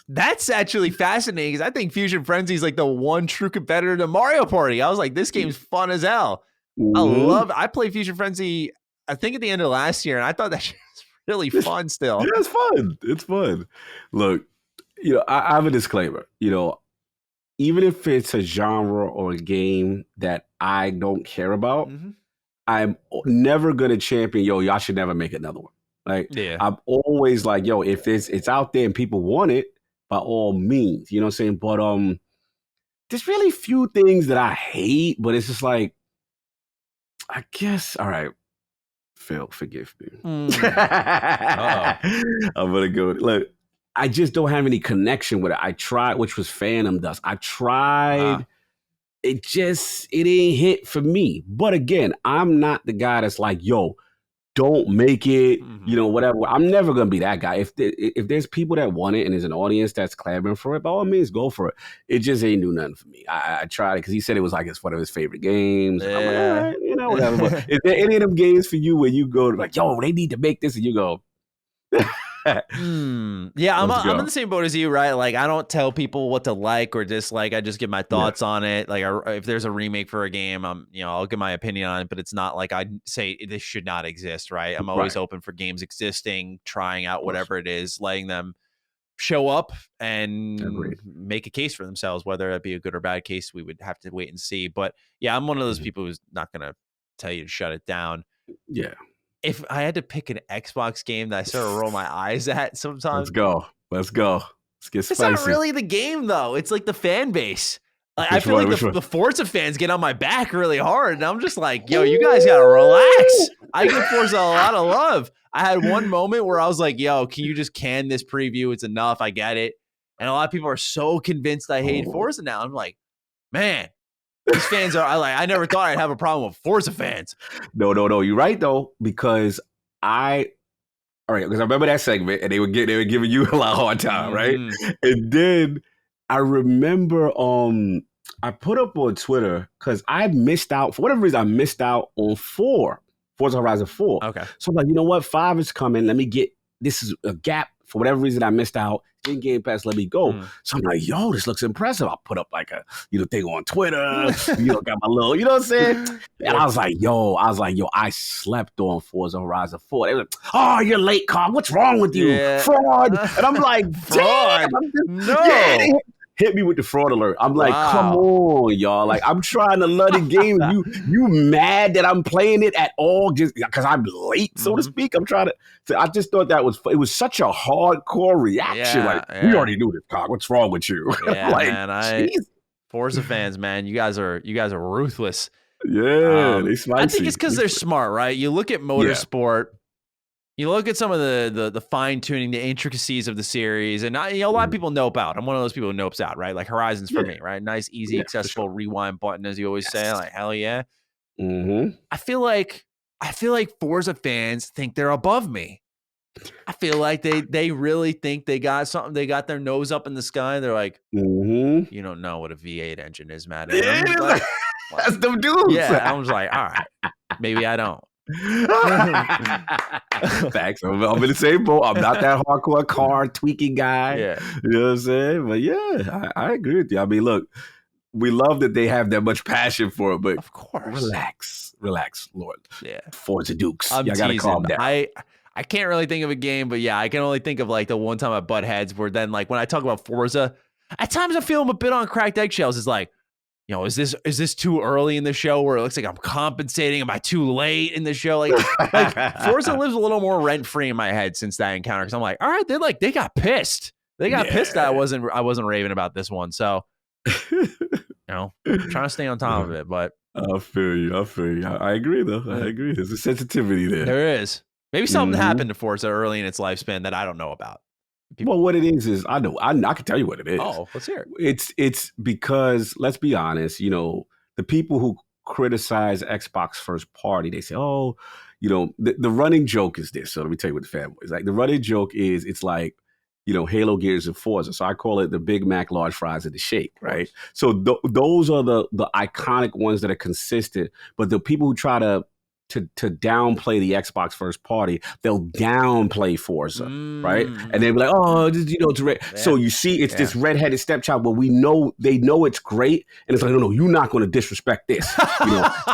That's actually fascinating because I think Fusion Frenzy is like the one true competitor to Mario Party. I was like, this game's fun as hell. I love it. I played Fusion Frenzy, I think at the end of last year, and I thought that shit was really fun still. Yeah, it's fun. It's fun. Look, I have a disclaimer. Even if it's a genre or a game that I don't care about, I'm never gonna champion, y'all should never make another one. Like, I'm always like, yo, if it's out there and people want it, by all means, you know what I'm saying? But there's really few things that I hate, but it's just like, I guess, all right, Phil, forgive me. I'm gonna go. Look, I just don't have any connection with it. I tried, which was Phantom Dust. I tried. It ain't hit for me. But again, I'm not the guy that's like, yo, don't make it, whatever. I'm never going to be that guy. If there's people that want it and there's an audience that's clamoring for it, by all means, go for it. It just ain't do nothing for me. I tried it because he said it was like it's one of his favorite games. Yeah. I'm like, all right, whatever. But is there any of them games for you where you go like, yo, they need to make this, and you go, Yeah, I'm in the same boat as you, right? Like, I don't tell people what to like or dislike. I just give my thoughts on it. Like, if there's a remake for a game, I'll give my opinion on it, but it's not like I say this should not exist, right? I'm always open for games existing, trying out whatever it is, letting them show up and make a case for themselves. Whether that be a good or bad case, we would have to wait and see. But yeah, I'm one of those people who's not going to tell you to shut it down. Yeah. If I had to pick an Xbox game that I sort of roll my eyes at sometimes. Let's go. Let's get spicy. It's not really the game, though. It's like the fan base. Like, I feel like the Forza fans get on my back really hard. And I'm just like, yo, you guys got to relax. I give Forza a lot of love. I had one moment where I was like, yo, can you just can this preview? It's enough. I get it. And a lot of people are so convinced I hate Forza now. I'm like, man. These fans are I never thought I'd have a problem with Forza fans. No. You're right though, because I remember that segment and they were giving you a lot of hard time, right? And then I remember I put up on Twitter because I missed out for whatever reason. I missed out on Forza Horizon 4. Okay, so I'm like, you know what? 5 is coming. Let me get. This is a gap for whatever reason I missed out. In Game Pass, let me go. So I'm like, yo, this looks impressive. I put up like a thing on Twitter. Got my little, you know what I'm saying? And I was like, yo, I slept on Forza Horizon 4. They were like, oh, you're late, Carl. What's wrong with you? Fraud. And I'm like, fraud. No. Yeah, hit me with the fraud alert. I'm like, come on, y'all. Like, I'm trying to love the game. You mad that I'm playing it at all just because I'm late, so to speak? I'm trying to. So I just thought it was such a hardcore reaction. We already knew this, Cock. What's wrong with you? Yeah, man. Forza fans, man, you guys are ruthless. Yeah, they spicy. I think it's because they're smart, right? You look at motorsport. You look at some of the fine tuning, the intricacies of the series, and a lot of people nope out. I'm one of those people who nopes out, right? Like Horizon's for me, right? Nice, easy, accessible rewind button, as you always say. Like, hell yeah. I feel like Forza fans think they're above me. I feel like they really think they got something. They got their nose up in the sky. They're like, you don't know what a V8 engine is, Matty. That's them dudes. Yeah, I was like, all right, maybe I don't. Facts. I'm in the same boat. I'm not that hardcore car tweaking guy. Yeah. You know what I'm saying? But yeah, I agree with you. I mean, look, we love that they have that much passion for it, but of course, relax, Lord. Yeah. Forza Dukes. Y'all gotta calm down. I can't really think of a game, but yeah, I can only think of like the one time I butt heads where then like when I talk about Forza, at times I feel I'm a bit on cracked eggshells. It's like, is this too early in the show where it looks like I'm compensating? Am I too late in the show? Like Forza lives a little more rent free in my head since that encounter. Because I'm like, all right, they got pissed. They got pissed that I wasn't raving about this one. So, I'm trying to stay on top of it. But I feel you. I agree though. I agree. There's a sensitivity there. There is. Maybe something happened to Forza early in its lifespan that I don't know about. Well, what it is I know. I can tell you what it is. Oh, let's hear it. It's because, let's be honest, the people who criticize Xbox first party, they say, oh, the running joke is this. So let me tell you what the fanboys like. The running joke is it's like, Halo, Gears, and Forza. So I call it the Big Mac, large fries, and the shake, right? So those are the iconic ones that are consistent. But the people who try to downplay the Xbox first party, they'll downplay Forza, right? And they'll be like, oh, it's red. Yeah. So you see, it's this redheaded stepchild, but they know it's great. And it's like, no, you're not going to disrespect this.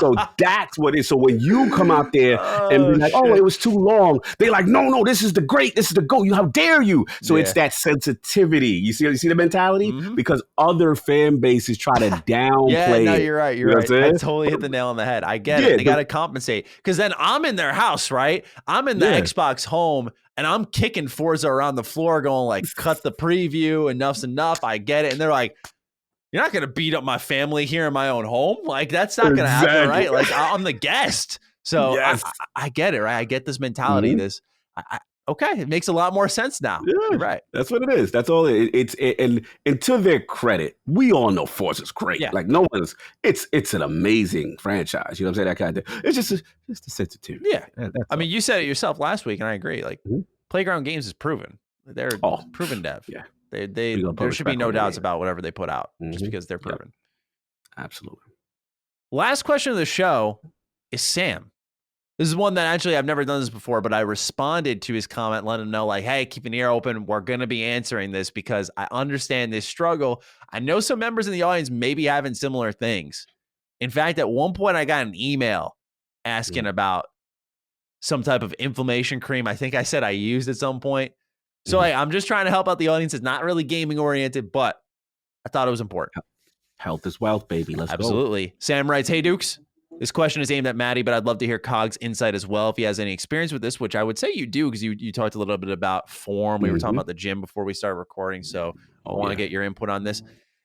So that's what it is. So when you come out there and be like, oh, it was too long, they're like, no, this is the GOAT. How dare you? So it's that sensitivity. You see the mentality? Mm-hmm. Because other fan bases try to downplay. No, you're right. You're right. I totally hit the nail on the head. I get it. They got to compensate. Because then I'm in their house, right? I'm in the Xbox home and I'm kicking Forza around the floor going like, cut the preview, enough's enough. I get it. And they're like, you're not going to beat up my family here in my own home. Like, that's not going to happen, right? Like, I'm the guest. So I get it, right? I get this mentality. Mm-hmm. Okay, it makes a lot more sense now. Yeah, you're right. That's what it is. That's all and to their credit, we all know Forza's great. Yeah. Like it's an amazing franchise. You know what I'm saying? That kind of thing. It's just a sensitivity. Yeah. I mean, you said it yourself last week, and I agree. Like Playground Games is proven. They're proven dev. Yeah. There should be no doubts about whatever they put out just because they're proven. Yep. Absolutely. Last question of the show is Sam. This is one that actually I've never done this before, but I responded to his comment, letting him know, like, hey, keep an ear open. We're going to be answering this because I understand this struggle. I know some members in the audience may be having similar things. In fact, at one point, I got an email asking about some type of inflammation cream. I think I said I used at some point. So I'm just trying to help out the audience. It's not really gaming oriented, but I thought it was important. Health is wealth, baby. Let's go. Absolutely. Sam writes, hey, Dukes. This question is aimed at Matty, but I'd love to hear Cog's insight as well if he has any experience with this, which I would say you do because you talked a little bit about form. We were talking about the gym before we started recording, so I want to get your input on this.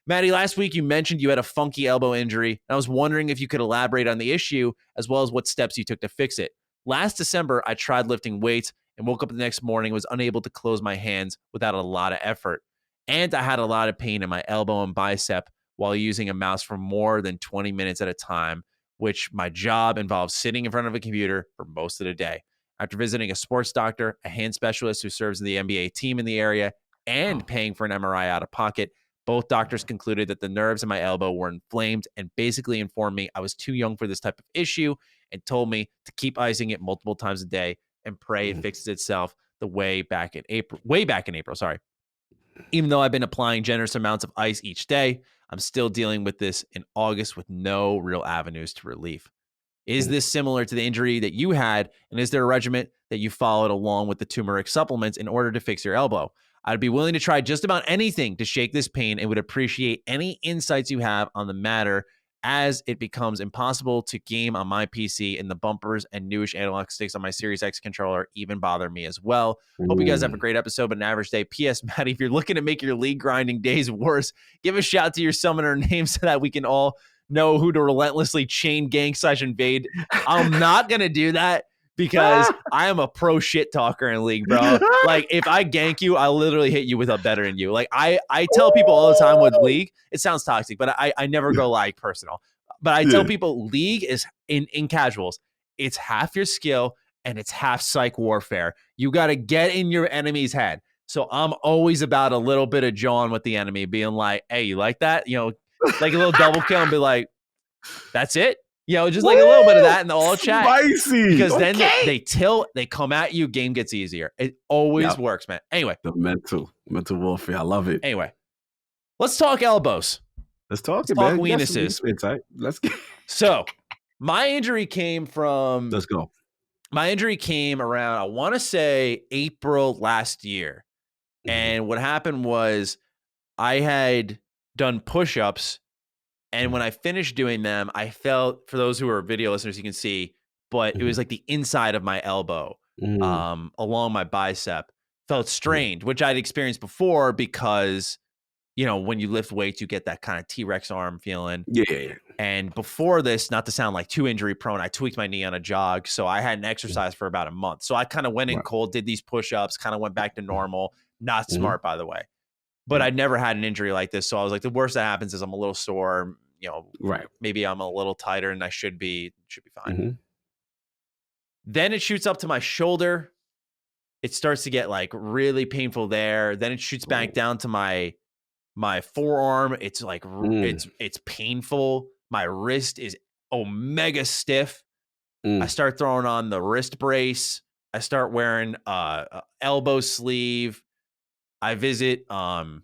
Matty, last week you mentioned you had a funky elbow injury, and I was wondering if you could elaborate on the issue as well as what steps you took to fix it. Last December, I tried lifting weights and woke up the next morning and was unable to close my hands without a lot of effort. And I had a lot of pain in my elbow and bicep while using a mouse for more than 20 minutes at a time, which my job involves sitting in front of a computer for most of the day. After visiting a sports doctor, a hand specialist who serves in the NBA team in the area, and paying for an MRI out of pocket, both doctors concluded that the nerves in my elbow were inflamed and basically informed me I was too young for this type of issue and told me to keep icing it multiple times a day and pray it fixes itself way back in April. Even though I've been applying generous amounts of ice each day, I'm still dealing with this in August with no real avenues to relief. Is this similar to the injury that you had? And is there a regimen that you followed along with the turmeric supplements in order to fix your elbow? I'd be willing to try just about anything to shake this pain and would appreciate any insights you have on the matter, as it becomes impossible to game on my PC and the bumpers and newish analog sticks on my Series X controller even bother me as well. Hope you guys have a great episode, but an average day. P.S. Matty, if you're looking to make your league grinding days worse, give a shout to your summoner names so that we can all know who to relentlessly chain gang / invade. I'm not going to do that because I am a pro shit talker in league, bro. Like, if I gank you, I'll literally hit you with a better than you. Like, I tell people all the time with league, it sounds toxic, but I never go like personal. But I tell people league is in casuals, it's half your skill and it's half psych warfare. You got to get in your enemy's head. So I'm always about a little bit of John with the enemy, being like, hey, you like that? You know, like a little double kill and be like, that's it. You know, just like a little bit of that in the all chat. Spicy. Because then they tilt, they come at you, game gets easier. It always works, man. Anyway. The mental warfare. I love it. Anyway. Let's talk elbows. Let's talk weenuses. Let's get. So, my injury came from. Let's go. My injury came around, I want to say, April last year. And what happened was I had done push-ups. And when I finished doing them, I felt, for those who are video listeners, you can see, but it was like the inside of my elbow along my bicep felt strained, which I'd experienced before because, you know, when you lift weights, you get that kind of T-Rex arm feeling. Yeah. And before this, not to sound like too injury prone, I tweaked my knee on a jog. So I hadn't exercised for about a month. So I kind of went in cold, did these push-ups, kind of went back to normal. Not smart, by the way. But I'd never had an injury like this. So I was like, the worst that happens is I'm a little sore. Right. maybe I'm a little tighter than I should be. Should be fine. Mm-hmm. Then it shoots up to my shoulder. It starts to get like really painful there. Then it shoots back down to my forearm. It's like it's painful. My wrist is omega stiff. I start throwing on the wrist brace. I start wearing a elbow sleeve. I visit I'm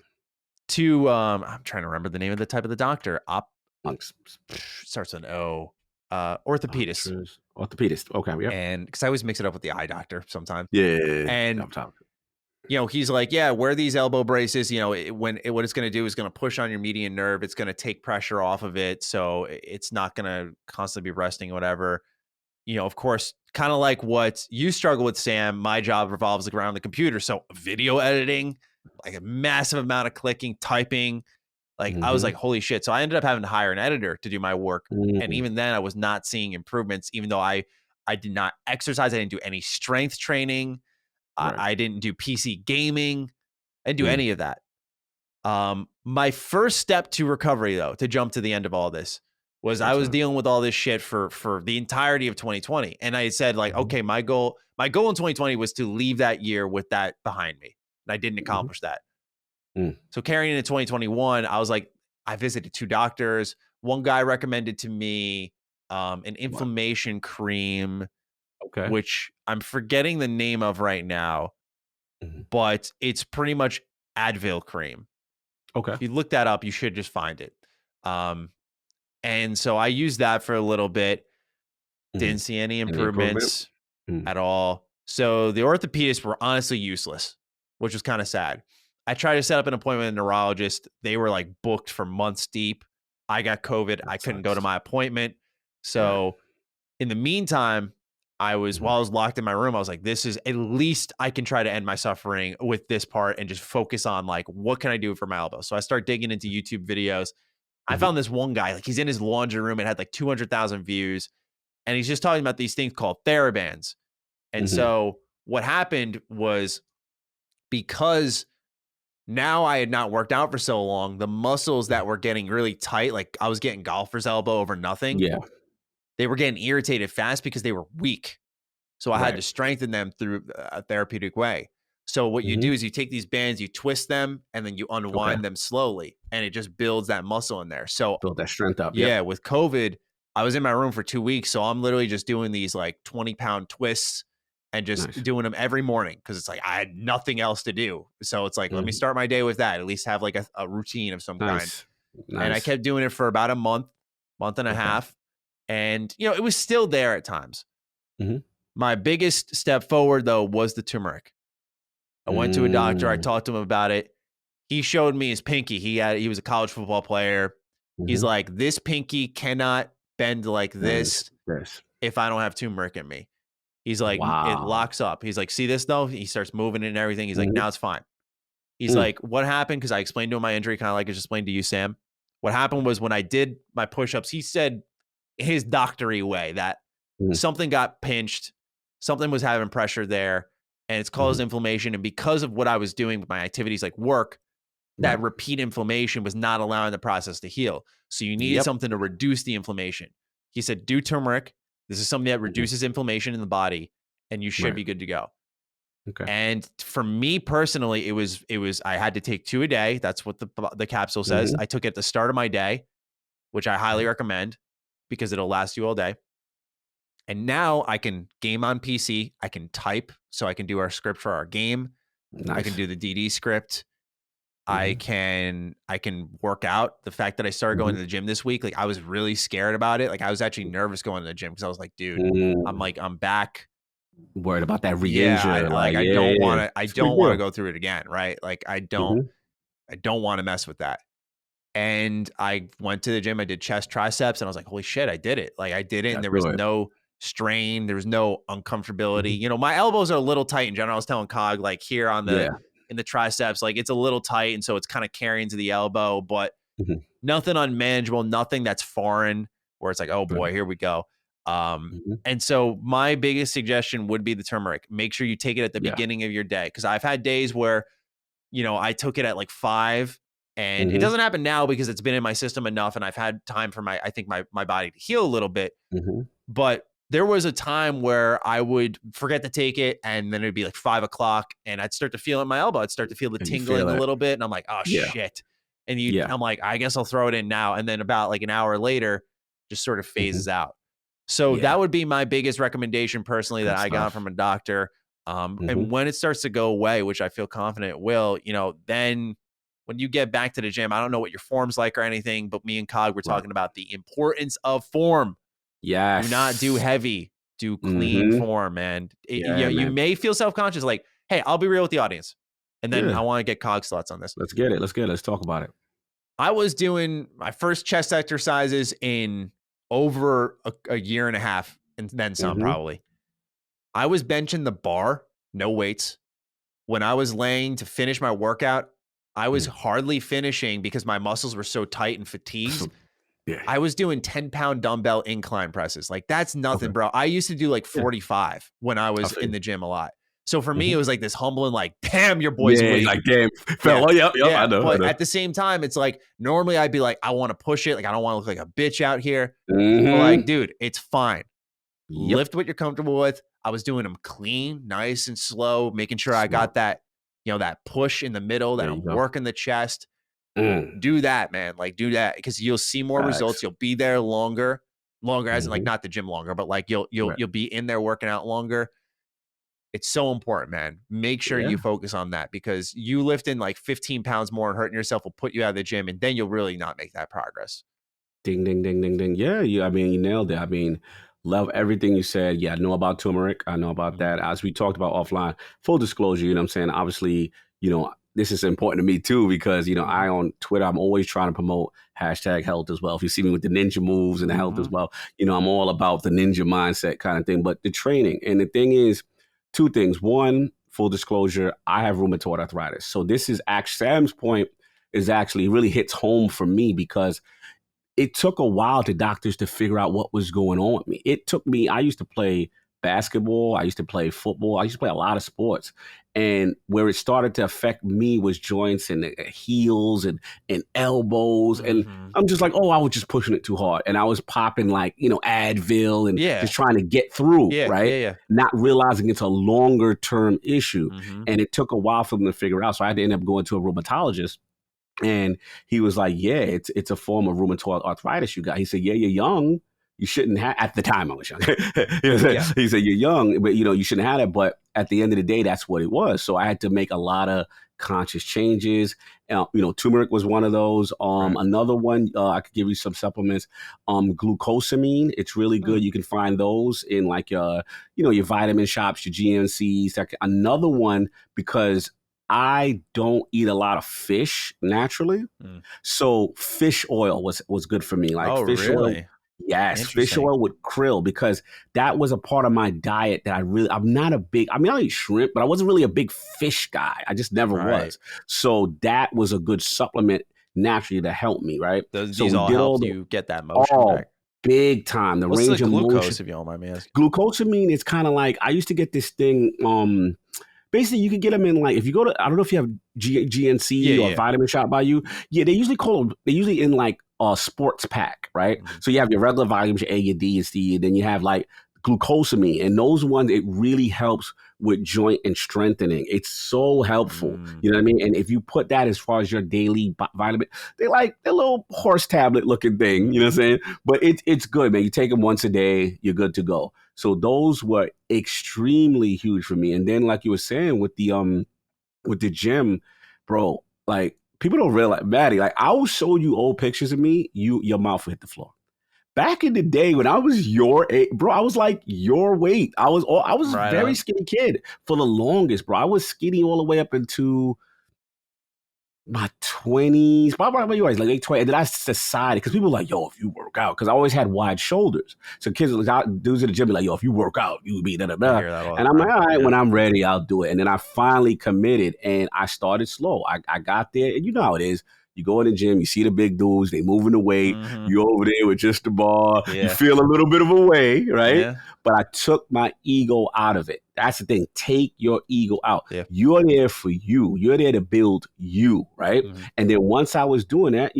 trying to remember the name of the type of the doctor. Starts with an O. Orthopedist. Orthopedist. Okay. Yep. And because I always mix it up with the eye doctor sometimes. Yeah. And he's like, yeah, wear these elbow braces. What it's going to do is going to push on your median nerve. It's going to take pressure off of it. So it's not going to constantly be resting or whatever. Of course, kind of like what you struggle with, Sam, my job revolves around the computer. So video editing, like a massive amount of clicking, typing. Like I was like, holy shit. So I ended up having to hire an editor to do my work. And even then I was not seeing improvements, even though I did not exercise. I didn't do any strength training. Right. I didn't do PC gaming. I didn't do any of that. My first step to recovery, though, to jump to the end of all this, was I was dealing with all this shit for the entirety of 2020. And I said, like, okay, my goal in 2020 was to leave that year with that behind me. And I didn't accomplish that. So carrying into 2021, I was like, I visited 2 doctors. One guy recommended to me an inflammation cream, which I'm forgetting the name of right now, but it's pretty much Advil cream. Okay. If you look that up, you should just find it. And so I used that for a little bit. Didn't see any improvements at all. So the orthopedists were honestly useless, which was kind of sad. I tried to set up an appointment with a neurologist. They were like booked for months deep. I got COVID. I couldn't go to my appointment. So in the meantime, while I was locked in my room, I was like, this is at least I can try to end my suffering with this part and just focus on like, what can I do for my elbow? So I start digging into YouTube videos. I found this one guy, like he's in his laundry room. It had like 200,000 views. And he's just talking about these things called TheraBands. And so what happened was, because now I had not worked out for so long, the muscles that were getting really tight, like I was getting golfer's elbow over nothing. Yeah. They were getting irritated fast because they were weak. So I had to strengthen them through a therapeutic way. So what you do is you take these bands, you twist them, and then you unwind them slowly, and it just builds that muscle in there. So build that strength up. Yeah. With COVID, I was in my room for 2 weeks. So I'm literally just doing these like 20-pound twists and just doing them every morning, because it's like I had nothing else to do. So it's like, let me start my day with that, at least have like a routine of some kind. And I kept doing it for about a month and a half. And, it was still there at times. My biggest step forward, though, was the turmeric. I went to a doctor. I talked to him about it. He showed me his pinky. He was a college football player. He's like, this pinky cannot bend like this if I don't have turmeric in me. He's like, it locks up. He's like, see this though? He starts moving it and everything. He's like, now it's fine. He's like, what happened? Because I explained to him my injury, kind of like I just explained to you, Sam. What happened was when I did my push-ups, he said his doctory way that something got pinched, something was having pressure there, and it's caused inflammation. And because of what I was doing with my activities like work, that repeat inflammation was not allowing the process to heal. So you needed something to reduce the inflammation. He said, do turmeric. This is something that reduces inflammation in the body, and you should be good to go. Okay. And for me personally, it was I had to take 2 a day. That's what the capsule says. I took it at the start of my day, which I highly recommend because it'll last you all day. And now I can game on PC. I can type, so I can do our script for our game. I can do the DD script. I can work out. The fact that I started going to the gym this week, like I was really scared about it. Like I was actually nervous going to the gym because I was like, dude, I'm back. Worried about that re-injury. I don't want to go through it again. Right. Like I don't want to mess with that. And I went to the gym. I did chest, triceps, and I was like, holy shit, I did it. Like I did it. And there was no strain. There was no uncomfortability. My elbows are a little tight in general. I was telling Cog, like here on the, in the triceps, like it's a little tight. And so it's kind of carrying to the elbow, but nothing unmanageable, nothing that's foreign where it's like, oh boy, here we go. And so my biggest suggestion would be the turmeric. Make sure you take it at the beginning of your day. Cause I've had days where, I took it at like 5 And it doesn't happen now because it's been in my system enough and I've had time for my body to heal a little bit. But there was a time where I would forget to take it, and then it'd be like 5 o'clock and I'd start to feel it in my elbow. I'd start to feel the tingling a little bit. And I'm like, oh shit. And I'm like, I guess I'll throw it in now. And then about like an hour later, just sort of phases out. So that would be my biggest recommendation personally that I got from a doctor. And when it starts to go away, which I feel confident it will, then when you get back to the gym, I don't know what your form's like or anything, but me and Cog were talking about the importance of form. Yes. Do not do heavy, do clean form, man. You may feel self-conscious like, hey, I'll be real with the audience. And then I want to get Cog's thoughts on this. Let's get it. Let's talk about it. I was doing my first chest exercises in over a year and a half and then some probably. I was benching the bar, no weights. When I was laying to finish my workout, I was hardly finishing because my muscles were so tight and fatigued. I was doing 10-pound dumbbell incline presses. Like, that's nothing, bro. I used to do like 45 when I was in the gym a lot. So for me, it was like this humbling, like, damn, your boy's weight. Like, damn, fella. Yep, I know. But I know. at the same time, it's like, normally I'd be like, I want to push it. Like, I don't want to look like a bitch out here. But like, dude, it's fine. Lift what you're comfortable with. I was doing them clean, nice and slow, making sure I got that, that push in the middle, that I'm working the chest. Do that, man. Like, do that because you'll see more results. You'll be there longer as in like not the gym longer, but like you'll be in there working out longer. It's so important, man. Make sure you focus on that because you lifting like 15 pounds more and hurting yourself will put you out of the gym, and then you'll really not make that progress. Ding, ding, ding, ding, ding. Yeah, you nailed it. I mean, love everything you said. Yeah, I know about turmeric. I know about that. As we talked about offline, full disclosure, you know what I'm saying? Obviously, this is important to me too because, I on Twitter, I'm always trying to promote #health as well. If you see me with the ninja moves and the health as well, I'm all about the ninja mindset kind of thing. But the training, and the thing is, two things. One, full disclosure, I have rheumatoid arthritis. So this is actually, Sam's point is actually really hits home for me because it took a while to doctors to figure out what was going on with me. It took me, I used to play basketball. I used to play football. I used to play a lot of sports. And where it started to affect me was joints and heels and elbows. And I'm just like, I was just pushing it too hard. And I was popping like, Advil and just trying to get through, right? Not realizing it's a longer term issue. And it took a while for them to figure it out. So I had to end up going to a rheumatologist. And he was like, it's a form of rheumatoid arthritis you got. He said, you're young. You shouldn't have, at the time I was young. He said, you're young, but you shouldn't have it. But at the end of the day, that's what it was. So I had to make a lot of conscious changes. Turmeric was one of those. Another one, I could give you some supplements. Glucosamine, it's really good. You can find those in like, your vitamin shops, your GNCs. Another one, because I don't eat a lot of fish naturally. So fish oil was good for me. Like fish oil. Yes, fish oil with krill, because that was a part of my diet that I'm not a big, I eat shrimp, but I wasn't really a big fish guy. I just never was. So that was a good supplement naturally to help me, right? These all help you get that motion back. Big time. The What's range the of glucose, motion. if you don't mind me asking? Glucosamine is kind of like, I used to get this thing, basically, you could get them in like, if you go to, I don't know if you have GNC or Vitamin Shop by you. Yeah, they usually in like a sports pack, right? So you have your regular vitamins, your A, your D, your C, and then you have like glucosamine. And those ones, it really helps with joint and strengthening. It's so helpful. You know what I mean? And if you put that as far as your daily vitamin, they're like a little horse tablet looking thing, you know what I'm saying? But it's good, man. You take them once a day, you're good to go. So those were extremely huge for me. And then like you were saying with the gym, bro, like people don't realize, Matty, like I will show you old pictures of me, your mouth will hit the floor. Back in the day when I was your age, bro, I was like your weight. I was a very skinny kid for the longest, bro. I was skinny all the way up into my 20s, probably like late 20s. And then I decided, because people were like, yo, if you work out, because I always had wide shoulders. So dudes in the gym be like, yo, if you work out, you would be da-da-da. And I'm like, all right, when I'm ready, I'll do it. And then I finally committed and I started slow. I got there, and you know how it is. You go in the gym, you see the big dudes, they moving the weight. Mhm. You over there with just the bar. Yeah. You feel a little bit of a way, right? Yeah. But I took my ego out of it. That's the thing. Take your ego out. Yeah. You're there for you. You're there to build you, right? Mhm. And then once I was doing that,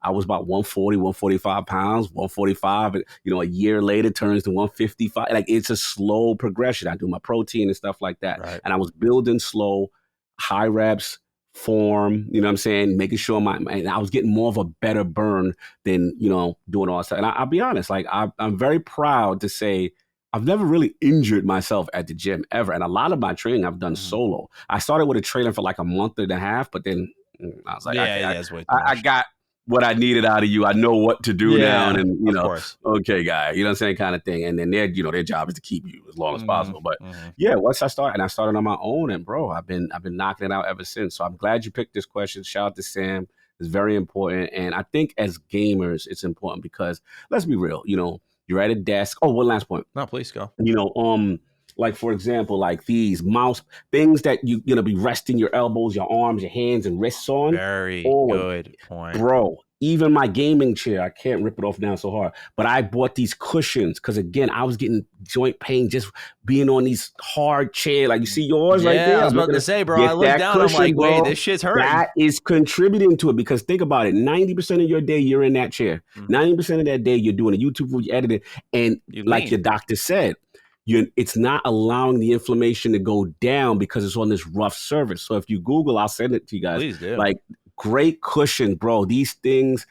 I was about 140, 145 pounds, 145. And, a year later turns to 155. Like, it's a slow progression. I do my protein and stuff like that. Right. And I was building slow, high reps, form, you know what I'm saying? Making sure and I was getting more of a better burn than, doing all that stuff. And I'll be honest, like, I'm very proud to say I've never really injured myself at the gym ever. And a lot of my training I've done solo. I started with a trailer for like a month and a half, but then I was like, I got what I needed out of you. I know what to do now. And then, okay, guy, you know what I'm saying, kind of thing. And then their job is to keep you as long as possible. But yeah, once I started on my own, and bro, I've been knocking it out ever since. So I'm glad you picked this question. Shout out to Sam. It's very important. And I think as gamers, it's important because let's be real, you're at a desk. Oh, one last point. No, please go. Like, for example, like these mouse things that you're going to be resting your elbows, your arms, your hands, and wrists on. Very good point. Bro, even my gaming chair, I can't rip it off now so hard, but I bought these cushions because, again, I was getting joint pain just being on these hard chairs. Like, you see yours right there? I was about to say, bro, I looked down, I'm like, wait, this shit's hurting. That is contributing to it because think about it. 90% of your day, you're in that chair. 90% of that day, you're doing a YouTube video, you're editing, and like your doctor said, it's not allowing the inflammation to go down because it's on this rough surface. So if you Google, I'll send it to you guys. Please do. Like, great cushion, bro. These things,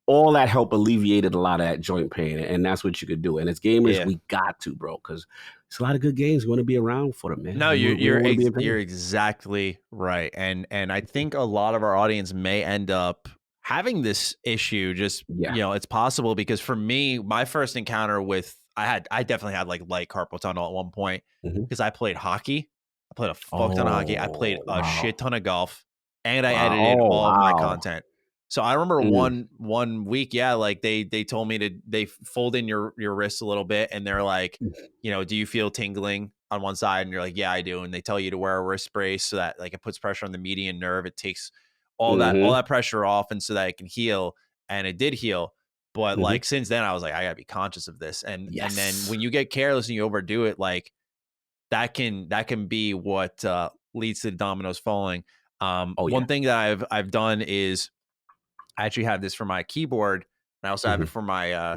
all that help alleviated a lot of that joint pain, and that's what you could do. And as gamers, we got to, bro, because it's a lot of good games. We want to be around for them, man. No, you're exactly right. And I think a lot of our audience may end up having this issue. Just it's possible because for me, my first encounter with I definitely had like light carpal tunnel at one point because I played hockey. I played a fuck ton of hockey. I played a shit ton of golf, and I edited all of my content. So I remember one week, like they told me they fold in your wrists a little bit, and they're like, do you feel tingling on one side? And you're like, yeah, I do. And they tell you to wear a wrist brace so that like it puts pressure on the median nerve. It takes all that pressure off, and so that it can heal. And it did heal. But like since then, I was like, I gotta be conscious of this. And then when you get careless and you overdo it, like that can be what leads to the dominoes falling. One thing that I've done is I actually have this for my keyboard, and I also have it for my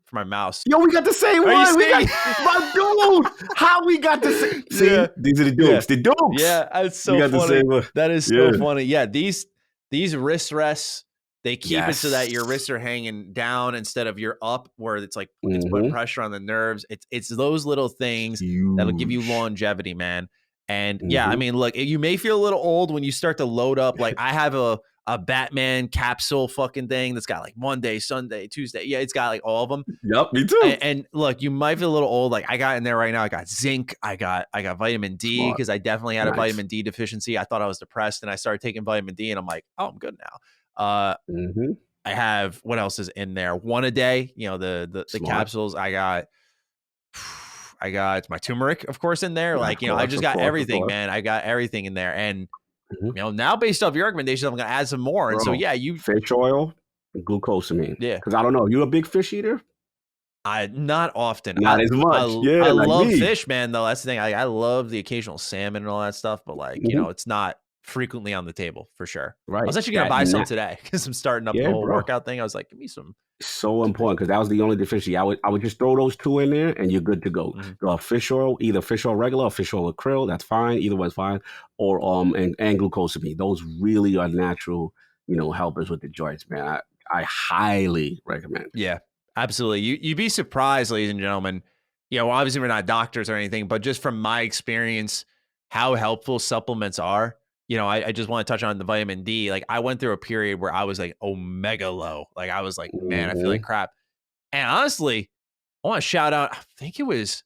for my mouse. Yo, we got the same one. We got my dude. How we got the same? See, these are the dukes. The dukes. Yeah, that's so funny. That is so funny. Yeah, these wrist rests. They keep it so that your wrists are hanging down instead of you're up, where it's like it's putting pressure on the nerves. It's those little things that'll give you longevity, man. And I mean, look, you may feel a little old when you start to load up. Like I have a Batman capsule fucking thing that's got like Monday, Sunday, Tuesday. Yeah, it's got like all of them. Yep, me too. And look, you might feel a little old. Like I got in there right now. I got zinc. I got vitamin D because I definitely had a vitamin D deficiency. I thought I was depressed, and I started taking vitamin D, and I'm like, oh, I'm good now. I have, what else is in there? One a day, the capsules. I got my turmeric, of course, in there. Like, I just got everything, man. I got everything in there. And, now based off your recommendation, I'm going to add some more. And so, fish oil and glucosamine. Yeah. Because I don't know, you a big fish eater? Not often. Not as much. I like love me. fish, man, though. That's the thing. I love the occasional salmon and all that stuff, but like, it's not frequently on the table for sure. Right. I was actually gonna buy some today because I'm starting up the whole workout thing. I was like, give me some. So important because that was the only deficiency. I would just throw those two in there and you're good to go. Fish oil, either fish oil regular or fish oil with krill, that's fine. Either one's fine. Or and glucosamine. Those really are natural, helpers with the joints, man. I highly recommend. Yeah, absolutely. You'd be surprised, ladies and gentlemen. Obviously we're not doctors or anything, but just from my experience, how helpful supplements are. I just want to touch on the vitamin D. Like I went through a period where I was like omega low. Like I was like, man, I feel like crap. And honestly, I want to shout out. I think it was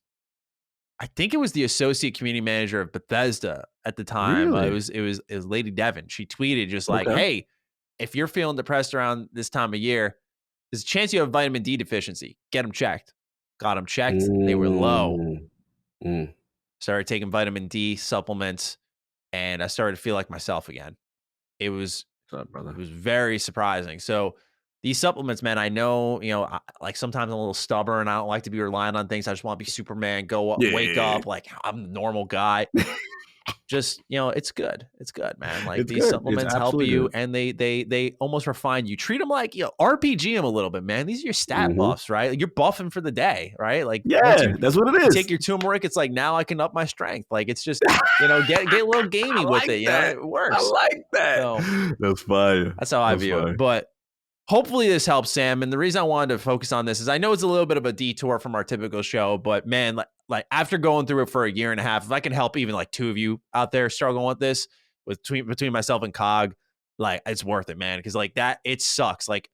the associate community manager of Bethesda at the time. Really? It was Lady Devon. She tweeted just like, hey, if you're feeling depressed around this time of year, there's a chance you have vitamin D deficiency. Get them checked. Got them checked. They were low. Started taking vitamin D supplements. And I started to feel like myself again. It was What's up, brother? It was very surprising. So these supplements, man, I know, like sometimes I'm a little stubborn. I don't like to be relying on things. I just want to be Superman, go up, wake up like I'm a normal guy. Just, it's good. It's good, man. Like It's these good. supplements It's help absolutely you good. and they almost refine you. Treat them like, RPG them a little bit, man. These are your stat Mhm. buffs, right? Like, you're buffing for the day, right? Like once Yeah, that's what it you is. take your turmeric, it's like, now I can up my strength. Like it's just, get a little gamey I with like it. that. It works. I like that. So That's fire. that's how I That's view fire. it. But hopefully this helps, Sam. And the reason I wanted to focus on this is I know it's a little bit of a detour from our typical show, but man, like after going through it for a year and a half, if I can help even like two of you out there struggling with this, between myself and Cog, like it's worth it, man. Because like that, it sucks. Like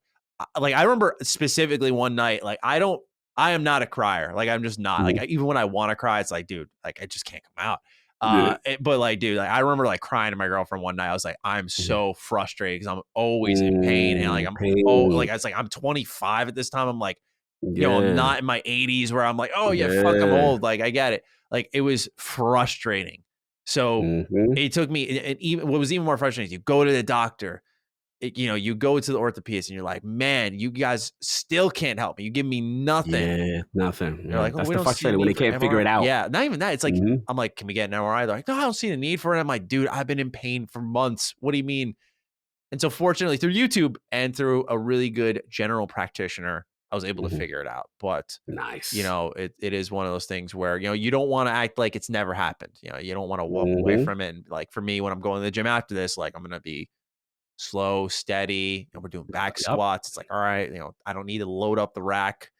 I remember specifically one night, like I am not a crier. Like I'm just not. Mhm. Like even when I want to cry, it's like, dude, like I just can't come out. Yeah. But like, dude, like I remember like crying to my girlfriend one night. I was like, I'm so frustrated because I'm always in pain, and like Pain. I was like, I'm 25 at this time. I'm like, Yeah. I'm not in my 80s where I'm like, oh yeah, fuck, I'm old. Like I get it. Like it was frustrating. So Mhm. it took me, and even what was even more frustrating is you go to the doctor. You go to the orthopedist and you're like, man, you guys still can't help me. You give me nothing. Yeah, nothing. They're like, oh, That's we the don't see a frustrating when they need for can't figure MRI. it out. Yeah, not even that. It's like, Mhm. I'm like, can we get an MRI? They're like, no, I don't see the need for it. I'm like, dude, I've been in pain for months. What do you mean? And so fortunately through YouTube and through a really good general practitioner, I was able to Mhm. figure it out. But, Nice. it is one of those things where, you don't want to act like it's never happened. You don't want to walk away Mhm. from it. And like for me, when I'm going to the gym after this, like I'm going to be slow, steady. We're doing back Yep. squats. It's like, all right, I don't need to load up the rack.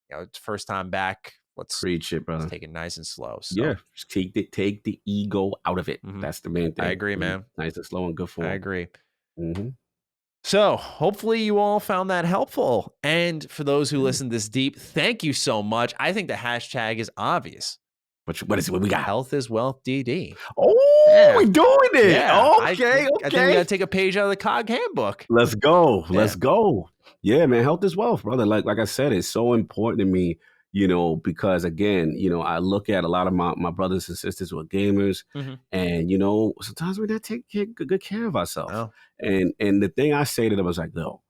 It's first time back. Let's Preach it, brother. take it nice and slow. So Yeah, just take the ego out of it. Mhm. That's the main thing. I agree, man. Nice and slow and good for I it. agree. Mm-hmm. So hopefully you all found that helpful. And for those who listened this deep, thank you so much. I think the hashtag is obvious. What is it? What we got? Health is wealth, DD. Oh, Yeah. we're doing it. Yeah, Okay, I think we okay. got to take a page out of the COG handbook. Let's go. Yeah. Let's go. Yeah, man. Health is wealth, brother. Like I said, it's so important to me, because again, I look at a lot of my brothers and sisters who are gamers, Mhm. and sometimes we not take good care of ourselves. Oh. And the thing I say to them is like, no,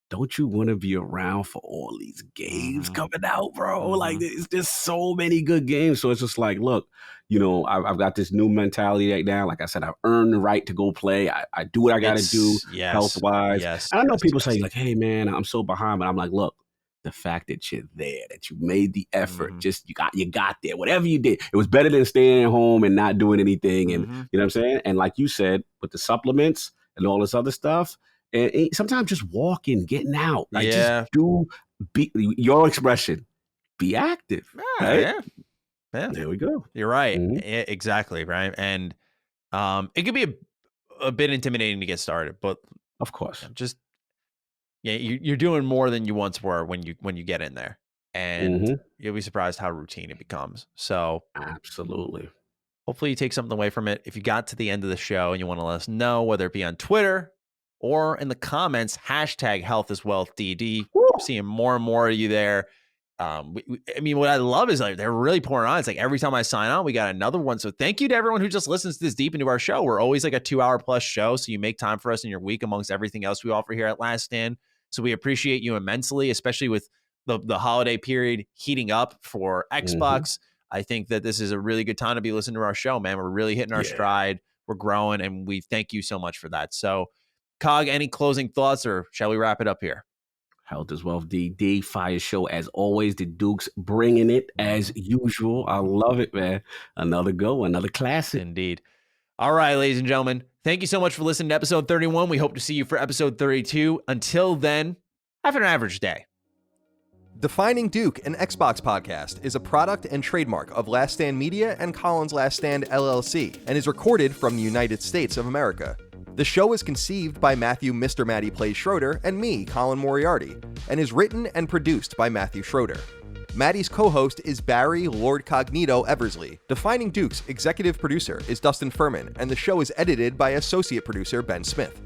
don't you want to be around for all these games Mhm. coming out, bro? Like, Mhm. there's just so many good games. So it's just like, look, I've got this new mentality right now. Like I said, I've earned the right to go play. I do what I got to do Yes, health-wise. Yes, and I know yes, people yes. say like, hey, man, I'm so behind. But I'm like, look, the fact that you're there, that you made the effort, Mhm. just you got there, whatever you did, it was better than staying at home and not doing anything. And Mhm. you know what I'm saying? And like you said, with the supplements and all this other stuff, and sometimes just walking, getting out, like Yeah. just be your expression, be active, right? Yeah. Yeah. There we go. You're right. Mhm. Exactly. Right. And it could be a bit intimidating to get started, but Of course. just you're doing more than you once were when you get in there, and Mhm. you'll be surprised how routine it becomes. So Absolutely. hopefully you take something away from it. If you got to the end of the show and you want to let us know, whether it be on Twitter or in the comments, hashtag health is wealth DD. Woo. I'm seeing more and more of you there. I mean, what I love is like they're really pouring on. It's like every time I sign on, we got another one. So thank you to everyone who just listens this deep into our show. We're always like a 2-hour plus show. So you make time for us in your week amongst everything else we offer here at Last Stand. So we appreciate you immensely, especially with the holiday period heating up for Xbox. I think that this is a really good time to be listening to our show, man. We're really hitting our stride. We're growing, and we thank you so much for that. So, Cog, any closing thoughts, or shall we wrap it up here? Health is wealth, DD. Fire show as always. The Dukes bringing it as usual. I love it, man. Another go, another classic. Indeed. All right, ladies and gentlemen, thank you so much for listening to episode 31. We hope to see you for episode 32. Until then, have an average day. Defining Duke, an Xbox podcast, is a product and trademark of Last Stand Media and Collins Last Stand LLC, and is recorded from the United States of America. The show is conceived by Matthew Mr. Matty Plays Schroeder and me, Colin Moriarty, and is written and produced by Matthew Schroeder. Matty's co-host is Barry Lord Cognito Eversley. Defining Duke's executive producer is Dustin Furman, and the show is edited by associate producer Ben Smith.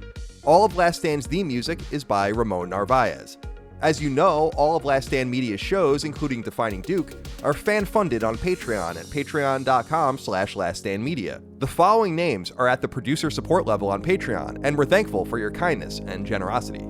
All of Last Stand's theme music is by Ramon Narvaez. As you know, all of Last Stand Media's shows, including Defining Duke, are fan-funded on Patreon at patreon.com/laststandmedia. The following names are at the producer support level on Patreon, and we're thankful for your kindness and generosity.